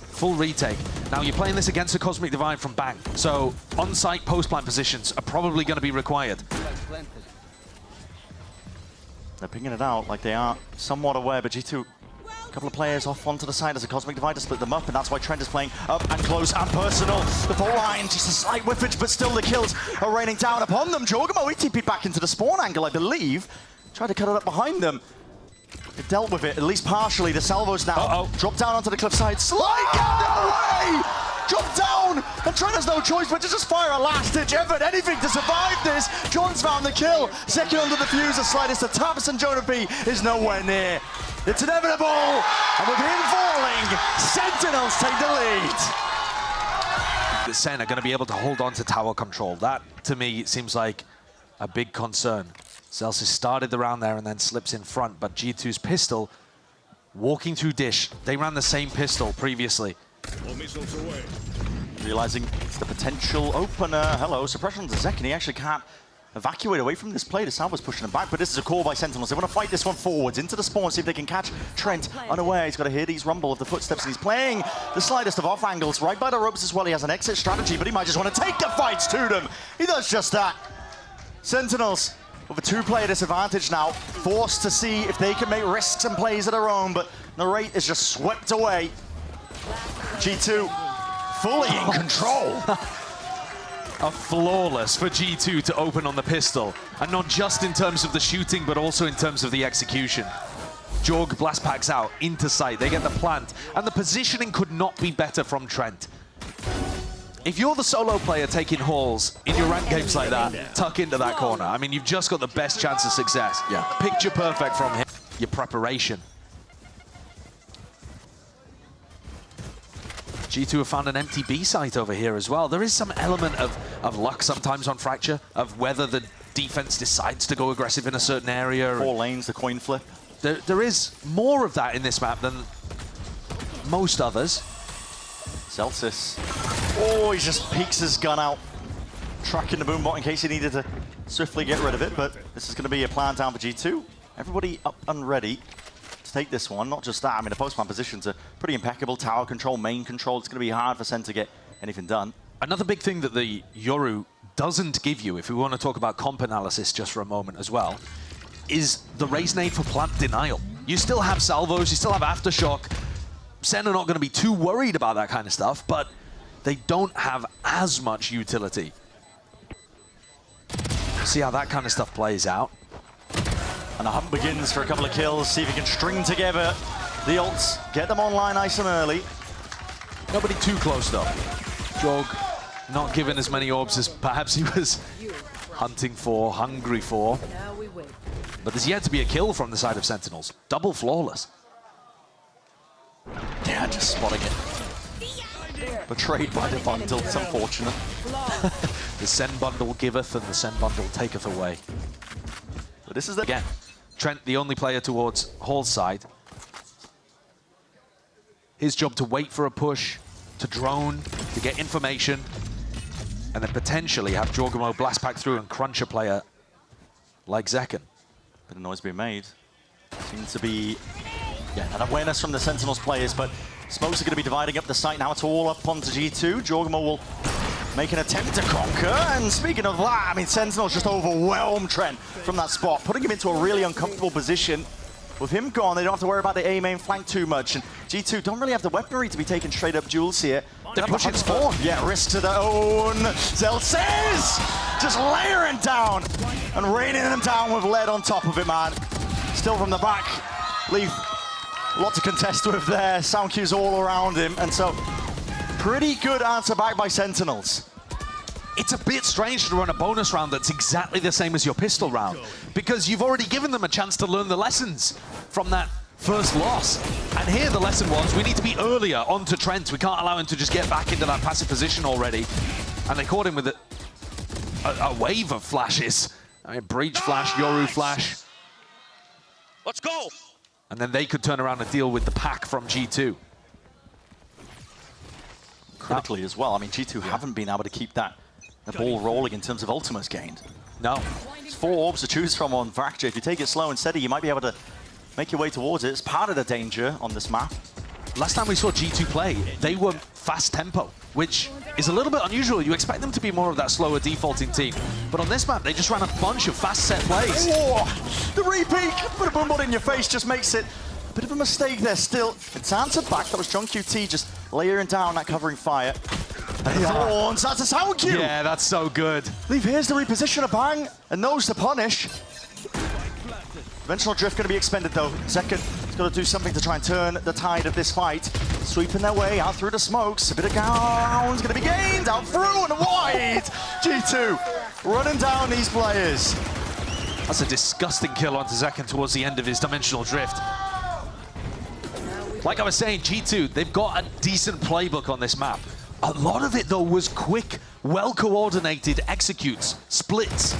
Full retake. Now you're playing this against a Cosmic Divide from Bang, so on-site post-plant positions are probably going to be required.
They're pinging it out like they are somewhat aware, but G2, a couple of players off onto the side as a Cosmic Divide to split them up, and that's why Trent is playing up and close and personal. The full line, just a slight whiffage, but still the kills are raining down upon them. Jorgamo, he TP'd back into the spawn angle, I believe. Tried to cut it up behind them. They dealt with it, at least partially. The salvos now drop down onto the cliffside. Slide down away! Drop down! And Trent has no choice but to just fire a last-ditch effort. Anything to survive this. John's found the kill. Zekken under the fuse. The slightest of taps, and Jonah B is nowhere near. It's inevitable, and with him falling, Sentinels take the lead.
The SEN are going to be able to hold on to tower control. That, to me, seems like a big concern. Celsius started the round there and then slips in front, but G2's pistol walking through dish. They ran the same pistol previously.
Realizing it's the potential opener. Hello, suppression to Zekken. He actually can't evacuate away from this play. The Salva's pushing him back, but this is a call by Sentinels. They want to fight this one forwards into the spawn, see if they can catch Trent unaware. He's got to hear these rumble of the footsteps, and he's playing the slightest of off angles right by the ropes as well. He has an exit strategy, but he might just want to take the fights to them. He does just that. Sentinels with a two-player disadvantage now, forced to see if they can make risks and plays of their own, but Narrate is just swept away. G2 fully in control.
Flawless for G2 to open on the pistol, and not just in terms of the shooting, but also in terms of the execution. Jorg blast packs out into sight, they get the plant, and the positioning could not be better from Trent. If you're the solo player taking halls in your ranked games like that, tuck into that corner. I mean, you've just got the best chance of success.
Yeah.
Picture perfect from him. Your preparation. G2 have found an empty B site over here as well. There is some element of luck sometimes on Fracture, of whether the defense decides to go aggressive in a certain area.
4 lanes, the coin flip.
There is more of that in this map than most others.
Celsius. Oh, he just peeks his gun out. Tracking the boombot in case he needed to swiftly get rid of it, but this is going to be a plan down for G2. Everybody up and ready to take this one. Not just that, I mean, the post-man positions are pretty impeccable. Tower control, main control. It's going to be hard for SEN to get anything done.
Another big thing that the Yoru doesn't give you, if we want to talk about comp analysis just for a moment as well, is the raise nade for plant denial. You still have salvos, you still have aftershock. SEN are not going to be too worried about that kind of stuff, but they don't have as much utility. See how that kind of stuff plays out.
And the hunt begins for a couple of kills, see if he can string together the ults, get them online nice and early.
Nobody too close though. Jorg not given as many orbs as perhaps he was hunting for, hungry for.
Now we wait.
But there's yet to be a kill from the side of Sentinels. Double flawless. Yeah, just spotting it. Betrayed by the bundle, it's unfortunate.
The SEN bundle giveth and the SEN bundle taketh away.
But this is the...
Again, Trent, the only player towards Hall's side. His job to wait for a push, to drone, to get information, and then potentially have Jorgamo blast pack through and crunch a player like Zekken.
Bit of noise being made. Seems to be an awareness from the Sentinels players, but smokes are going to be dividing up the site now. It's all up onto G2. Jorgamo will make an attempt to conquer. And speaking of that, I mean, Sentinels just overwhelmed Trent from that spot, putting him into a really uncomfortable position. With him gone, they don't have to worry about the A main flank too much. And G2 don't really have the weaponry to be taking straight up duels here.
They're pushing spawn.
Yeah, risk to their own. Zelsays just layering down and raining them down with lead on top of it, man. Still from the back. Leaf, a lot to contest with there. Sound cues all around him. And so, pretty good answer back by Sentinels.
It's a bit strange to run a bonus round that's exactly the same as your pistol round, because you've already given them a chance to learn the lessons from that first loss. And here the lesson was, we need to be earlier onto Trent. We can't allow him to just get back into that passive position already. And they caught him with a wave of flashes. I mean, Breach flash, Yoru flash.
Let's go!
And then they could turn around and deal with the pack from G2.
Critically as well, I mean, G2 haven't been able to keep the ball rolling in terms of ultimates gained.
No.
There's 4 orbs to choose from on Fracture. If you take it slow and steady, you might be able to make your way towards it. It's part of the danger on this map.
Last time we saw G2 play, they were fast tempo, which is a little bit unusual. You expect them to be more of that slower defaulting team. But on this map, they just ran a bunch of fast set plays.
Oh, the repeat, put a boombot in your face just makes it a bit of a mistake there still. It's answered back. That was John QT just layering down that covering fire. And the Thorns, that's a sound cue!
Yeah, that's so good.
Leave, here's the reposition of Bang, and knows to punish. Conventional drift going to be expended though. Zekken has got to do something to try and turn the tide of this fight. Sweeping their way out through the smokes. A bit of ground's going to be gained, out through and wide. G2 running down these players.
That's a disgusting kill onto Zekken towards the end of his dimensional drift. Like I was saying, G2, they've got a decent playbook on this map. A lot of it, though, was quick, well-coordinated executes, splits.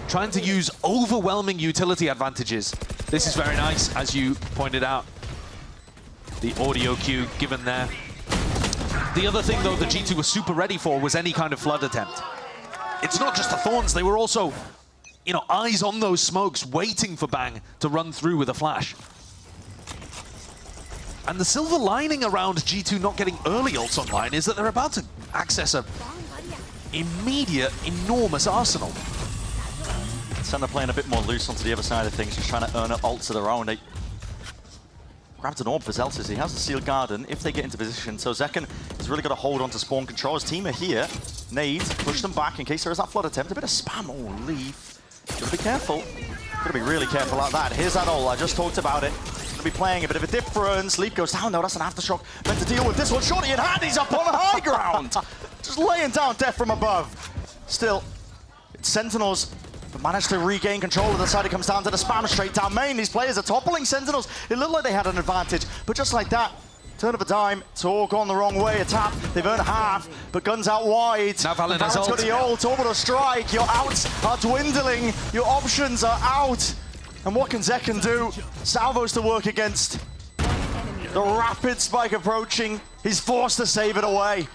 Trying to use overwhelming utility advantages. This is very nice, as you pointed out. The audio cue given there. The other thing, though, that G2 was super ready for was any kind of flood attempt. It's not just the Thorns, they were also, you know, eyes on those smokes, waiting for Bang to run through with a flash. And the silver lining around G2 not getting early ults online is that they're about to access a immediate, enormous arsenal.
Sen are playing a bit more loose onto the other side of things, just trying to earn an ult to their own. They grabbed an orb for Zeltis. He has the sealed garden if they get into position. So Zekken has really got to hold on to spawn control. His team are here. Nades, push them back in case there is that flood attempt. A bit of spam. Oh, Leaf. Gotta be careful. Gotta be really careful like that. Here's that ult. I just talked about it. Gonna be playing a bit of a difference. Leaf goes down though. That's an aftershock. Meant to deal with this one. Shorty in hand. He's up on high ground. Just laying down death from above. Still, it's Sentinels. But managed to regain control of the side. It comes down to the spam straight down main. These players are toppling Sentinels. It looked like they had an advantage, but just like that, turn of a dime, it's all gone the wrong way. A tap, they've earned half, but guns out wide.
Now Valorant's
got the ult, orbital strike. Your outs are dwindling. Your options are out. And what can Zekken do? Salvos to work against. The rapid spike approaching. He's forced to save it away.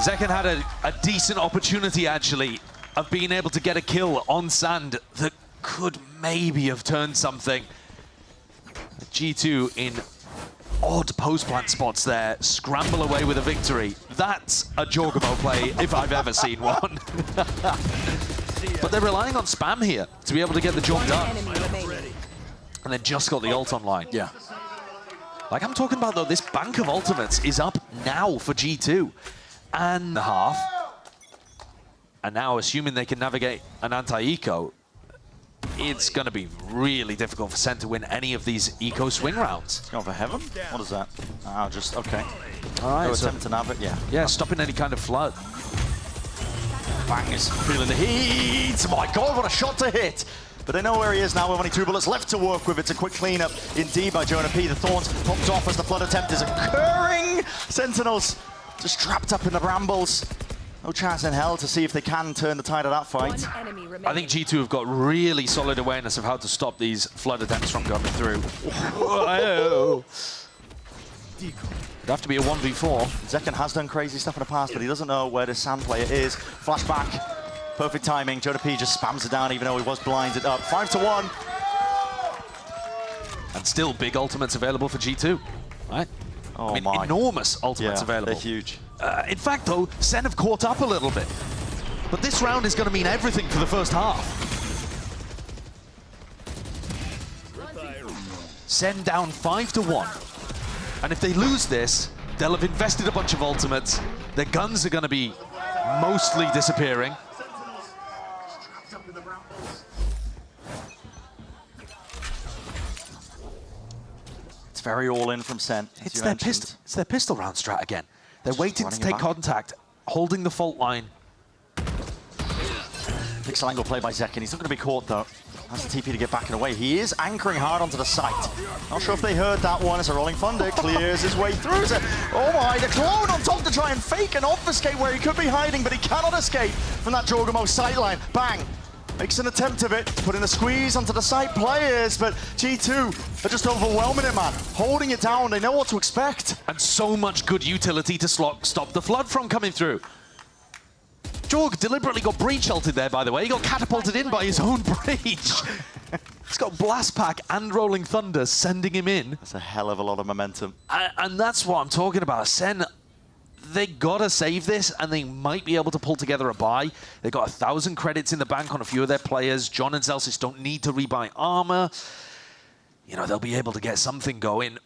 Zekken had a decent opportunity, actually, of being able to get a kill on Sand that could maybe have turned something. G2 in odd post-plant spots there, scramble away with a victory. That's a Jorgamo play if I've ever seen one. But they're relying on spam here to be able to get the job done. And then just got the ult online.
Yeah.
Like I'm talking about, though, this bank of ultimates is up now for G2. And a half. And now, assuming they can navigate an anti-eco, it's going to be really difficult for Sen to win any of these eco swing rounds.
Going for heaven? What is that? Oh, just, okay.
All right,
No
so,
attempt to navigate, yeah.
yeah, stopping any kind of flood.
Bang is feeling the heat. My God, what a shot to hit. But they know where he is now with only 2 bullets left to work with. It's a quick cleanup indeed by Jonah P. The Thorns popped off as the flood attempt is occurring. Sentinels just trapped up in the brambles. No chance in hell to see if they can turn the tide of that fight.
I think G2 have got really solid awareness of how to stop these flood attempts from coming through. Whoa. It'd have to be a 1v4.
Zekken has done crazy stuff in the past, but he doesn't know where this Sand player is. Flashback, perfect timing. Jonah P just spams it down even though he was blinded up. 5-1.
And still big ultimates available for G2, right?
Oh
I mean,
my.
enormous ultimates available.
They're huge.
In fact, though, Sen have caught up a little bit. But this round is going to mean everything for the first half. Sen down 5-1. And if they lose this, they'll have invested a bunch of ultimates. Their guns are going to be mostly disappearing.
It's very all in from Sen.
It's their pistol round strat again. They're waiting to take contact, holding the fault line.
Pixel angle play by Zekken. He's not going to be caught though. Has the TP to get back and away. He is anchoring hard onto the site. Not sure if they heard that one. It's a rolling thunder. Clears his way through. Oh my, the clone on top to try and fake and obfuscate where he could be hiding, but he cannot escape from that Jorgamo sightline. Bang. Makes an attempt of it, putting a squeeze onto the site players, but G2 are just overwhelming it, man. Holding it down, they know what to expect.
And so much good utility to stop the flood from coming through. Jorg deliberately got breach ulted there, by the way. He got catapulted in by his own breach. He's got Blast Pack and Rolling Thunder sending him in.
That's a hell of a lot of momentum.
And that's what I'm talking about. Sen, they gotta save this, and they might be able to pull together a buy. They got 1,000 credits in the bank on a few of their players. John and Zelsis don't need to rebuy armor. You know, they'll be able to get something going,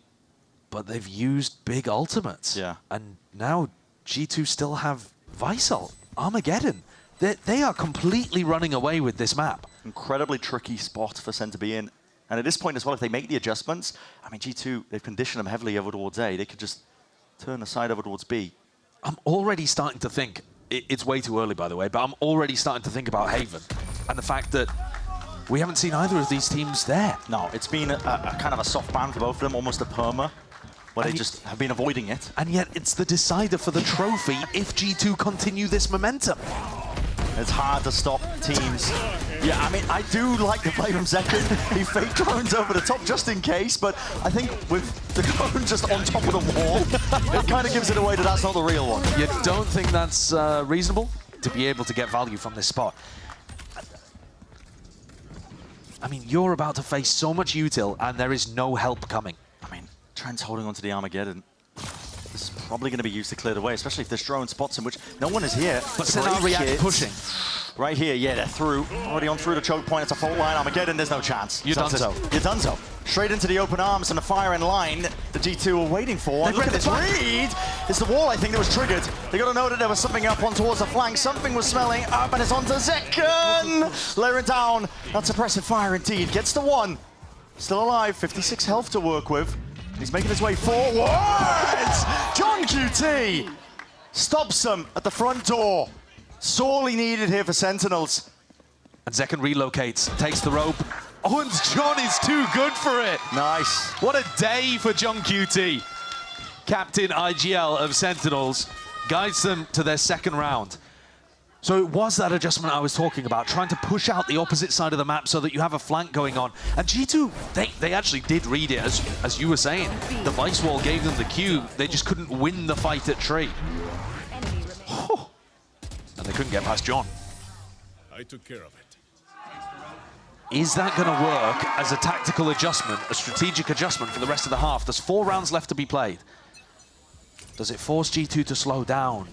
but they've used big ultimates.
Yeah.
And now G2 still have Visal, Armageddon. They are completely running away with this map.
Incredibly tricky spot for Sen to be in. And at this point as well, if they make the adjustments, I mean, G2, they've conditioned them heavily over towards A. They could just turn the side over towards B.
I'm already starting to think, it's way too early, by the way, but I'm already starting to think about Haven and the fact that we haven't seen either of these teams there.
No, it's been a kind of a soft ban for both of them, almost a perma, where they just have been avoiding it.
And yet it's the decider for the trophy if G2 continue this momentum.
It's hard to stop teams. Yeah, I mean, I do like the play from Zekken. He fake drones over the top just in case, but I think with the drone just on top of the wall, it kind of gives it away that that's not the real one.
You don't think that's reasonable to be able to get value from this spot? I mean, you're about to face so much util, and there is no help coming.
I mean, Trent's holding onto the Armageddon. This is probably going to be used to clear the way, especially if this drone spots him, which no one is here.
But Sen are react pushing.
right here. Yeah, they're through. Already on through the choke point. It's a fault line. Armageddon, there's no chance.
You're done so.
You're done so. Straight into the open arms and the fire in line the G2 were waiting for. And look at this read. It's the wall, I think, that was triggered. They got to know that there was something up on towards the flank. Something was smelling up, and it's onto Zekken. Layering down. That's suppressive fire indeed. Gets the one. Still alive. 56 health to work with. He's making his way forward. John QT stops him at the front door. Sorely needed here for Sentinels.
And Zekken relocates, takes the rope. Oh, and John is too good for it.
Nice.
What a day for John QT. Captain IGL of Sentinels guides them to their second round. So it was that adjustment I was talking about, trying to push out the opposite side of the map so that you have a flank going on. And G2, they actually did read it, as you were saying. The Vice Wall gave them the cue. They just couldn't win the fight at tree. Oh. And they couldn't get past John.
I took care of it.
Is that going to work as a tactical adjustment, a strategic adjustment for the rest of the half? There's 4 rounds left to be played. Does it force G2 to slow down?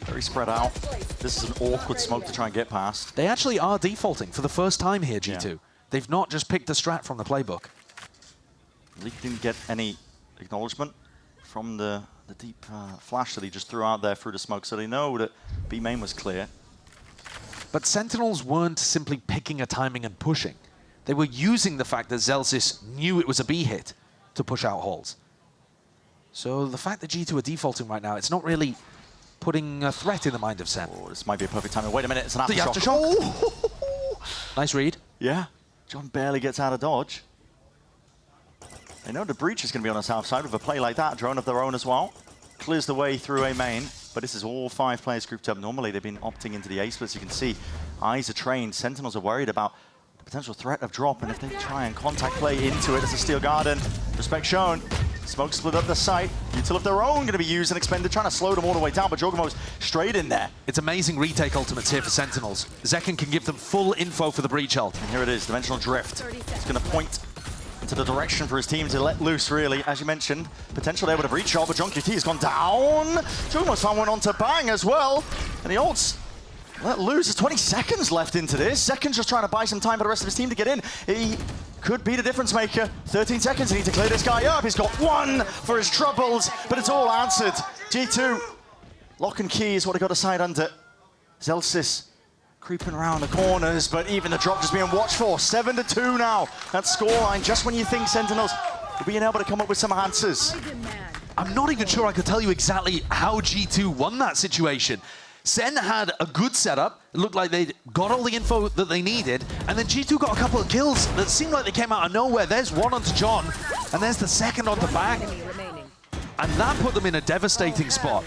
Very spread out. This is an awkward smoke to try and get past.
They actually are defaulting for the first time here, G2.
Yeah.
They've not just picked the strat from the playbook.
Leak didn't get any acknowledgement from the deep flash that he just threw out there through the smoke, so they know that B main was clear.
But Sentinels weren't simply picking a timing and pushing. They were using the fact that Zelsis knew it was a B hit to push out holes. So the fact that G2 are defaulting right now, it's not really putting a threat in the mind of Sen.
Oh, this might be a perfect timing. Wait a minute, it's an
The
aftershock.
aftershock. Nice read.
Yeah, John barely gets out of dodge. They know the breach is going to be on the south side with a play like that. Drone of their own as well. Clears the way through A main, but this is all 5 players grouped up. Normally they've been opting into the A splits. You can see eyes are trained. Sentinels are worried about the potential threat of drop, and if they try and contact play into it, it's a Steel Garden. Respect shown. Smoke split up the site. Util of their own going to be used and expended, trying to slow them all the way down, but Jorgamo's straight in there.
It's amazing retake ultimates here for Sentinels. Zekken can give them full info for the breach ult.
And here it is, Dimensional Drift. It's going to point into the direction for his team to let loose, really. As you mentioned, potential there with a breach ult, but John QT has gone down. Jorgamo's found one onto Bang as well. And the ults let loose. There's 20 seconds left into this. Zeken's just trying to buy some time for the rest of his team to get in. He could be the difference maker. 13 seconds, he needs to clear this guy up. He's got 1 for his troubles, but it's all answered. G2, lock and key is what he got a side under. Zelsis creeping around the corners, but even the drop just being watched for. 7-2 now. That scoreline, just when you think Sentinels are being able to come up with some answers.
I'm not even sure I could tell you exactly how G2 won that situation. Sen had a good setup. It looked like they got all the info that they needed, and then G2 got a couple of kills that seemed like they came out of nowhere. There's one onto John, and there's the second onto Bang. And that put them in a devastating spot.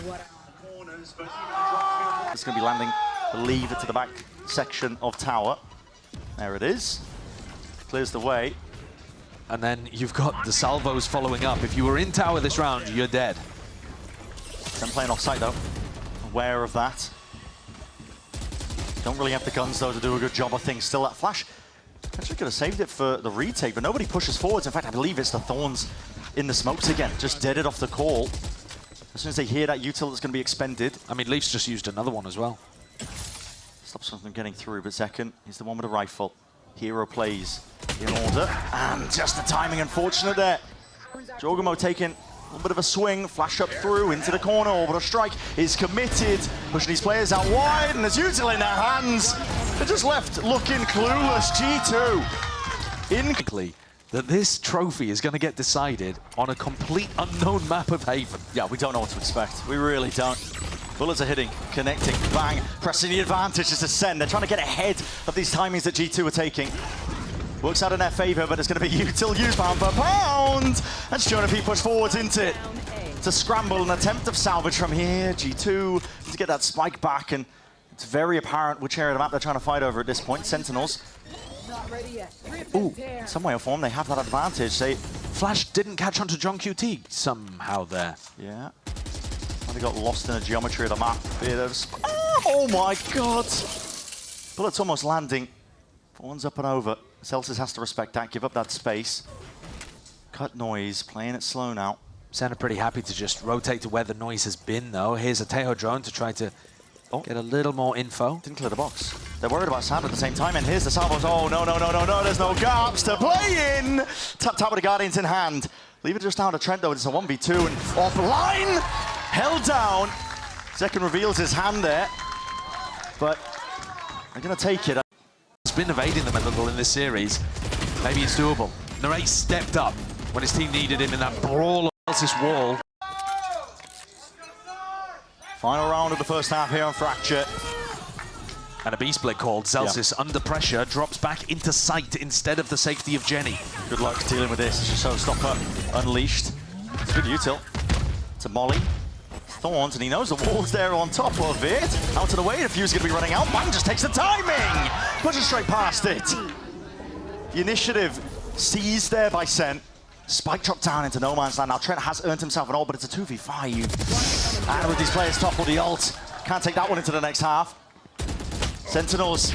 It's going to be landing, I believe, it to the back section of tower. There it is. Clears the way.
And then you've got the salvos following up. If you were in tower this round, you're dead.
Sen playing off site though. Aware of that. Don't really have the guns though to do a good job of things. Still that flash. Actually could have saved it for the retake, but nobody pushes forwards. In fact, I believe it's the Thorns in the smokes again. Just deaded off the call. As soon as they hear that util that's going to be expended.
I mean, Leafs just used another one as well.
Stops them from getting through, but Zekken is the one with a rifle. Hero plays in order, and just the timing unfortunate there. Jorgamo taking a little bit of a swing, flash up through into the corner, Orbital Strike is committed, pushing these players out wide, and there's util in their hands. They're just left looking clueless. G2 in.
That this trophy is going to get decided on a complete unknown map of Haven.
Yeah, we don't know what to expect. We really don't. Bullets are hitting, connecting, Bang, pressing the advantage as a SEN. They're trying to get ahead of these timings that G2 are taking. Works out in their favor, but it's going to be util use pound per pound. And Jonapi push forwards into it to scramble, an attempt of salvage from here. G2 to get that spike back, and it's very apparent which area of the map they're trying to fight over at this point. Sentinels.
Ooh,
some way or form, they have that advantage.
Flash didn't catch onto John QT somehow there.
Yeah. They got lost in the geometry of the map. Oh my god! Bullets almost landing. One's up and over. Celsius has to respect that, give up that space. Cut noise, playing it slow now.
Sen are pretty happy to just rotate to where the noise has been, though. Here's a Tejo drone to try to Get a little more info.
Didn't clear the box. They're worried about Sam at the same time, and here's the salvos. Oh, no, there's no gaps to play in. Tap with the Guardians in hand. Leave it just down to Trent, though. It's a 1v2 and offline. Held down. Zekken reveals his hand there, but they're going to take it.
It's been evading them a little in this series. Maybe it's doable. Narate stepped up when his team needed him in that brawl of this wall.
Final round of the first half here on Fracture.
And a B-split called. Zelsis under pressure, drops back into sight instead of the safety of Jenny.
Good luck dealing with this. Showstopper unleashed. It's good util. To Molly. Thorns, and he knows the wall's there on top of it. Out of the way, the fuse is going to be running out. Bang just takes the timing! Pushes straight past it. The initiative seized there by SEN. Spike dropped down into no man's land. Now Trent has earned himself an ult, but it's a 2v5. And with these players topple the ult, can't take that one into the next half. Sentinels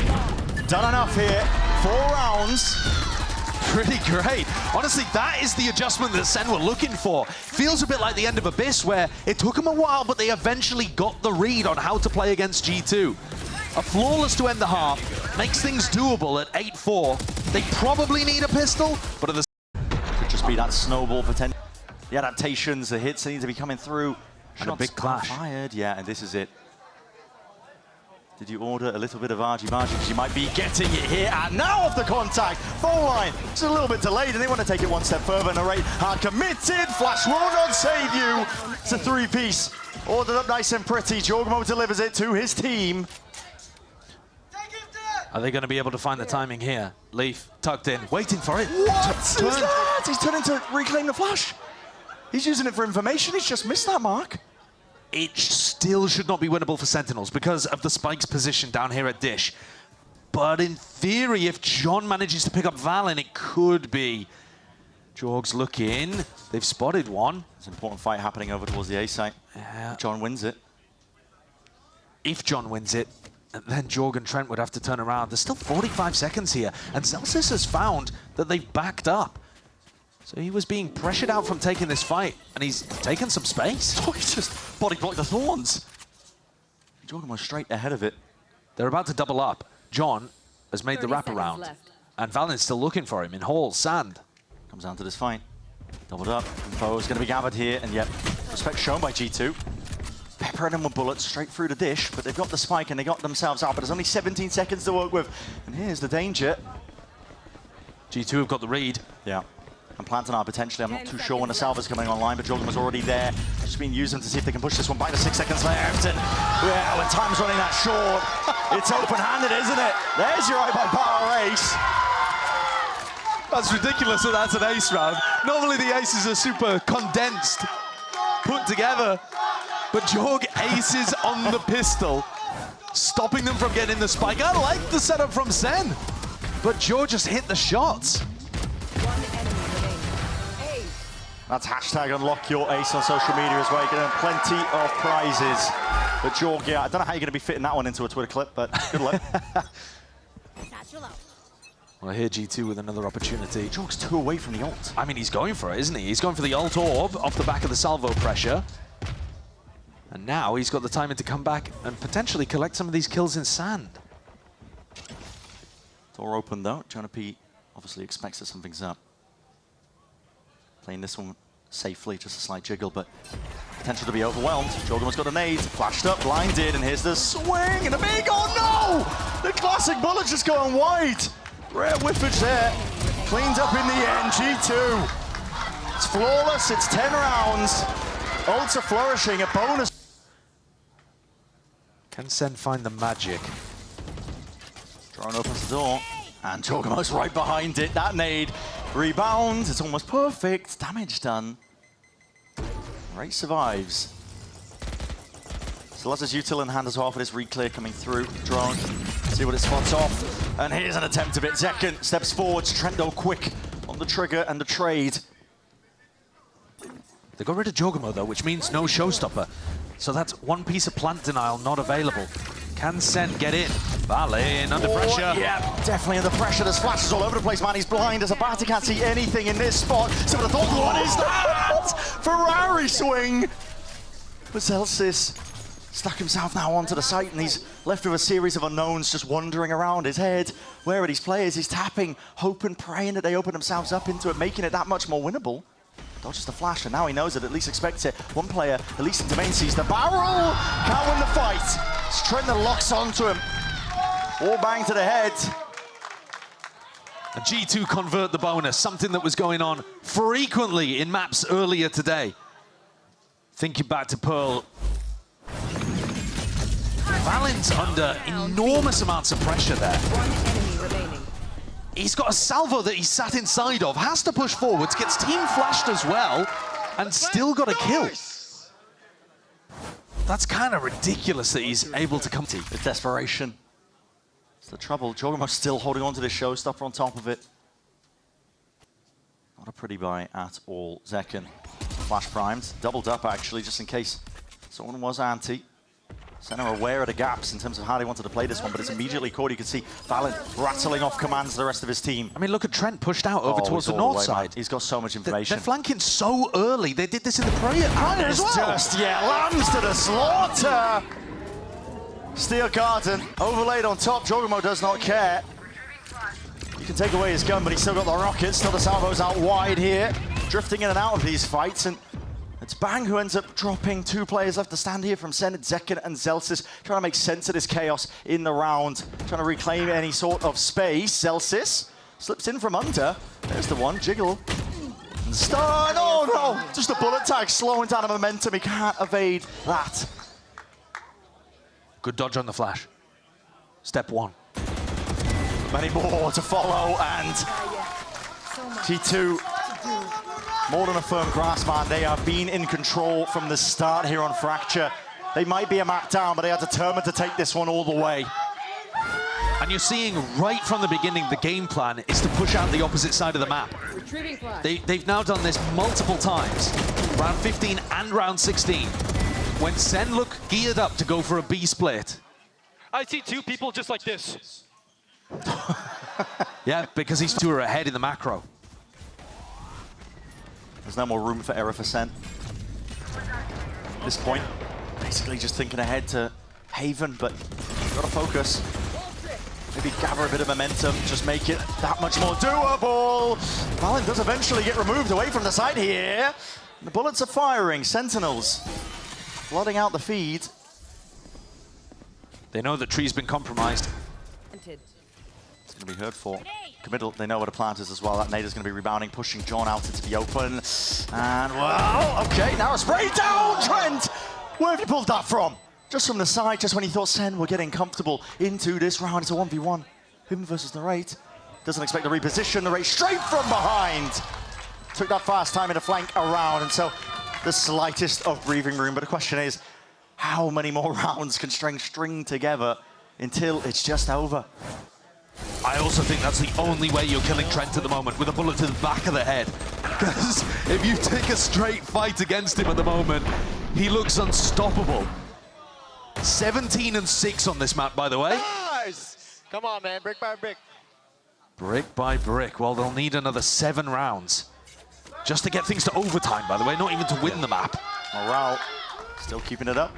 done enough here. 4 rounds.
Pretty great. Honestly, that is the adjustment that SEN were looking for. Feels a bit like the end of Abyss, where it took them a while, but they eventually got the read on how to play against G2. A flawless to end the half, makes things doable at 8-4. They probably need a pistol, but at the
could just be that snowball potential. The adaptations, the hits need to be coming through.
And a big clash.
Fired, yeah, and this is it. Did you order a little bit of argy-bargy? Because you might be getting it here, and now off the contact. Full line, it's a little bit delayed, and they want to take it one step further. Narate hard committed, flash will not save you. It's a 3-piece, ordered up nice and pretty. Jorgmo delivers it to his team.
Are they going to be able to find the timing here? Leaf tucked in, waiting for it.
What is that? He's turning to reclaim the flash. He's using it for information, he's just missed that mark.
It still should not be winnable for Sentinels because of the Spike's position down here at Dish. But in theory, if John manages to pick up Valen, it could be. Jorg's looking. They've spotted one.
There's an important fight happening over towards the A site.
Yeah.
John wins it.
If John wins it, then Jorg and Trent would have to turn around. There's still 45 seconds here, and Celsius has found that they've backed up. So he was being pressured out from taking this fight, and he's taken some space.
Oh, he just body blocked the Thorns. Jordan was straight ahead of it.
They're about to double up. John has made the
30
wraparound,
seconds left.
and Valen's still looking for him in halls, sand.
Comes down to this fight. Doubled up. Info is going to be gathered here, and yet respect shown by G2. Peppering them with bullets straight through the Dish, but they've got the spike and they got themselves out, but there's only 17 seconds to work with. And here's the danger.
G2 have got the read.
Yeah. And planting are potentially, I'm not too sure when the salva's coming online, but Jordan was already there. Just been using to see if they can push this one back to 6 seconds left. And yeah, when time's running that short, it's open-handed, isn't it? There's your eye by power ace.
That's ridiculous that that's an ace round. Normally the aces are super condensed, put together. But Jorg aces on the pistol, stopping them from getting the spike. I like the setup from SEN, but Jorg just hit the shots.
One enemy remaining. Ace.
That's hashtag unlock your ace on social media as well. You're getting plenty of prizes. But Jorg, yeah, I don't know how you're going to be fitting that one into a Twitter clip, but good luck.
Well, here G2 with another opportunity.
Jorg's 2 away from the ult.
I mean, he's going for it, isn't he? He's going for the ult orb off the back of the salvo pressure. And now he's got the timing to come back and potentially collect some of these kills in sand.
Door open though. Jonah P obviously expects that something's up. Playing this one safely, just a slight jiggle, but potential to be overwhelmed. Jorgen's got a nade, flashed up, blinded, and here's the swing, and a big, oh no! The classic bullet just going wide. Rare whiffage there. Cleaned up in the end, G2. It's flawless, it's 10 rounds. Ults are flourishing, a bonus.
Can SEN find the magic?
Drone opens the door, and Jorgemo's right behind it. That nade rebounds, it's almost perfect. Damage done. Ray survives. Still has his util in hand as well for this re-clear coming through. Drone, see what it spots off. And here's an attempt of it. Zekken steps forwards, Trendo quick on the trigger and the trade.
They got rid of Jorgemo though, which means no showstopper. So that's one piece of plant denial not available. Can SEN get in? Valen under pressure.
Yeah, definitely under pressure. There's flashes all over the place, man. He's blind as a bat. He can't see anything in this spot. So I thought, what is that? Ferrari swing. But Celsius stuck himself now onto the site, and he's left with a series of unknowns just wandering around his head. Where are these players? He's tapping, hoping, praying that they open themselves up into it, making it that much more winnable. Dodges the flash, and now he knows it, at least expects it. One player, at least in domain, sees the barrel. Can't win the fight. It's Trent that locks onto him. All bang to the head.
And G2 convert the bonus, something that was going on frequently in maps earlier today. Thinking back to Pearl, Valen's under enormous amounts of pressure there.
One enemy remaining.
He's got a salvo that he's sat inside of, has to push forwards, gets team flashed as well, and still got a kill. That's kind of ridiculous that he's able to come to.
With desperation. It's the trouble. Jogamo's still holding on to this showstopper on top of it. Not a pretty buy at all. Zekken, flash primed, doubled up actually, just in case someone was anti. SEN are aware of the gaps in terms of how they wanted to play this one, but it's immediately caught. You can see Valorant rattling off commands to the rest of his team.
I mean, look at Trent pushed out over towards the north side.
He's got so much information.
They're flanking so early. They did this in the prior as well.
Just, lambs to the slaughter. Steel Garden overlaid on top. Jogamo does not care. You can take away his gun, but he's still got the rockets. Still the salvos out wide here, drifting in and out of these fights. And it's Bang who ends up dropping. 2 players left to stand here from SEN, Zekken and Zelsis, trying to make sense of this chaos in the round, trying to reclaim any sort of space. Zelsis slips in from under. There's the one, jiggle. And stun, oh no! Just a bullet tag slowing down the momentum. He can't evade that.
Good dodge on the flash. Step 1.
Many more to follow, and G2 more than a firm grasp, man. They have been in control from the start here on Fracture. They might be a map down, but they are determined to take this one all the way.
And you're seeing right from the beginning, the game plan is to push out the opposite side of the map.
Retrieving flash.
They've now done this multiple times. Round 15 and round 16. When SEN look geared up to go for a B split.
I see 2 people just like this.
Yeah, because these 2 are ahead in the macro.
There's no more room for error for SEN. At this point, basically just thinking ahead to Haven, but gotta focus. Maybe gather a bit of momentum, just make it that much more doable. Valen does eventually get removed away from the side here. The bullets are firing, Sentinels flooding out the feed.
They know that tree's been compromised.
It's going to be heard for. Committal, they know where the plant is as well. That nade is going to be rebounding, pushing John out into the open. And, well, okay, now a spray down, Trent! Where have you pulled that from? Just from the side, just when he thought SEN were getting comfortable into this round. It's a 1v1. Him versus the Narrate. Doesn't expect the reposition. The Narrate straight from behind. Took that fast time in to flank around, and so the slightest of breathing room. But the question is, how many more rounds can string together until it's just over?
I also think that's the only way you're killing Trent at the moment, with a bullet to the back of the head. Because if you take a straight fight against him at the moment, he looks unstoppable. 17 and 6 on this map, by the way.
Nice! Come on, man, brick by brick.
Brick by brick. Well, they'll need another 7 rounds. Just to get things to overtime, by the way, not even to win the map.
Morale still keeping it up.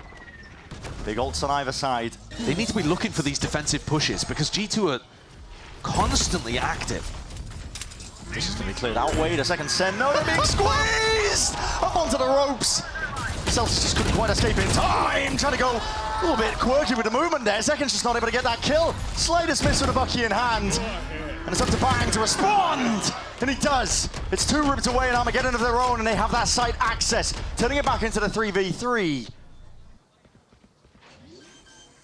Big ults on either side.
They need to be looking for these defensive pushes, because G2 are constantly active.
This is going to be cleared out. Wait a second, SEN. No, they're being squeezed! Up onto the ropes. Celsius just couldn't quite escape in time. Trying to go a little bit quirky with the movement there. Zekken's just not able to get that kill. Slightest miss with a Bucky in hand. And it's up to Bang to respond. And he does. It's 2 ripped away and Armageddon of their own, and they have that site access, turning it back into the 3v3.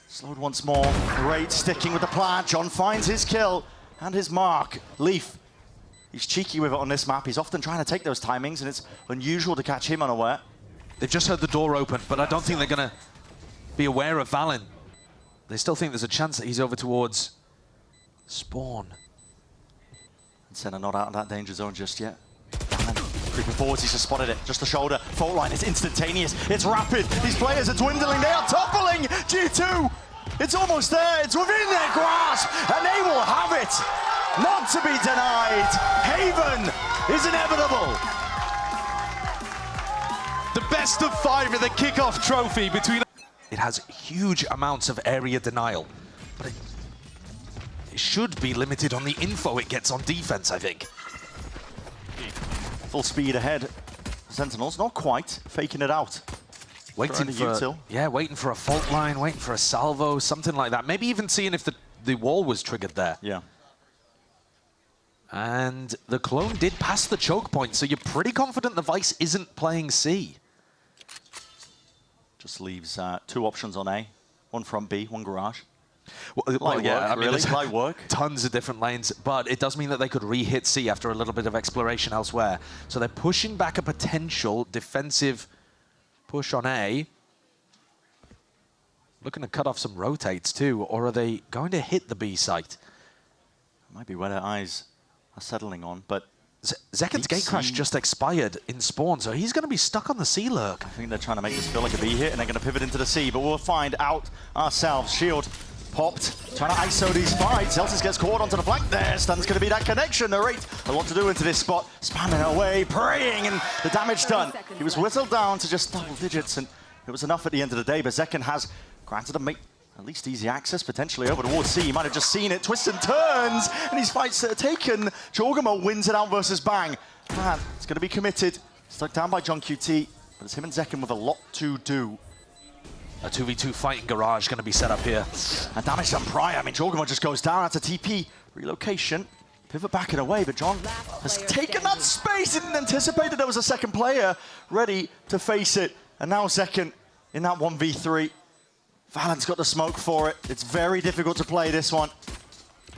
Slowed once more. Great sticking with the plant. John finds his kill and his mark. Leaf, he's cheeky with it on this map. He's often trying to take those timings, and it's unusual to catch him unaware.
They've just heard the door open, but I don't think they're going to be aware of Valen. They still think there's a chance that he's over towards spawn.
And SEN are not out of that danger zone just yet. And creeping forwards, he's just spotted it. Just the shoulder. Fault line, it's instantaneous. It's rapid. These players are dwindling. They are toppling G2. It's almost there. It's within their grasp. And they will have it. Not to be denied. Haven is inevitable.
The best of 5 in the kickoff trophy between... it has huge amounts of area denial. But it should be limited on the info it gets on defense, I think.
Full speed ahead. Sentinels, not quite, faking it out.
Waiting for a fault line, waiting for a salvo, something like that. Maybe even seeing if the wall was triggered there.
Yeah.
And the clone did pass the choke point, so you're pretty confident the Vice isn't playing C.
Just leaves 2 options on A. One from B, one garage.
Well, yeah, I mean,
really?
there's
Light work.
Tons of different lanes, but it does mean that they could re-hit C after a little bit of exploration elsewhere. So they're pushing back a potential defensive push on A. Looking to cut off some rotates too, or are they going to hit the B site?
Might be where their eyes are settling on, but
Zeken's Gatecrash just expired in spawn, so he's going to be stuck on the C lurk.
I think they're trying to make this feel like a B hit, and they're going to pivot into the C, but we'll find out ourselves. Shield popped, trying to ISO these fights. Celsius gets caught onto the flank there. Stun's going to be that connection. The rate a lot to do into this spot. Spamming away, praying, and the damage done. He was whittled down to just double digits, and it was enough at the end of the day, but Zeken has granted him at least easy access, potentially over towards C. He might have just seen it, twists and turns, and these fights are taken. Jorgamo wins it out versus Bang. Man, it's going to be committed. Stuck down by John QT, but it's him and Zeken with a lot to do.
A 2v2 fight in garage going to be set up here.
And damage done prior. I mean, Jorgamo just goes down. That's a TP relocation. Pivot back and away, but John has taken that space. Didn't anticipate that there was a second player ready to face it. And now Zeken in that 1v3. VALORANT's got the smoke for it. It's very difficult to play this one.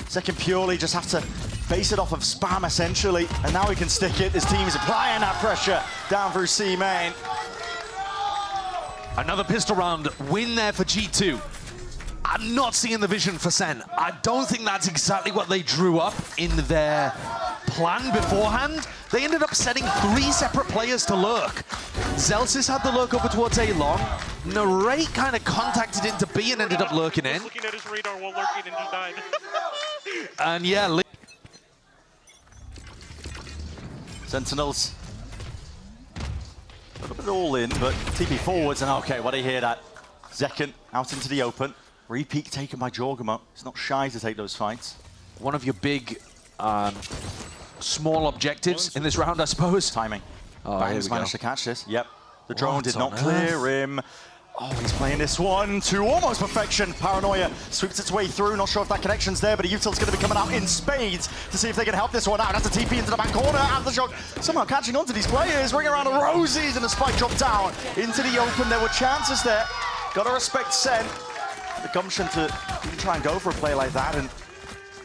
Zeken purely just have to base it off of spam, essentially. And now he can stick it. His team is applying that pressure down through C main.
Another pistol round win there for G2. I'm not seeing the vision for SEN. I don't think that's exactly what they drew up in their plan beforehand. They ended up setting 3 separate players to lurk. Zelsis had the lurk over towards A long. Narrate kind of contacted into B and ended up lurking in.
Looking at his radar while lurking and he died.
And yeah,
Sentinels. A little bit all in, but TP forwards, and okay, what do you hear that? Zeken out into the open. Repeat taken by Jorgamo. He's not shy to take those fights.
one of your big small objectives in this round, I suppose.
Timing.
Oh,
Bang's managed to catch this. Yep. The drone
What
did not
on
clear him. Oh, he's playing this one to almost perfection. Paranoia sweeps its way through. Not sure if that connection's there, but Util's going to be coming out in spades to see if they can help this one out. That's a TP into the back corner. Out the shot. Somehow catching on to these players. Ring around the rosies and a spike drop down into the open. There were chances there. Got to respect SEN. The gumption to even try and go for a play like that and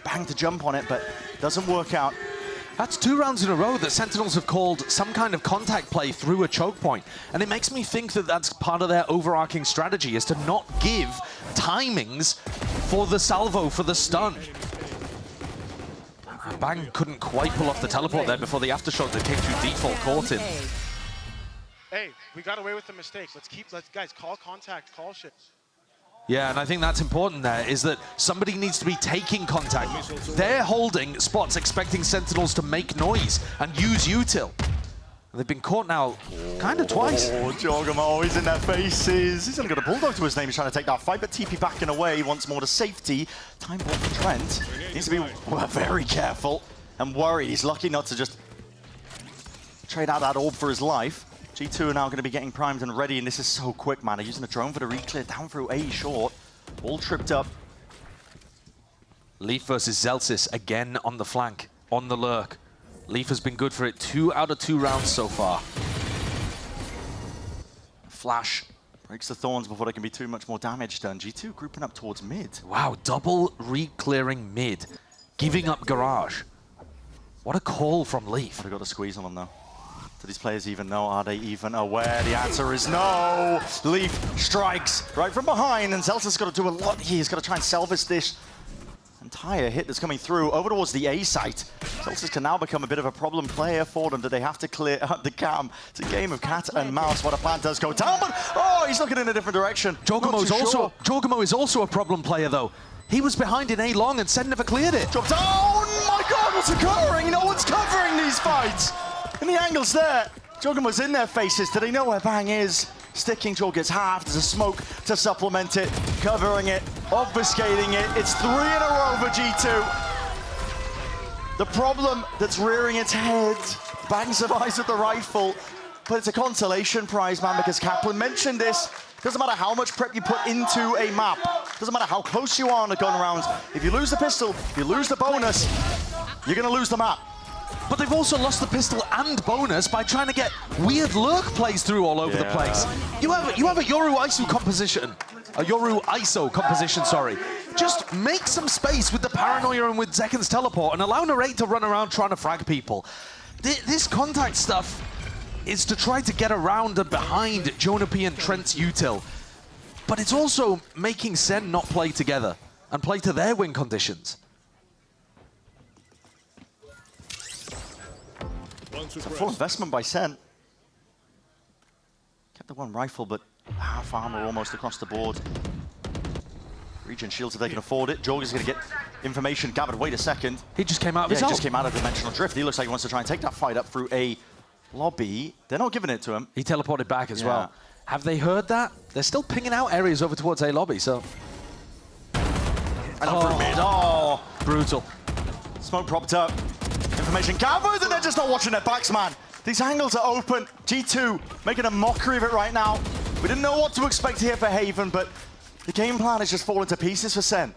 bang to jump on it, but doesn't work out.
That's 2 rounds in a row that Sentinels have called some kind of contact play through a choke point. And it makes me think that that's part of their overarching strategy, is to not give timings for the salvo, for the stun. Bang couldn't quite pull off the teleport there before the aftershock that came through default caught him.
Hey, we got away with the mistake. Let's guys, call contact, call shit.
Yeah, and I think that's important there, is that somebody needs to be taking contact. They're holding spots expecting Sentinels to make noise and use Util. They've been caught now kind of twice.
Oh, Jorgamo is in their faces. He's only got a bulldog to his name. He's trying to take that fight, but TP backing away once more to safety. Time bomb for Trent. Needs to be very careful and worried. He's lucky not to just trade out that orb for his life. G2 are now going to be getting primed and ready, and this is so quick, man. They're using a drone for the re-clear down through A short. All tripped up.
Leaf versus Zelsis again on the flank, on the lurk. Leaf has been good for it 2 out of 2 rounds so far.
Flash breaks the thorns before there can be too much more damage done. G2 grouping up towards mid.
Wow, double re-clearing mid, giving up garage. What a call from Leaf.
They've got to squeeze on them, though. Do these players even know? Are they even aware? The answer is no. Leaf strikes right from behind, and Zelsa's got to do a lot here. He's got to try and salvage this entire hit that's coming through over towards the A site. Zelsa can now become a bit of a problem player for them. Do they have to clear out the cam? It's a game of cat and mouse. What a plan does go down, but oh, he's looking in a different direction.
Jorgamo is also a problem player, though. He was behind in A long and SEN never cleared it.
Drop down! Oh my God, what's occurring? No one's covering these fights. And the angle's there. Jorgamo's in their faces. Do they know where Bang is? sticking. Jorg gets half. There's a smoke to supplement it, covering it, obfuscating it. It's 3 in a row for G2. The problem that's rearing its head, Bang survives with the rifle, but it's a consolation prize, man, because Kaplan mentioned this. Doesn't matter how much prep you put into a map. Doesn't matter how close you are on a gun round. If you lose the pistol, if you lose the bonus, you're going to lose the map.
But they've also lost the pistol and bonus by trying to get weird lurk plays through all over the place. You have a Yoru ISO composition. A Yoru ISO composition, sorry. Just make some space with the paranoia and with Zekken's teleport and allow Narrate to run around trying to frag people. This contact stuff is to try to get around and behind Jonah P and Trent's util. But it's also making SEN not play together and play to their win conditions.
It's a full investment by SEN. Kept the one rifle, but half armor almost across the board. Regen shields if they can afford it. Jorg is going to get information gathered. Wait a second.
He just came out of his
he
own.
just came out of Dimensional Drift. He looks like he wants to try and take that fight up through a lobby. They're not giving it to him.
He teleported back as well. Have they heard that? They're still pinging out areas over towards A lobby, so...
And through mid. Oh,
brutal.
Smoke propped up. Information gathered, and they're just not watching their backs, man. These angles are open. G2 making a mockery of it right now. We didn't know what to expect here for Haven, but the game plan has just fallen to pieces for SEN.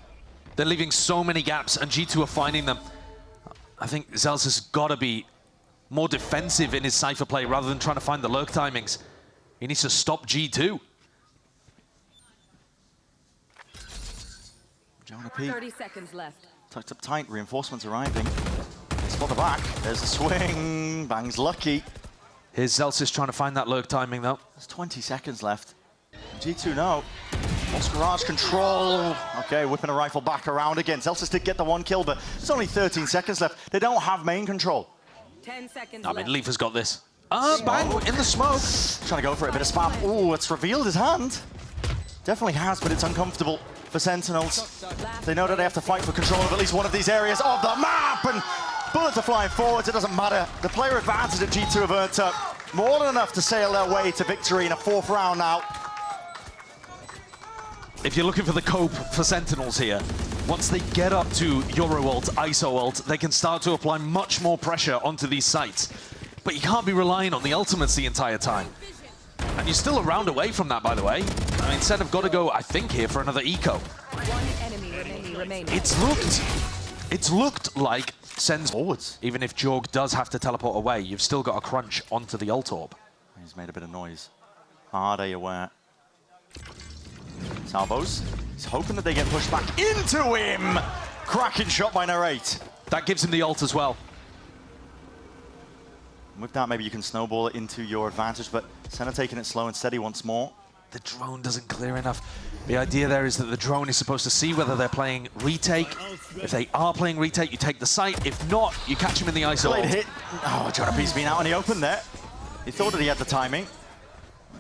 They're leaving so many gaps, and G2 are finding them. I think Zels has got to be more defensive in his Cypher play rather than trying to find the lurk timings. He needs to stop G2.
Jonah P.
30 seconds left.
Tucked up tight, reinforcements arriving. Spot the back, there's a swing. Bang's lucky.
Here's Zelsis trying to find that lurk timing though.
There's 20 seconds left. G2 no. Lost garage control. Okay, whipping a rifle back around again. Zelsis did get the 1 kill, but there's only 13 seconds left. They don't have main control.
10 seconds
I
left.
mean, Leaf has got this. Bang in the smoke.
Trying to go for a bit of spam. Oh, it's revealed his hand. Definitely has, but it's uncomfortable for Sentinels. They know that they have to fight for control of at least one of these areas of the map, and bullets are flying forwards. It doesn't matter. The player advantage that G2 have earned up more than enough to sail their way to victory in a 4th round now.
If you're looking for the cope for Sentinels here, once they get up to Yoru ult, ISO ult, they can start to apply much more pressure onto these sites. But you can't be relying on the ultimates the entire time. And you're still a round away from that, by the way. I mean, Sen have got to go, I think, here for another eco.
One enemy remaining.
It's looked like Sen's forwards. Even if Jorg does have to teleport away, you've still got a crunch onto the ult orb.
He's made a bit of noise. Are they aware? Salvos. He's hoping that they get pushed back into him. Cracking shot by Narrate.
That gives him the ult as well.
With that, maybe you can snowball it into your advantage, but Sen are taking it slow and steady once more.
The drone doesn't clear enough. The idea there is that the drone is supposed to see whether they're playing retake. If they are playing retake, you take the site. If not, you catch him in the ISO.
Late hit. Oh, Jonah P's been out in the open there. He thought that he had the timing.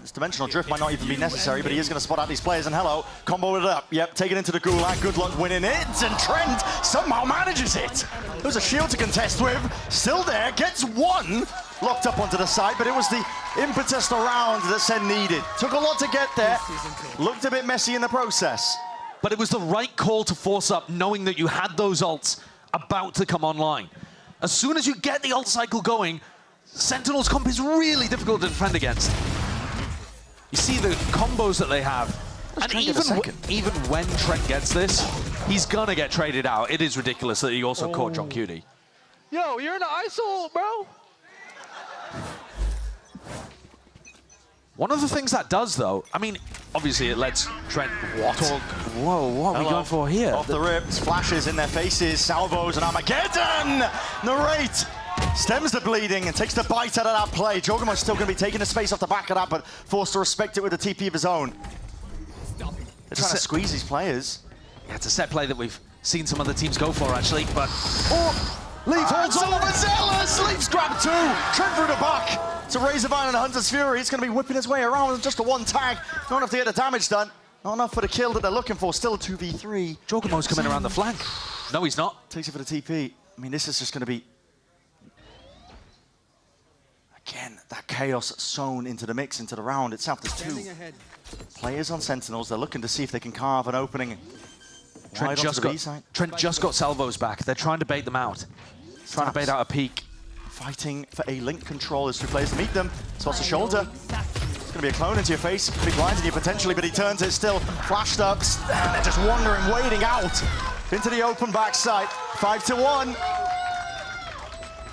This dimensional drift might not even be necessary, but he is going to spot out these players. And hello, combo it up. Yep, take it into the gulag. Good luck winning it. And Trent somehow manages it. There's a shield to contest with. Still there, gets 1. Locked up onto the side, but it was the impetus around that Sen needed. Took a lot to get there. Looked a bit messy in the process.
But it was the right call to force up, knowing that you had those ults about to come online. As soon as you get the ult cycle going, Sentinel's comp is really difficult to defend against. You see the combos that they have. And even when Trent gets this, he's gonna get traded out. It is ridiculous that he also caught John Cutie.
Yo, you're in the ISO, bro.
One of the things that does, though, I mean, obviously it lets Trent talk. Whoa, what are we going for here?
Off the rips, flashes in their faces, salvos and Armageddon! Narrate stems the bleeding and takes the bite out of that play. Jogamo's still going to be taking the space off the back of that, but forced to respect it with a TP of his own. They're trying to squeeze these players.
Yeah, it's a set play that we've seen some other teams go for, actually, but... Oh! Leaf holds on!
Overzealous! Leaf's grabbed 2! Trent through the back! It's a Razorvine and a Hunter's Fury. He's going to be whipping his way around with just a 1 tag. Not enough to get the damage done. Not enough for the kill that they're looking for. Still a 2v3.
Jogamo's coming around the flank. No, he's not.
Takes it for the TP. I mean, this is just going to be... Again, that chaos zone into the mix, into the round itself. There's two players on Sentinels. They're looking to see if they can carve an opening.
Trent just got salvos back. They're trying to bait them out. Trying to bait out a peek.
Fighting for a link control as two players meet them. Spots a shoulder. It's going to be a clone into your face. Could be blinding you potentially, but he turns it still. Flashed up. And they're just wandering, waiting out into the open backside. 5-1.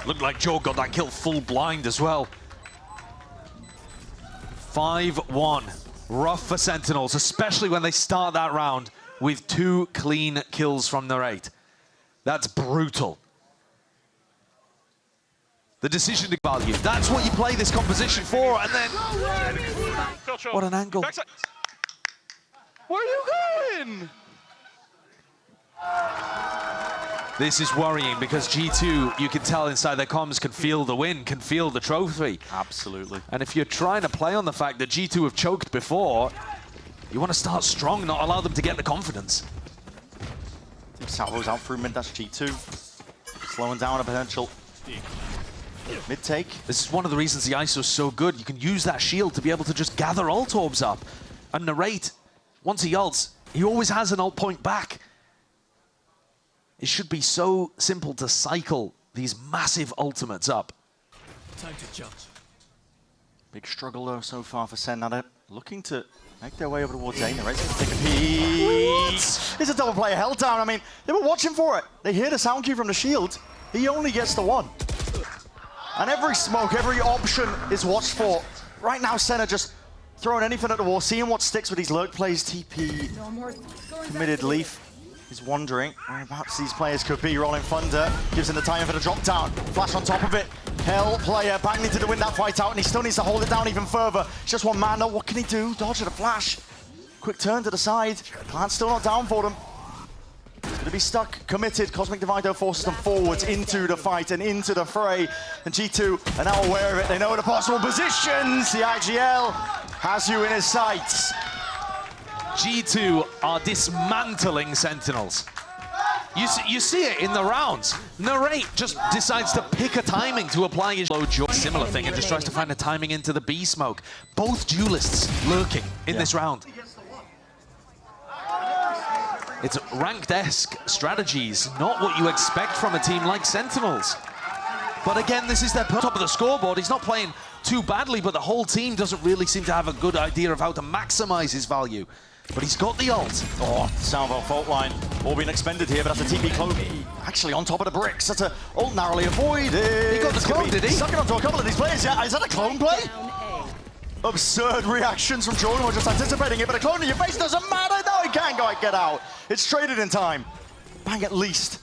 Looked like Joe got that kill full blind as well. 5-1. Rough for Sentinels, especially when they start that round with 2 clean kills from Narrate. That's brutal. The decision to value. That's what you play this composition for, and then... What an angle.
Backside. Where are you going?
This is worrying because G2, you can tell inside their comms, can feel the win, can feel the trophy.
Absolutely.
And if you're trying to play on the fact that G2 have choked before, you want to start strong, not allow them to get the confidence.
Salvo's out through mid, that's G2. Slowing down a potential mid-take.
This is one of the reasons the ISO's so good. You can use that shield to be able to just gather ult orbs up. And Narrate, once he ults, he always has an ult point back. It should be so simple to cycle these massive ultimates up.
Time to jump.
Big struggle though so far for SEN. Now they're looking to make their way over towards A. Narrate's going to take a peek. It's a double player held down. I mean, they were watching for it. They hear the sound cue from the shield. He only gets the one. And every smoke, every option is watched for. Right now, SEN are just throwing anything at the wall, seeing what sticks with these lurk plays. TP committed. Leaf is wondering whereabouts these players could be. Rolling Thunder gives him the time for the drop down. Flash on top of it. Hell player banging to win that fight out, and he still needs to hold it down even further. It's just one man though. What can he do? Dodge at a flash. Quick turn to the side. Plant's still not down for them. He's going to be stuck, committed. Cosmic Divido forces them forwards into the fight and into the fray. And G2 are now aware of it. They know the possible positions. The IGL has you in his sights.
G2 are dismantling Sentinels. You see it in the rounds. Narrate just decides to pick a timing to apply his low joy. Similar thing, and just tries to find a timing into the B smoke. Both duelists lurking in this round. It's ranked-esque strategies, not what you expect from a team like Sentinels. But again, this is their top of the scoreboard. He's not playing too badly, but the whole team doesn't really seem to have a good idea of how to maximize his value. But he's got the ult.
Oh, Salvo fault line. All being expended here, but that's a TP clone. Actually on top of the bricks. That's a ult narrowly avoided.
He got the clone, did he?
Sucking onto a couple of these players. Yeah, is that a clone play? Absurd reactions from Jordan. We're just anticipating it, but a clone in your face doesn't matter. No, he can't get out. It's traded in time. Bang at least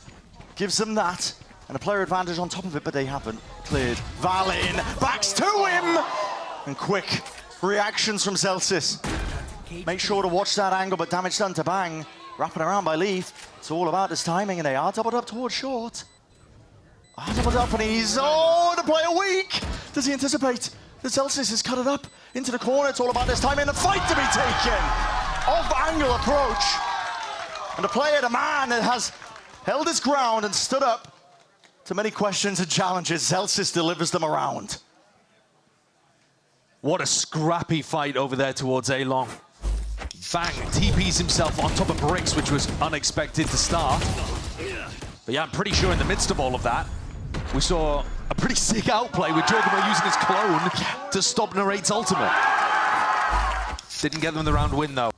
gives them that. And a player advantage on top of it, but they haven't cleared. Valin backs to him. And quick reactions from Celsius. Make sure to watch that angle, but damage done to Bang. Wrapping around by Leaf. It's all about this timing, and they are doubled up towards short. Doubled up, and he's, the player weak. Does he anticipate? The Celsius has cut it up into the corner. It's all about this timing, and the fight to be taken. Off-angle approach. And the player, the man, that has held his ground and stood up to many questions and challenges. Celsius delivers them around.
What a scrappy fight over there towards A-Long. Bang TPs himself on top of bricks, which was unexpected to start. But yeah, I'm pretty sure in the midst of all of that, we saw a pretty sick outplay with Jogamo using his clone to stop Narrate's ultimate. Didn't get them the round win, though.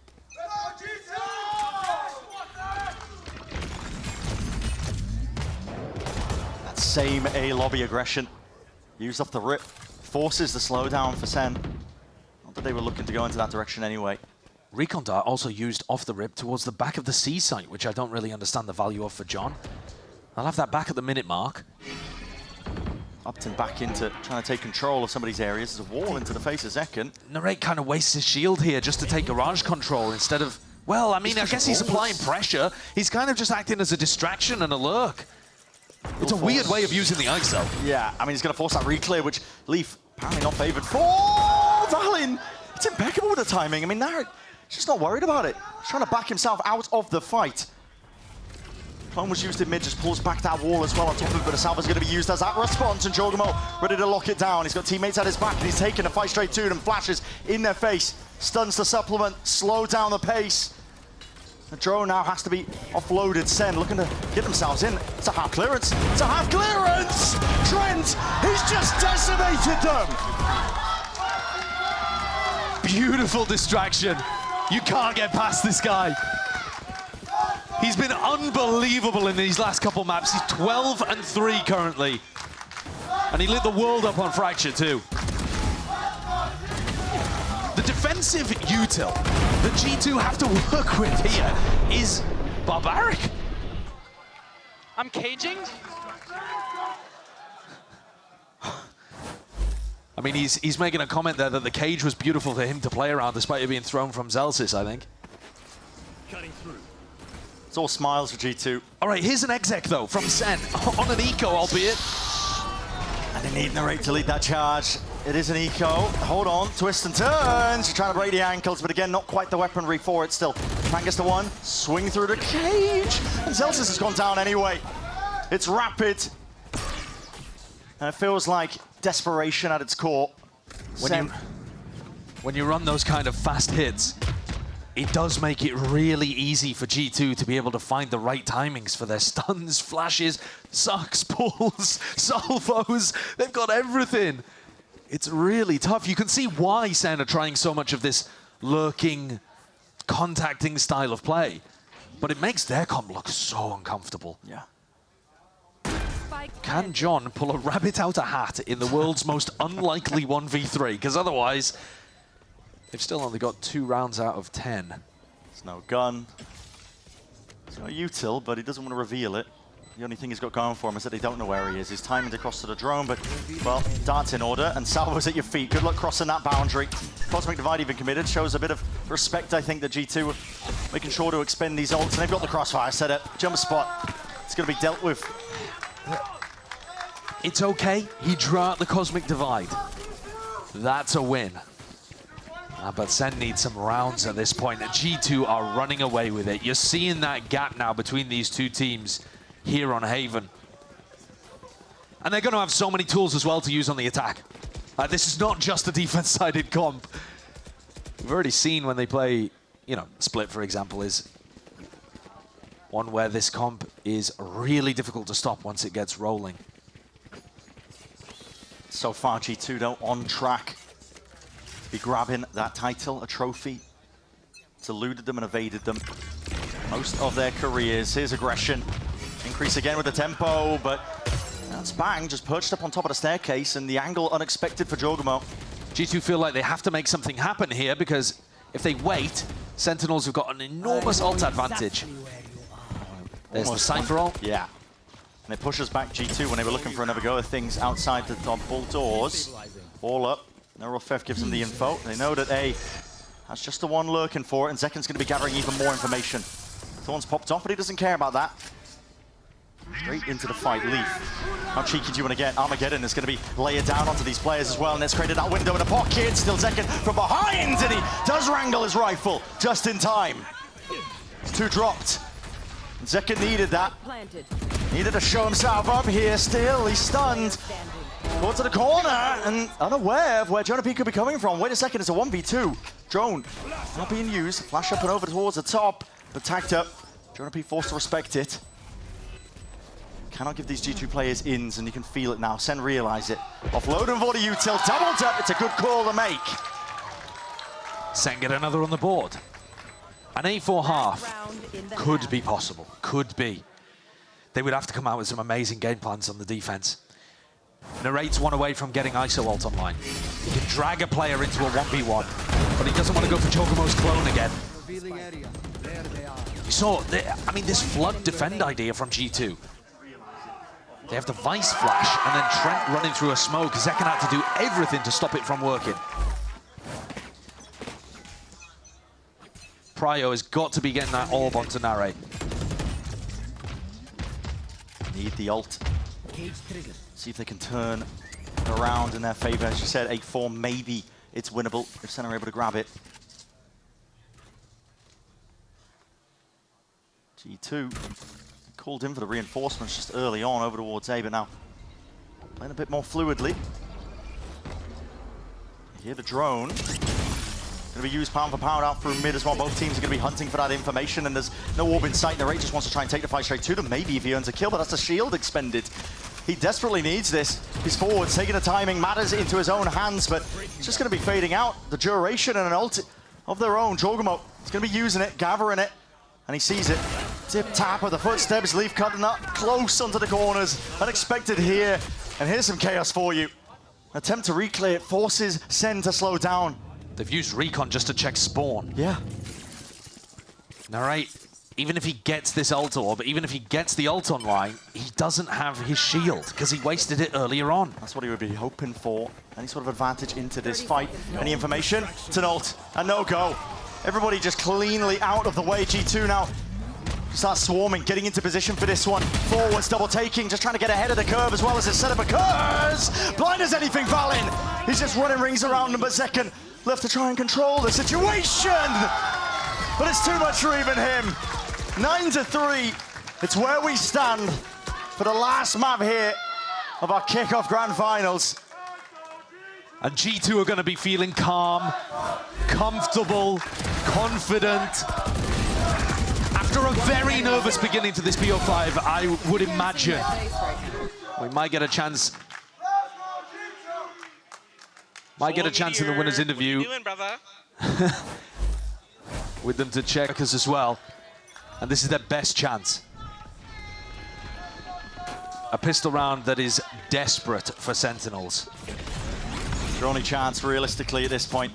That same A-lobby aggression used off the rip forces the slowdown for SEN. Not that they were looking to go into that direction anyway.
Recon Dart also used off the rip towards the back of the C site, which I don't really understand the value of for John. I'll have that back at the minute mark.
Upton back into trying to take control of some of these areas. There's a wall into the face of Zekken.
Narrate kind of wastes his shield here just to take garage control instead of... Well, I mean, I guess he's applying pressure. He's kind of just acting as a distraction and a lurk. It's a weird way of using the ice, though.
Yeah, I mean, he's going to force that reclear, which Leaf apparently not favored for. Valin! It's impeccable with the timing. I mean, Narrate, he's just not worried about it. He's trying to back himself out of the fight. Clone was used in mid, just pulls back that wall as well on top of it, but a salva's going to be used as that response, and Jogamo ready to lock it down. He's got teammates at his back, and he's taking a fight straight to them, flashes in their face, stuns the supplement, slow down the pace. The drone now has to be offloaded. Sen looking to get themselves in. It's a half clearance. It's a half clearance! Trent, he's just decimated them!
Beautiful distraction. You can't get past this guy. He's been unbelievable in these last couple maps. He's 12-3 currently. And he lit the world up on Fracture too. The defensive util that G2 have to work with here is barbaric.
I'm caging.
I mean, he's making a comment there that the cage was beautiful for him to play around despite it being thrown from Zelsis, I think.
Cutting through.
It's all smiles for G2.
All right, here's an exec though from Sen on an eco, albeit.
And they need Narrate to lead that charge. It is an eco. Hold on, twist and turns. You're trying to break the ankles, but again, not quite the weaponry for it still. Frank gets the one, swing through the cage. And Zelsis has gone down anyway. It's rapid. And it feels like desperation at its core.
When you run those kind of fast hits, it does make it really easy for G2 to be able to find the right timings for their stuns, flashes, sucks, pulls, salvos. They've got everything. It's really tough. You can see why Sen are trying so much of this lurking, contacting style of play. But it makes their comp look so uncomfortable.
Yeah.
Can John pull a rabbit out a hat in the world's most unlikely 1v3? Because otherwise, they've still only got 2 rounds out of 10.
There's no gun. There's no util, but he doesn't want to reveal it. The only thing he's got going for him is that they don't know where he is. He's timing across to the drone, but, well, dart's in order, and Salvo's at your feet. Good luck crossing that boundary. Cosmic Divide even committed. Shows a bit of respect, I think, that G2 are making sure to expend these ults, and they've got the crossfire set up. Jump spot. It's going to be dealt with.
It's okay. He drew out the Cosmic Divide. That's a win. But Sen needs some rounds at this point. G2 are running away with it. You're seeing that gap now between these two teams here on Haven. And they're going to have so many tools as well to use on the attack. This is not just a defense-sided comp. We've already seen when they play, you know, Split, for example, is one where this comp is really difficult to stop once it gets rolling.
So far, G2 though on track to be grabbing that title, a trophy. It's eluded them and evaded them most of their careers. Here's aggression. Increase again with the tempo, but that's Bang just perched up on top of the staircase, and the angle unexpected for Jogamo.
G2 feel like they have to make something happen here, because if they wait, Sentinels have got an enormous ult advantage. There's the Cypher ult.
Yeah. And it pushes back G2 when they were looking for another go of things outside the full doors. All up. Nerulfef gives them the info. They know that A has just the one lurking for it, and Zekken's going to be gathering even more information. Thorn's popped off, but he doesn't care about that. Straight into the fight, Leaf. How cheeky do you want to get? Armageddon is going to be layered down onto these players as well, and it's created that window in the pocket. Still Zekken from behind, and he does wrangle his rifle just in time. It's 2 dropped. Zekken needed that. Needed to show himself up here still. He's stunned. Go to the corner and unaware of where Jonah P could be coming from. Wait a second, it's a 1v2. Drone not being used. Flash up and over towards the top, but tagged up. Jonah P forced to respect it. Cannot give these G2 players ins, and you can feel it now. Sen realize it. Offload him for the util. Doubled up. It's a good call to make.
Sen get another on the board. An 8-4 half could be possible. Could be. They would have to come out with some amazing game plans on the defense. Narrate's one away from getting ISO ult online. He can drag a player into a 1v1, but he doesn't want to go for Jogamo's clone again. You saw, I mean, this flood defend idea from G2. They have the Vice flash, and then Trent running through a smoke. Zekken had to do everything to stop it from working. Pryo has got to be getting that orb onto Narrate.
Need the ult. See if they can turn around in their favor. As you said, 8-4, maybe it's winnable if Sen are able to grab it. G2 called in for the reinforcements just early on over towards A, but now playing a bit more fluidly. You hear the drone. Going to be used pound for pound out through mid as well. Both teams are going to be hunting for that information, and there's no orb in sight. Narrate just wants to try and take the fight straight to them. Maybe if he earns a kill, but that's a shield expended. He desperately needs this. He's forwards, taking the timing, matters into his own hands, but it's just going to be fading out. The duration and an ult of their own. Jorgamo is going to be using it, gathering it, and he sees it. Tip tap of the footsteps, Leaf cutting up close onto the corners. Unexpected here, and here's some chaos for you. Attempt to reclear it forces SEN to slow down.
They've used recon just to check spawn.
Yeah.
Narrate, even if he gets this ult orb, even if he gets the ult online, he doesn't have his shield because he wasted it earlier on.
That's what he would be hoping for. Any sort of advantage into this fight. Any information? It's an ult, a no-go. Everybody just cleanly out of the way. G2 now starts swarming, getting into position for this one. Forwards, double taking, just trying to get ahead of the curve as well as his setup occurs. Blind as anything, Valin. He's just running rings around him, but Zekken left to try and control the situation. But it's too much for even him. 9-3. It's where we stand for the last map here of our Kickoff Grand Finals.
And G2 are going to be feeling calm, comfortable, confident. After a very nervous beginning to this BO5, I would imagine we might get a chance. Might get a chance in the winner's interview.
What are you doing, brother?
With them to check us as well. And this is their best chance. A pistol round that is desperate for Sentinels.
Their only chance, realistically, at this point.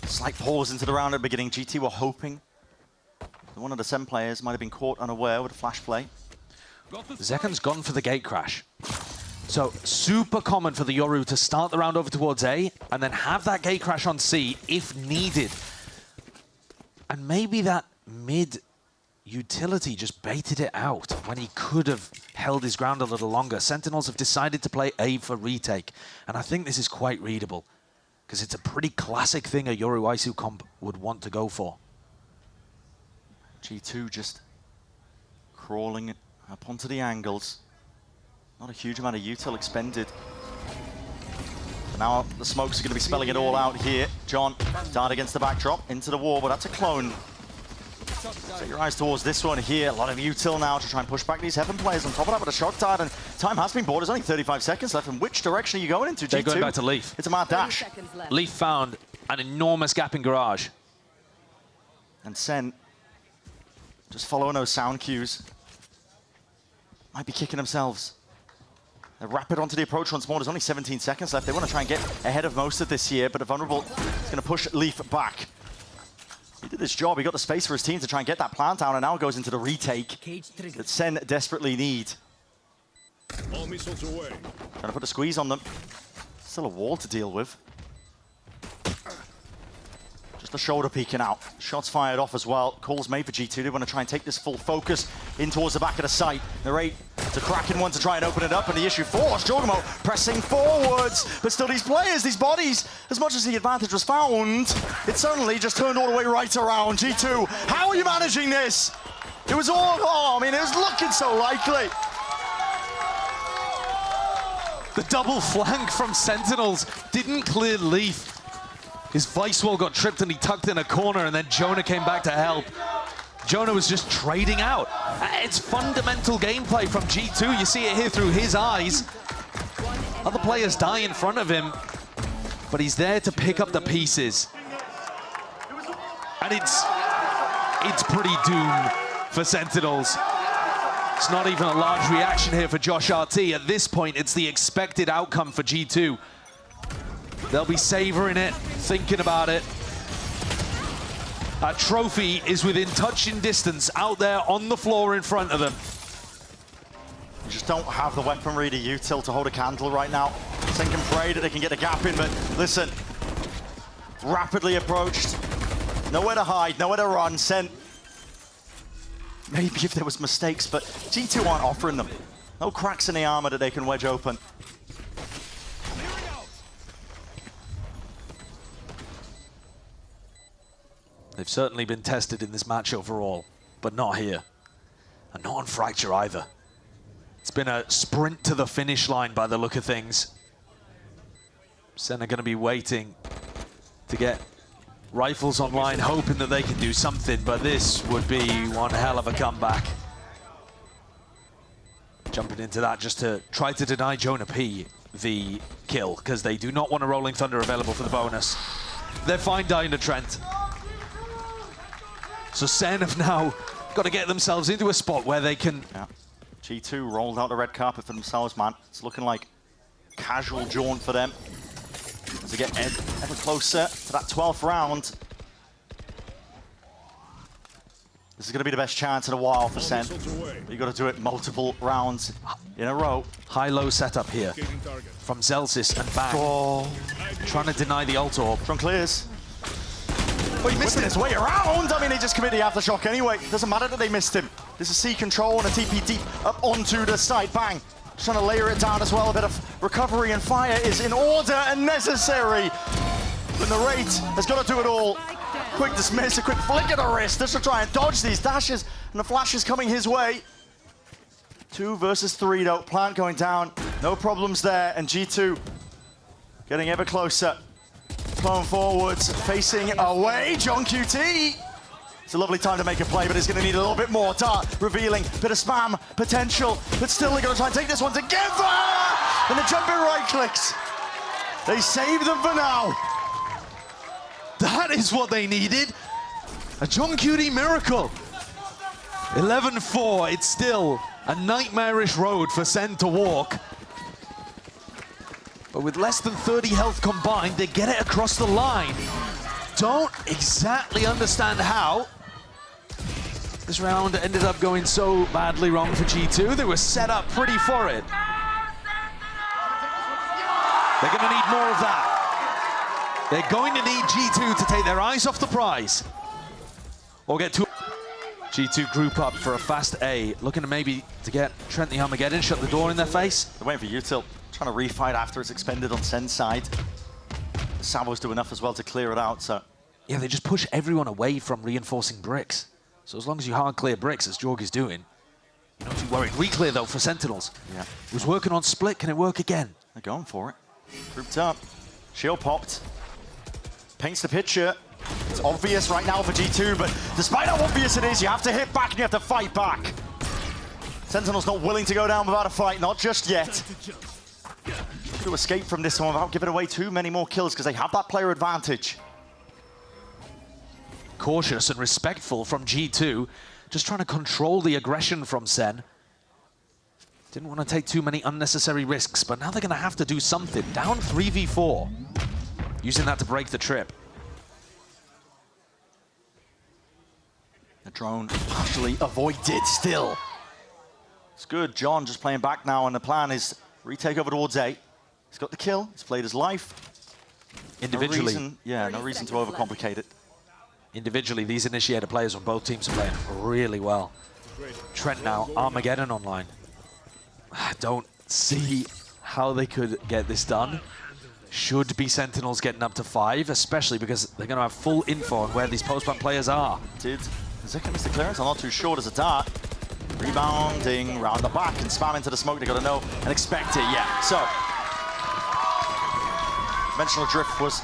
Slight pause into the round at the beginning. GT were hoping that one of the SEN players might have been caught unaware with a flash play.
Zekken's gone for the gate crash. So super common for the Yoru to start the round over towards A and then have that gate crash on C if needed. And maybe that mid utility just baited it out when he could have held his ground a little longer. Sentinels have decided to play A for retake. And I think this is quite readable because it's a pretty classic thing a Yoru Isu comp would want to go for.
G2 just crawling up onto the angles. Not a huge amount of util expended. But now the smokes are going to be spelling it all out here. John, dart against the backdrop, into the wall, but that's a clone. Set your eyes towards this one here. A lot of util now to try and push back these Heaven players. On top of that with a shock dart, and time has been bought. There's only 35 seconds left. And which direction are you going into, G2?
They're going back to Leaf.
It's a mad dash.
Leaf found an enormous gap in garage.
And SEN just following those sound cues. Might be kicking themselves. They're rapid onto the approach once more. There's only 17 seconds left. They want to try and get ahead of most of this here, but a vulnerable is going to push Leaf back. He did this job. He got the space for his team to try and get that plant down, and now goes into the retake that SEN desperately need.
All missiles away.
Trying to put a squeeze on them. Still a wall to deal with. Just the shoulder peeking out. Shots fired off as well. Calls made for G2. They want to try and take this full focus in towards the back of the site. Narrate to cracking one to try and open it up, and the issue forced. Jorgamo pressing forwards, but still these players, these bodies, as much as the advantage was found, it suddenly just turned all the way right around. G2, how are you managing this? It was all, oh, I mean, it was looking so likely.
The double flank from Sentinels didn't clear Leaf. His vice wall got tripped and he tucked in a corner, and then Jonah came back to help. Jonah was just trading out. It's fundamental gameplay from G2. You see it here through his eyes. Other players die in front of him, but he's there to pick up the pieces. And it's pretty doom for Sentinels. It's not even a large reaction here for Josh RT. At this point, it's the expected outcome for G2. They'll be savoring it, thinking about it. That trophy is within touching distance out there on the floor in front of them.
You just don't have the weaponry to util to hold a candle right now. SEN can pray that they can get the gap in, but listen, rapidly approached. Nowhere to hide, nowhere to run. SEN, maybe if there was mistakes, but G2 aren't offering them. No cracks in the armor that they can wedge open.
They've certainly been tested in this match overall, but not here. And not on Fracture either. It's been a sprint to the finish line by the look of things. SEN are going to be waiting to get rifles online, hoping that they can do something, but this would be one hell of a comeback. Jumping into that just to try to deny Jonah P the kill, because they do not want a Rolling Thunder available for the bonus. They're fine dying to Trent. So SEN have now got to get themselves into a spot where they can...
Yeah. G2 rolled out the red carpet for themselves, man. It's looking like a casual jaunt for them as they get ever closer to that 12th round. This is going to be the best chance in a while for SEN. You've got to do it multiple rounds in a row.
High-low setup here from Zelsis and Bang. Oh. Trying to deny the ult orb.
Strong clears. Oh, he missed his way around. I mean, he just committed the aftershock anyway. Doesn't matter that they missed him. This is C control and a TP deep up onto the side. Bang. Just trying to layer it down as well. A bit of recovery and fire is in order and necessary. But the rate has got to do it all. Quick dismiss, a quick flick of the wrist just to try and dodge these dashes. And the flash is coming his way. 2 versus 3 though. Plant going down. No problems there. And G2 getting ever closer. Flowing forwards, facing away. John QT. It's a lovely time to make a play, but it's going to need a little bit more. Dart revealing, bit of spam potential, but still they're going to try and take this one together. And the jumping right clicks. They save them for now.
That is what they needed. A John QT miracle. 11-4. It's still a nightmarish road for SEN to walk. But with less than 30 health combined, they get it across the line. Don't exactly understand how this round ended up going so badly wrong for G2. They were set up pretty for it. They're going to need more of that. They're going to need G2 to take their eyes off the prize. Or get two. G2 group up for a fast A. Looking to maybe to get Trent the Armageddon, shut the door in their face.
They're waiting for Util. Trying to refight after it's expended on SEN's side. Savo's do enough as well to clear it out, so...
Yeah, they just push everyone away from reinforcing bricks. So as long as you hard clear bricks, as Jorg is doing, you're not too worried. Reclear, though, for Sentinels.
Yeah.
It was working on split. Can it work again?
They're going for it. Grouped up. Shield popped. Paints the picture. It's obvious right now for G2, but despite how obvious it is, you have to hit back and you have to fight back. Sentinel's not willing to go down without a fight, not just yet. To escape from this one without giving away too many more kills because they have that player advantage.
Cautious and respectful from G2, just trying to control the aggression from SEN. Didn't want to take too many unnecessary risks, but now they're going to have to do something. Down 3v4, using that to break the trip.
The drone partially avoided still. It's good. John just playing back now, and the plan is retake over towards A. He's got the kill. He's played his life.
Individually.
No reason to overcomplicate it.
Individually, these initiator players on both teams are playing really well. Trent now, Armageddon online. I don't see how they could get this done. Should be Sentinels getting up to 5, especially because they're going to have full info on where these post-plant players are.
Did Zeka miss the clearance? I'm not too sure. There's a dart. Rebounding round the back and spam into the smoke. They got to know and expect it. Yeah. So conventional drift was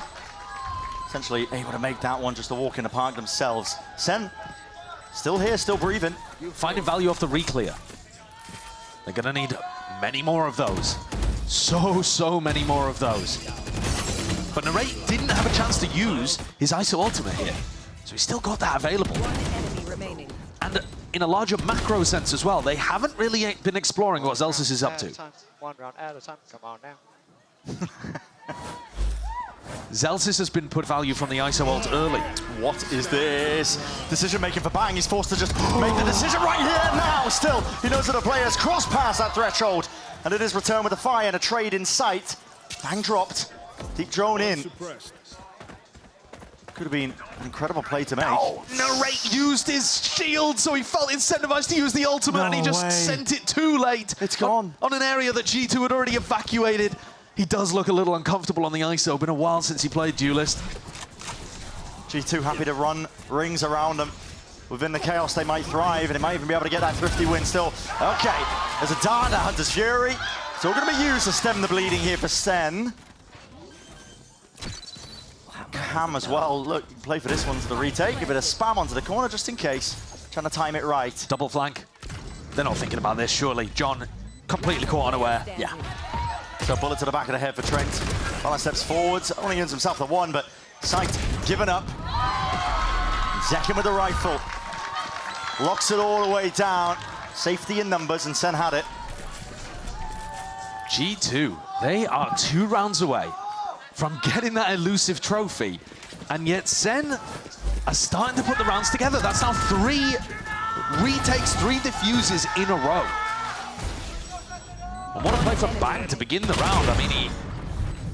essentially able to make that one just a walk in the park themselves. SEN still here, still breathing.
Finding value off the reclear. They're going to need many more of those. So many more of those. But Narrate didn't have a chance to use his ISO ultimate here. So he's still got that available.
One enemy remaining.
And in a larger macro sense as well, they haven't really been exploring what Zelsis is up to.
One round at a time. Come on now.
Zelsis has been put value from the ISO ult early.
What is this? Decision making for Bang. He's forced to just make the decision right here now. Still, he knows that the players cross past that threshold. And it is returned with a fire and a trade in sight. Bang dropped. Deep drone in. Could have been an incredible play to make.
Oh, Narrate used his shield, so he felt incentivized to use the ultimate, and he just sent it too late.
It's gone.
On an area that G2 had already evacuated. He does look a little uncomfortable on the ISO. Been a while since he played Duelist.
G2 happy to run rings around them. within the chaos, they might thrive, and they might even be able to get that thrifty win still. Okay, there's a dart that Hunter's Fury. It's all going to be used to stem the bleeding here for SEN. Cam as well. Look, you can play for this one to the retake. A bit of spam onto the corner just in case. Trying to time it right.
Double flank. They're not thinking about this, surely. John completely caught unaware.
Yeah. So bullet to the back of the head for Trent. Valorant steps forwards. Only earns himself the one, but Sight given up. Zekin with the rifle. Locks it all the way down. Safety in numbers, and SEN had it.
G2, they are 2 rounds away from getting that elusive trophy, and yet SEN are starting to put the rounds together. That's now 3 retakes, 3 diffuses in a row. And what a play from Bang to begin the round. I mean,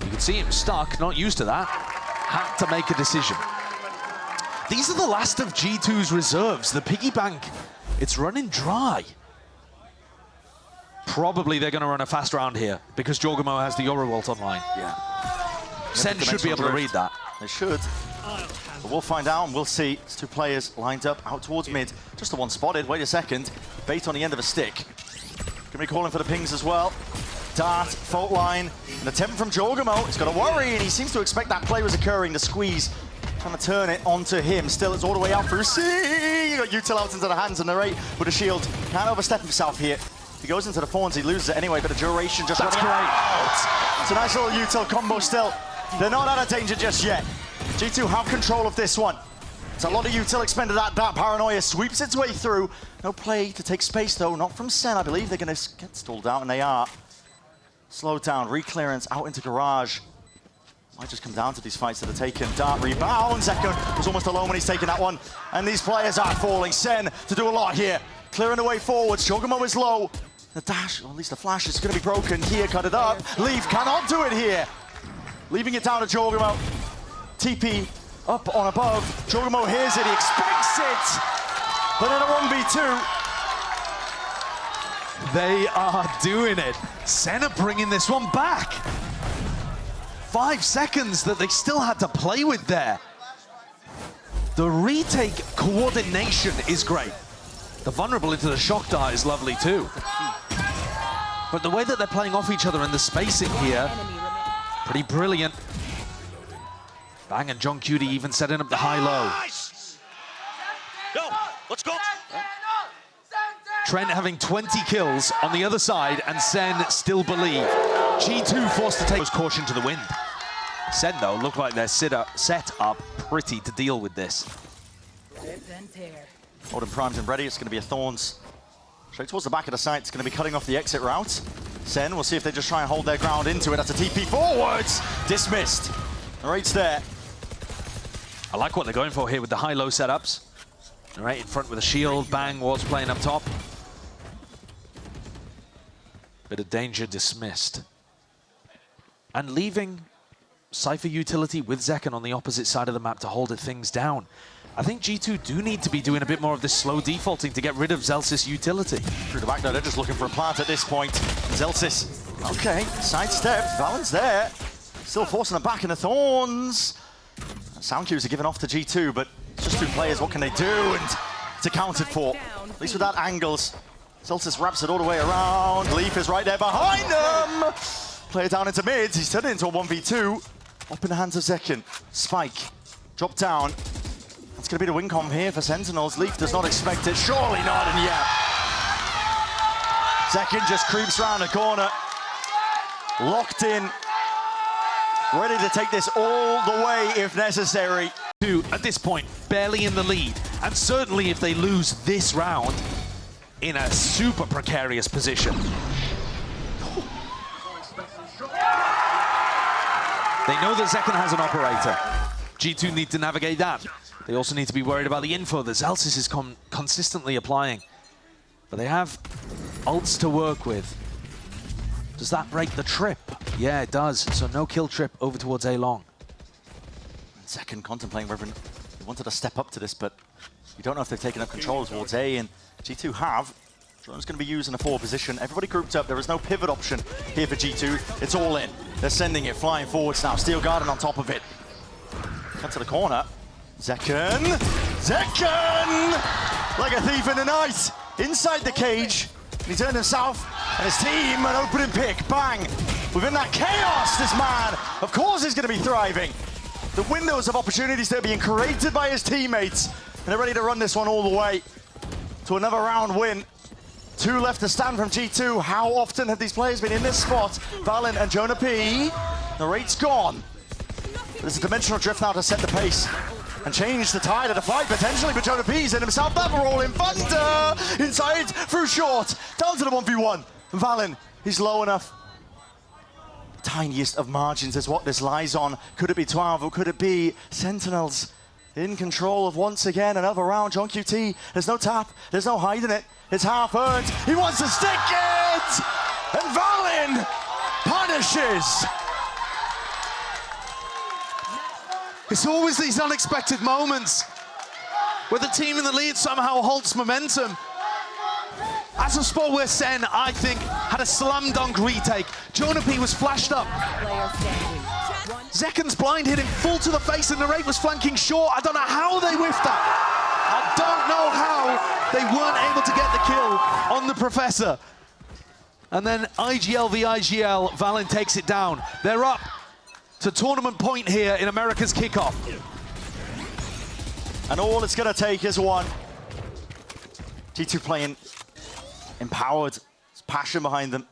you can see him stuck, not used to that. Had to make a decision. These are the last of G2's reserves. The piggy bank, it's running dry. Probably they're going to run a fast round here because Jorgamo has the Yoruwalt online.
Yeah.
SEN should be able to read that.
They should. But we'll find out and we'll see. It's 2 players lined up out towards mid. Just the one spotted. Wait a second. Bait on the end of a stick. Gonna be calling for the pings as well. Dart, fault line. An attempt from Jorgamo. He's got a worry and he seems to expect that play was occurring. The squeeze trying to turn it onto him. Still, it's all the way out through C. You got Util out into the hands and Narrate with a shield. Can't overstep himself here. He goes into the Thorns, he loses it anyway, but the duration just running out. It's a nice little Util combo still. They're not out of danger just yet. G2 have control of this one. It's a lot of Util expended at that. Paranoia sweeps its way through. No play to take space though, not from SEN. I believe they're going to get stalled out, and they are. Slowed down, re-clearance out into garage. Might just come down to these fights that are taken. Dart rebound. Zekin was almost alone when he's taking that one. And these players are falling. SEN to do a lot here. Clearing the way forwards. Jorgamo is low. The dash, or at least the flash, is going to be broken here. Cut it up. Leaf cannot do it here. Leaving it down to Jorgamo. TP up on above. Jorgamo hears it. He expects it. But in a 1v2.
They are doing it. SEN are bringing this one back. 5 seconds that they still had to play with there. The retake coordination is great. The vulnerable into the shock dart is lovely too. But the way that they're playing off each other and the spacing here, pretty brilliant. Bang and John Cutie even setting up the high-low.
Go, let's go.
Trent having 20 kills on the other side, and SEN still believe. G2 forced to take caution to the wind. SEN, though, look like they're set up pretty to deal with this.
Odin primed and ready. It's going to be a Thorns. Straight towards the back of the site. It's going to be cutting off the exit route. SEN, we'll see if they just try and hold their ground into it. That's a TP forwards. Dismissed. Right there.
I like what they're going for here with the high-low setups. Right in front with a shield. Bang, Wards playing up top. Bit of danger dismissed. And leaving Cypher utility with Zekin on the opposite side of the map to hold things down. I think G2 do need to be doing a bit more of this slow defaulting to get rid of Zelsis utility.
Through the back though, they're just looking for a plant at this point. Zelsis, okay, sidestep, Valorant's there. Still forcing them back in the Thorns. Sound cues are given off to G2, but it's just 2 players, what can they do? And it's accounted for, at least without angles. Zelsis wraps it all the way around. Leaf is right there behind them. Player down into mids, he's turned it into a 1v2. Up in the hands of Zekin. Spike, drop down. It's going to be the win com here for Sentinels. Leaf does not expect it, surely not, and yeah. Zekin just creeps around the corner. Locked in. Ready to take this all the way if necessary.
At this point, barely in the lead. And certainly if they lose this round, in a super precarious position. They know that Zekin has an operator. G2 need to navigate that. They also need to be worried about the info that Zelsis is consistently applying. But they have ults to work with. Does that break the trip? Yeah, it does. So no kill trip over towards A long.
Zekin contemplating whether they wanted to step up to this, but you don't know if they've taken up control towards A, and G2 have. Drone's going to be used in a forward position. Everybody grouped up. There is no pivot option here for G2. It's all in. They're sending it, flying forwards now. Steel Garden on top of it. Cut to the corner. Zekin! Zekin! like a thief in the night. Inside the cage, and he turned himself and his team an opening pick. Bang! Within that chaos, this man, of course, is going to be thriving. The windows of opportunities that are being created by his teammates, and they're ready to run this one all the way to another round win. 2 left to stand from G2. How often have these players been in this spot? Valen and Jonah P. The rate's gone. There's a dimensional drift now to set the pace and change the tide of the fight potentially, but Jonah P's in himself. That roll in thunder inside through short, down to the 1v1. Valen, he's low enough. Tiniest of margins is what this lies on. Could it be 12 or could it be Sentinels in control of once again another round? John QT, there's no tap, there's no hiding it. It's half earned. He wants to stick it, and Valen punishes.
It's always these unexpected moments where the team in the lead somehow halts momentum. As a spot where SEN, I think, had a slam dunk retake. Jonah P was flashed up.
Player standing.
Zekan's blind hit him full to the face and Narrate was flanking short. I don't know how they whiffed that. I don't know how they weren't able to get the kill on the Professor. And then IGL v IGL, Valen takes it down. They're up to tournament point here in America's Kickoff.
And all it's going to take is one. G2 playing empowered. There's passion behind them.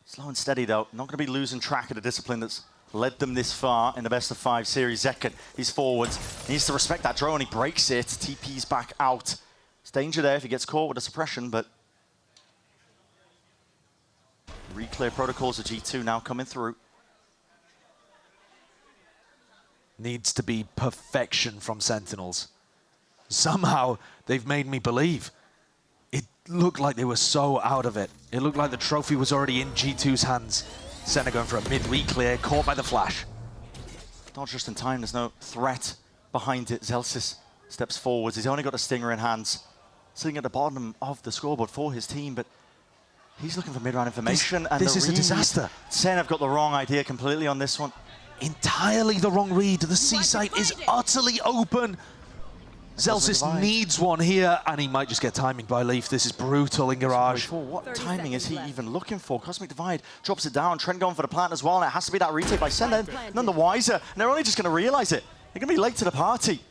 Slow and steady, though. Not going to be losing track of the discipline that's led them this far in the best of 5 series. Zekan, he's forwards. He needs to respect that drone. He breaks it. TP's back out. There's danger there if he gets caught with a suppression, but reclear protocols of G2 now coming through.
Needs to be perfection from Sentinels. Somehow they've made me believe. It looked like they were so out of it. It looked like the trophy was already in G2's hands. Senna going for a mid-reclear, caught by the flash.
Not just in time, there's no threat behind it. Zelsis steps forwards. He's only got a stinger in hands. Sitting at the bottom of the scoreboard for his team, but he's looking for mid-round information.
This is a disaster.
Sen have got the wrong idea completely on this one.
Entirely the wrong read. The C site is utterly open. Zelsis needs one here, and he might just get timing by Leaf. This is brutal in Garage.
What timing is he even looking for? Cosmic Divide drops it down. Trent going for the plant as well, and it has to be that retake by Sen. None the wiser, and they're only just going to realize it. They're going to be late to the party.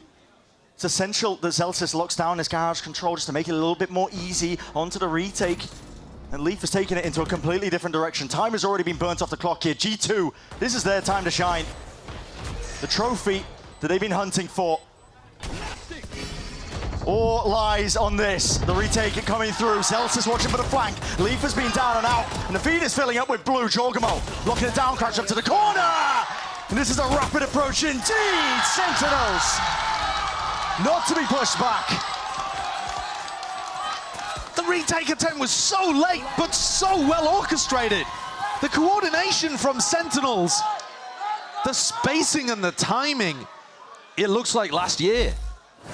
It's essential that Zelsis locks down his Garage control just to make it a little bit more easy onto the retake. And Leaf has taken it into a completely different direction. Time has already been burnt off the clock here. G2, this is their time to shine. The trophy that they've been hunting for. All lies on this. The retake coming through. Zelsis watching for the flank. Leaf has been down and out. And the feed is filling up with blue. Jorgamo locking it down, crash up to the corner. And this is a rapid approach indeed. Sentinels not to be pushed back.
The retake attempt was so late, but so well orchestrated. The coordination from Sentinels, the spacing and the timing, it looks like last year.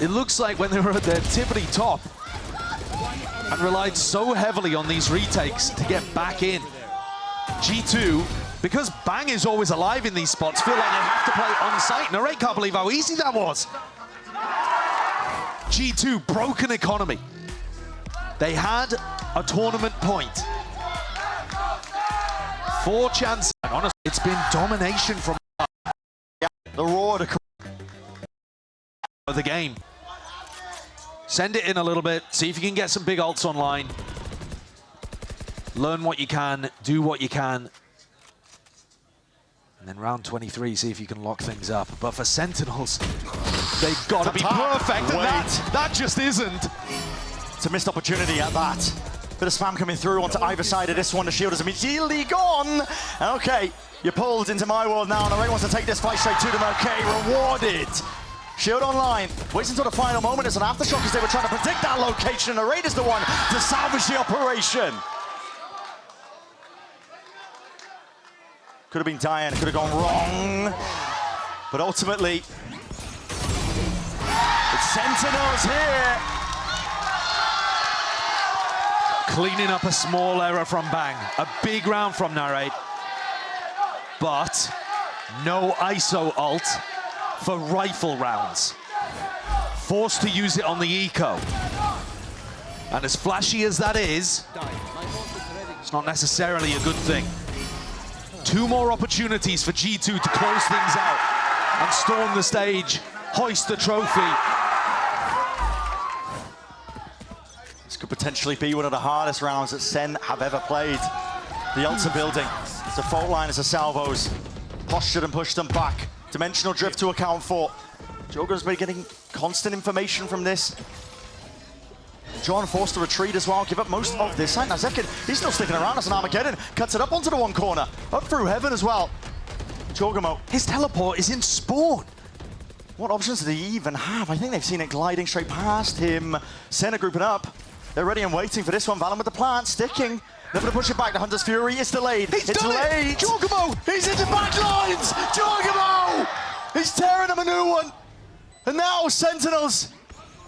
It looks like when they were at their tippity top and relied so heavily on these retakes to get back in. G2, because Bang is always alive in these spots, feel like they have to play on site. Narrate can't believe how easy that was. G2, broken economy. They had a tournament point. 4 chances. Honestly, it's been domination from
the raw
of the game. Send it in a little bit, see if you can get some big ults online. Learn what you can, do what you can. And then round 23, see if you can lock things up. But for Sentinels, they've got to be perfect, and that just isn't.
It's a missed opportunity at that. Bit of spam coming through onto either side of this one. The shield is immediately gone. Okay, you're pulled into my world now. Narrate wants to take this fight straight to them. Okay, rewarded. Shield online. Waits until the final moment. It's an aftershock as they were trying to predict that location. Narrate is the one to salvage the operation. Could have been Diane. Could have gone wrong. But ultimately, it's Sentinels here.
Cleaning up a small error from Bang. A big round from Narrate. But no ISO ult for rifle rounds. forced to use it on the eco. And as flashy as that is, it's not necessarily a good thing. 2 more opportunities for G2 to close things out and storm the stage, hoist the trophy.
This could potentially be one of the hardest rounds that SEN have ever played. The Ulta building, it's a fault line as the salvos postured and pushed them back. Dimensional drift to account for. Joker's been getting constant information from this. John forced to retreat as well, give up most of this side. Now Zekin, he's still sticking around as an Armageddon. Cuts it up onto the one corner, up through heaven as well. Jorgamo.
His teleport is in spawn.
What options do they even have? I think they've seen it gliding straight past him. Senna grouping up. They're ready and waiting for this one. Valen with the plant, sticking. They're going to push it back. The Hunter's Fury is delayed.
He's
it's
done
delayed.
it! Jorgamo!
He's into back lines! Jorgamo! He's tearing him a new one. And now Sentinels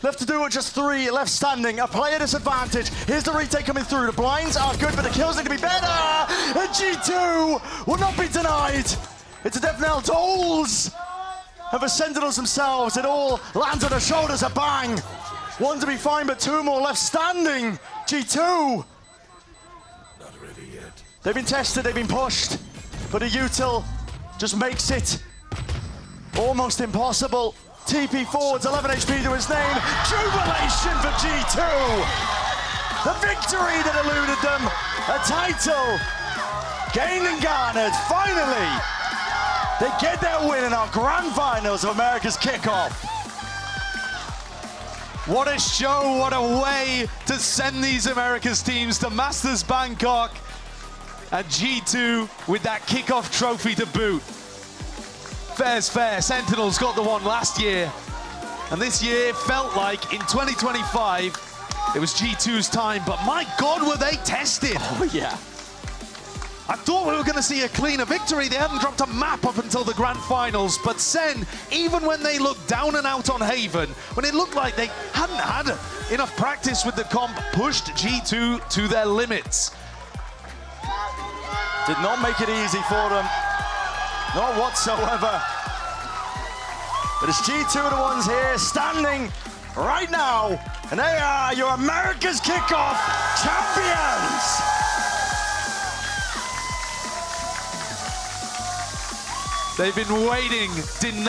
left to do it, just 3 left standing. A player disadvantage. Here's the retake coming through. The blinds are good, but the kills need to be better. And G2 will not be denied. It's a death knell tolls. And for Sentinels themselves, it all lands on their shoulders, a bang. 1 to be fine, but 2 more left standing. G2.
Not ready yet.
They've been tested, they've been pushed, but a util just makes it almost impossible. TP forwards, 11 HP to his name. Jubilation for G2. The victory that eluded them. A title gained and garnered. Finally, they get their win in our grand finals of America's Kickoff.
What a show, what a way to send these Americas teams to Masters Bangkok. And G2 with that Kickoff trophy to boot. Fair's fair, Sentinels got the one last year. And this year felt like in 2025, it was G2's time, but my God, were they tested.
Oh yeah.
I thought we were going to see a cleaner victory. They hadn't dropped a map up until the grand finals, but Sen, even when they looked down and out on Haven, when it looked like they hadn't had enough practice with the comp, pushed G2 to their limits.
Did not make it easy for them. Not whatsoever. But it's G2 the ones here standing right now, and they are your America's Kickoff champions.
They've been waiting, denied.